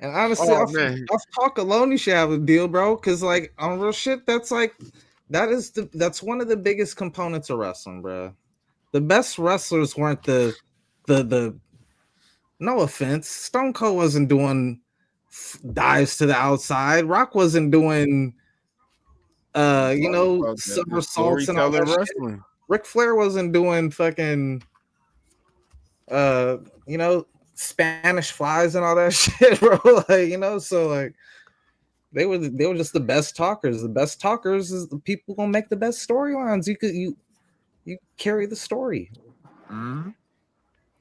And honestly, off talk alone, you should have a deal, bro. Because like on real shit, that's one of the biggest components of wrestling, bro. The best wrestlers weren't the no offense, Stone Cold wasn't doing dives to the outside. Rock wasn't doing somersaults and all that shit. Ric Flair wasn't doing fucking Spanish flies and all that shit, bro. Like, so like they were just the best talkers. The best talkers is the people gonna make the best storylines. You carry the story.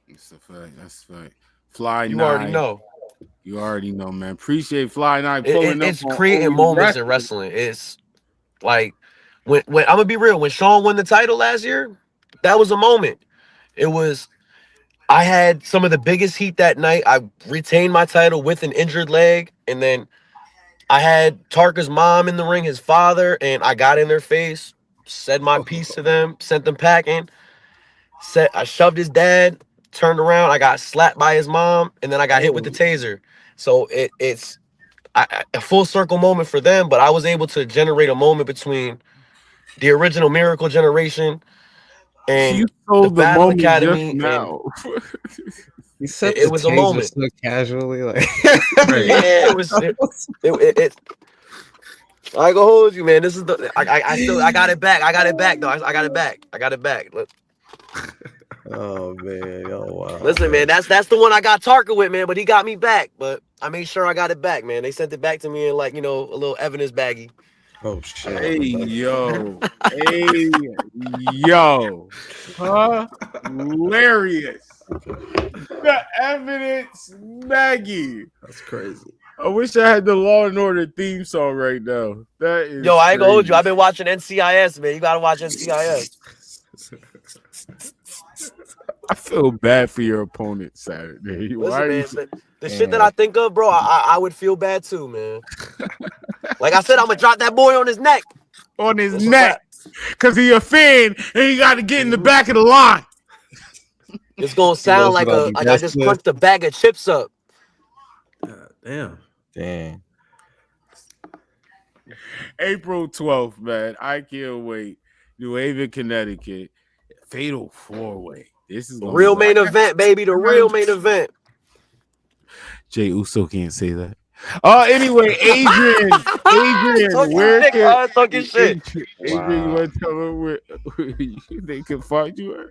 That's a fact. That's a fact. Fly Ni. You already know. You already know, man. Appreciate Fly Ni pulling up. It's creating moments in wrestling. It's like when I'm gonna be real. When Shawn won the title last year, that was a moment. It was. I had some of the biggest heat that night. I retained my title with an injured leg, and then I had Tarka's mom in the ring, his father, and I got in their face, said my piece to them, sent them packing. I shoved his dad, turned around, I got slapped by his mom, and then I got hit with the taser. So it's a full circle moment for them, but I was able to generate a moment between the original Miracle generation and the Battle Academy. Now. You said it was a moment. So casually, like yeah, it was. I ain't gonna hold you, man. This is the. I got it back. I got it back, though. I got it back. I got it back. Look. Oh man! Oh wow! Listen, man. That's the one I got Tarka with, man. But he got me back. But I made sure I got it back, man. They sent it back to me in like a little evidence baggie. Oh shit! Hey yo, hey yo, hilarious! The evidence, Maggie. That's crazy. I wish I had the Law and Order theme song right now. That is. Yo, I ain't gonna hold you. I've been watching NCIS, man. You gotta watch NCIS. I feel bad for your opponent Saturday. Listen, man, the shit that I think of, bro, I would feel bad too, man. Like I said, I'm gonna drop that boy on his neck. On his neck. Because he a fan and he got to get in the back of the line. It's gonna sound like I just crunched a bag of chips up. Damn. April 12th, man. I can't wait. New Haven, Connecticut. Fatal 4-way. This is the real main event, baby. The real main event. Jey Uso can't say that. Anyway, Adrian, where can talking shit? Adrian, you want to tell them where they can find you at?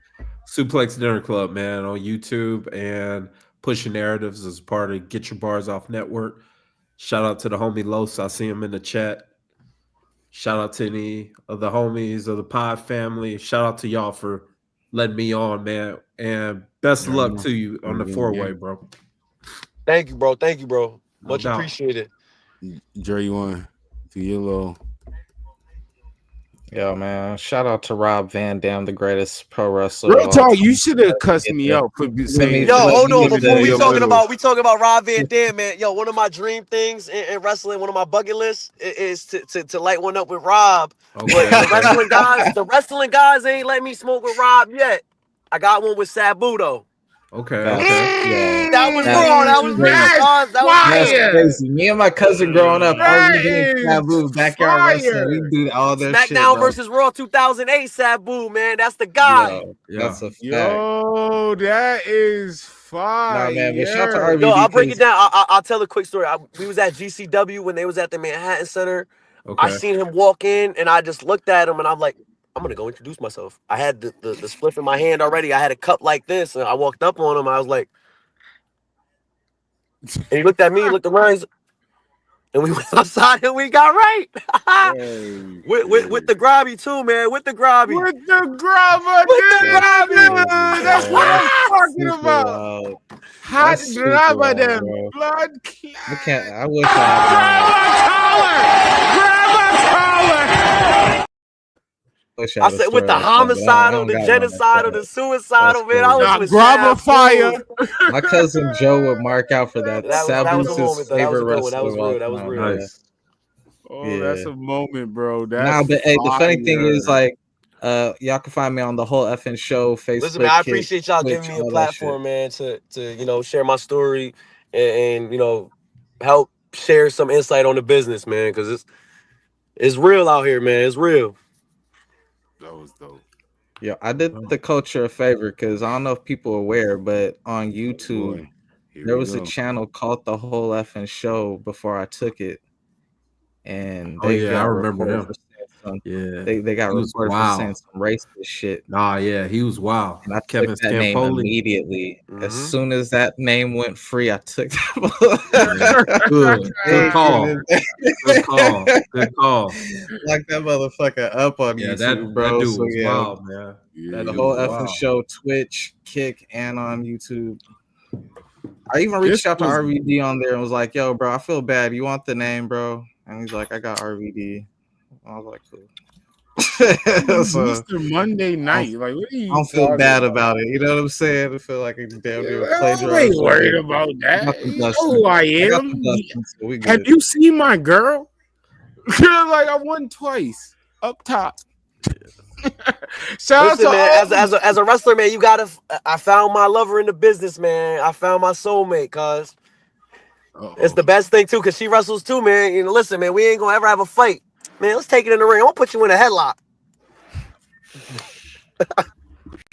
Suplex Dinner Club, man, on YouTube, and Pushing Narratives as part of Get Your Bars Off Network. Shout out to the homie Los. I see him in the chat. Shout out to any of the homies of the pod family. Shout out to y'all for letting me on, man. And best of luck to you on the 4-way, bro. Thank you, bro. Thank you, bro. Much appreciated. Dre, you want to do your little? Yo, man, shout out to Rob Van Dam, the greatest pro wrestler. Real talk, you should have cussed me out for saying. Yo, hold on. Before we talking about Rob Van Dam, man. Yo, one of my dream things in wrestling, one of my bucket lists is to light one up with Rob. Okay. But the wrestling guys ain't let me smoke with Rob yet. I got one with Sabu though. Okay. That was wrong. That was That's crazy. Me and my cousin growing up, I was doing Sabu backyard wrestling. We do all that shit. SmackDown versus Raw 2008 Sabu, man. That's the guy. That's a fact. Yo, that is fire. Nah, man, but shout out to RVD. Yo, I'll break it down. I'll tell a quick story. We was at GCW when they was at the Manhattan Center. Okay. I seen him walk in, and I just looked at him, and I'm like, I'm gonna go introduce myself. I had the spliff in my hand already. I had a cup like this, and I walked up on him. I was like, and he looked at me, looked around, and we went outside and we got right. with the grobby too, man. With the grobby. With the grobber. That's what I'm talking about. Hot grabber them. Blood I can't. I wish I said with the homicidal, the genocidal, the suicidal, man. I was with grabber fire. My cousin Joe would mark out for that. That was a moment. That was favorite That was real. That was real. Nice. Oh, that's a moment, bro. Nah, but hey, the funny thing is, like, y'all can find me on the whole effing show Facebook. Listen, man, I appreciate y'all giving me a platform, man, to share my story and help share some insight on the business, man, because it's real out here, man. It's real. That was dope. Yeah, I did the culture a favor because I don't know if people are aware, but on YouTube there was a channel called The Whole Effing Show before I took it, and they I remember them. They got reported for saying some racist shit. Nah, yeah, he was wild. And I took that name immediately. As soon as that name went free, I took that. Good call. Good call. Like that motherfucker up on YouTube, bro. That dude was wild, man. The whole effing show, Twitch, Kick, and on YouTube. I even reached out to RVD on there and was like, "Yo, bro, I feel bad. You want the name, bro?" And he's like, "I got RVD." I was like, "Cool." Mr. Monday night, like, what are you? I don't feel bad about it. You know what I'm saying? I feel like it's damn near plagiarized. I ain't worried about that. You know who I am. Have you seen my girl? Like, I won twice up top. Shout out to man, as a wrestler, man, you gotta. I found my lover in the business, man. I found my soulmate, cause it's the best thing too, cause she wrestles too, man. Listen, man, we ain't gonna ever have a fight, man. Let's take it in the ring. I'm gonna put you in a headlock.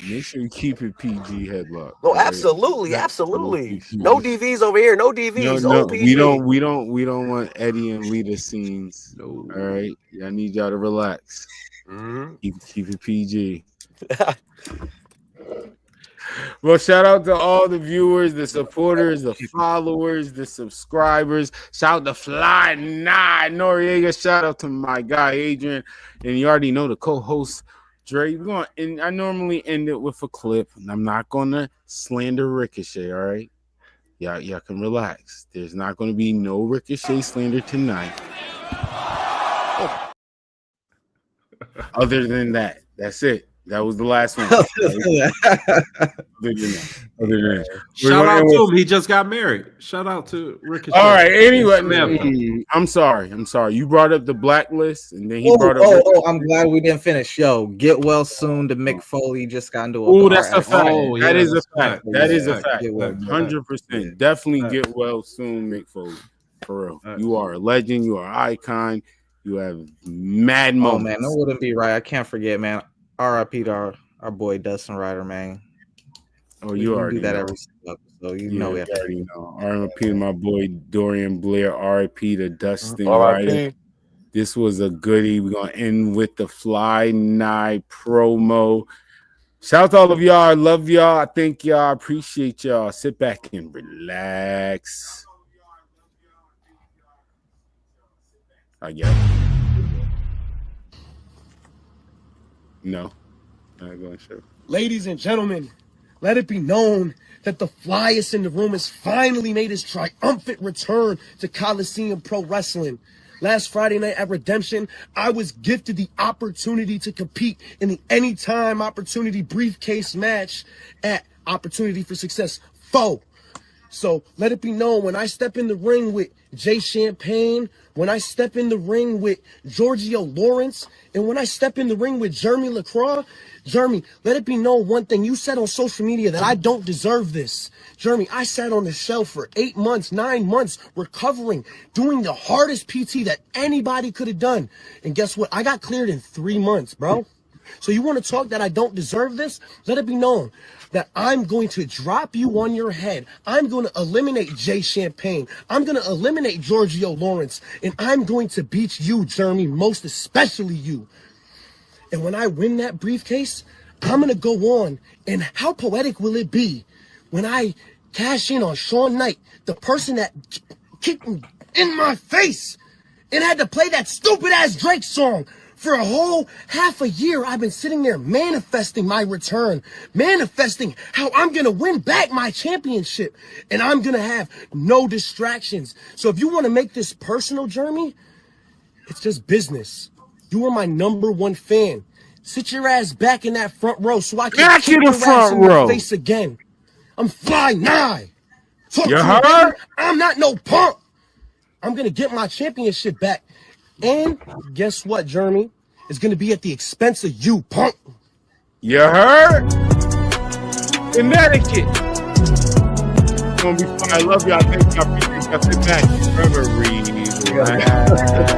Make sure you keep it PG headlock. Oh, absolutely. No DVs over here. No DVs. No, we don't want Eddie and Lita scenes. No. All right, I need y'all to relax. Keep it PG. Well, shout out to all the viewers, the supporters, the followers, the subscribers. Shout out to Fly Ni Noreaga. Shout out to my guy Adrian, and you already know the co-host Dre. And I normally end it with a clip, and I'm not gonna slander Ricochet. All right, y'all can relax. There's not gonna be no Ricochet slander tonight. Other than that, that's it. That was the last one. Shout out to him. He just got married. Shout out to Ricochet. All right. Anyway, I'm sorry. You brought up the blacklist, and then he brought up. I'm glad we didn't finish. Yo, get well soon. To Mick Foley just got into a. Oh, that's a fact. That is a fact. That is a fact. 100%. Definitely get well soon, Mick Foley. For real, you are a legend. You are an icon. You have mad moments. Oh man, that wouldn't be right. I can't forget, man. R.I.P. to our boy Dustin Ryder, man. Oh, you already do that know. every episode, so you know we already know. R.I.P. to my boy Dorian Blair. R.I.P. to Dustin Ryder. This was a goodie. We're gonna end with the Fly Ni promo. Shout out to all of y'all. I love y'all. I thank y'all. I appreciate y'all. Sit back and relax. I guess. No. I'm not going to show. Ladies and gentlemen, let it be known that the flyest in the room has finally made his triumphant return to Coliseum Pro Wrestling. Last Friday night at Redemption, I was gifted the opportunity to compete in the Anytime Opportunity briefcase match at Opportunity for Success 4. So let it be known, when I step in the ring with Jay Champagne, when I step in the ring with Giorgio Lawrence, and when I step in the ring with Jeremy LaCroix, Jeremy, let it be known one thing. You said on social media that I don't deserve this. Jeremy, I sat on the shelf for 8 months, 9 months, recovering, doing the hardest PT that anybody could have done. And guess what? I got cleared in 3 months, bro. So you want to talk that I don't deserve this? Let it be known that I'm going to drop you on your head. I'm going to eliminate Jay Champagne. I'm going to eliminate Giorgio Lawrence. And I'm going to beat you, Jeremy, most especially you. And when I win that briefcase, I'm going to go on. And how poetic will it be when I cash in on Sean Knight, the person that kicked me in my face and had to play that stupid-ass Drake song? For a whole half a year, I've been sitting there manifesting my return, manifesting how I'm going to win back my championship, and I'm going to have no distractions. So if you want to make this personal, Jeremy, it's just business. You are my #1 fan. Sit your ass back in that front row so I can kick your ass in the face again. I'm Fly Ni. Talk You to me, heard? baby. I'm not no punk. I'm going to get my championship back. And guess what, Jeremy? It's going to be at the expense of you, punk. You heard? Connecticut. It's going to be fun. I love y'all. Thank y'all. Appreciate y'all. Sit back. Remember, read.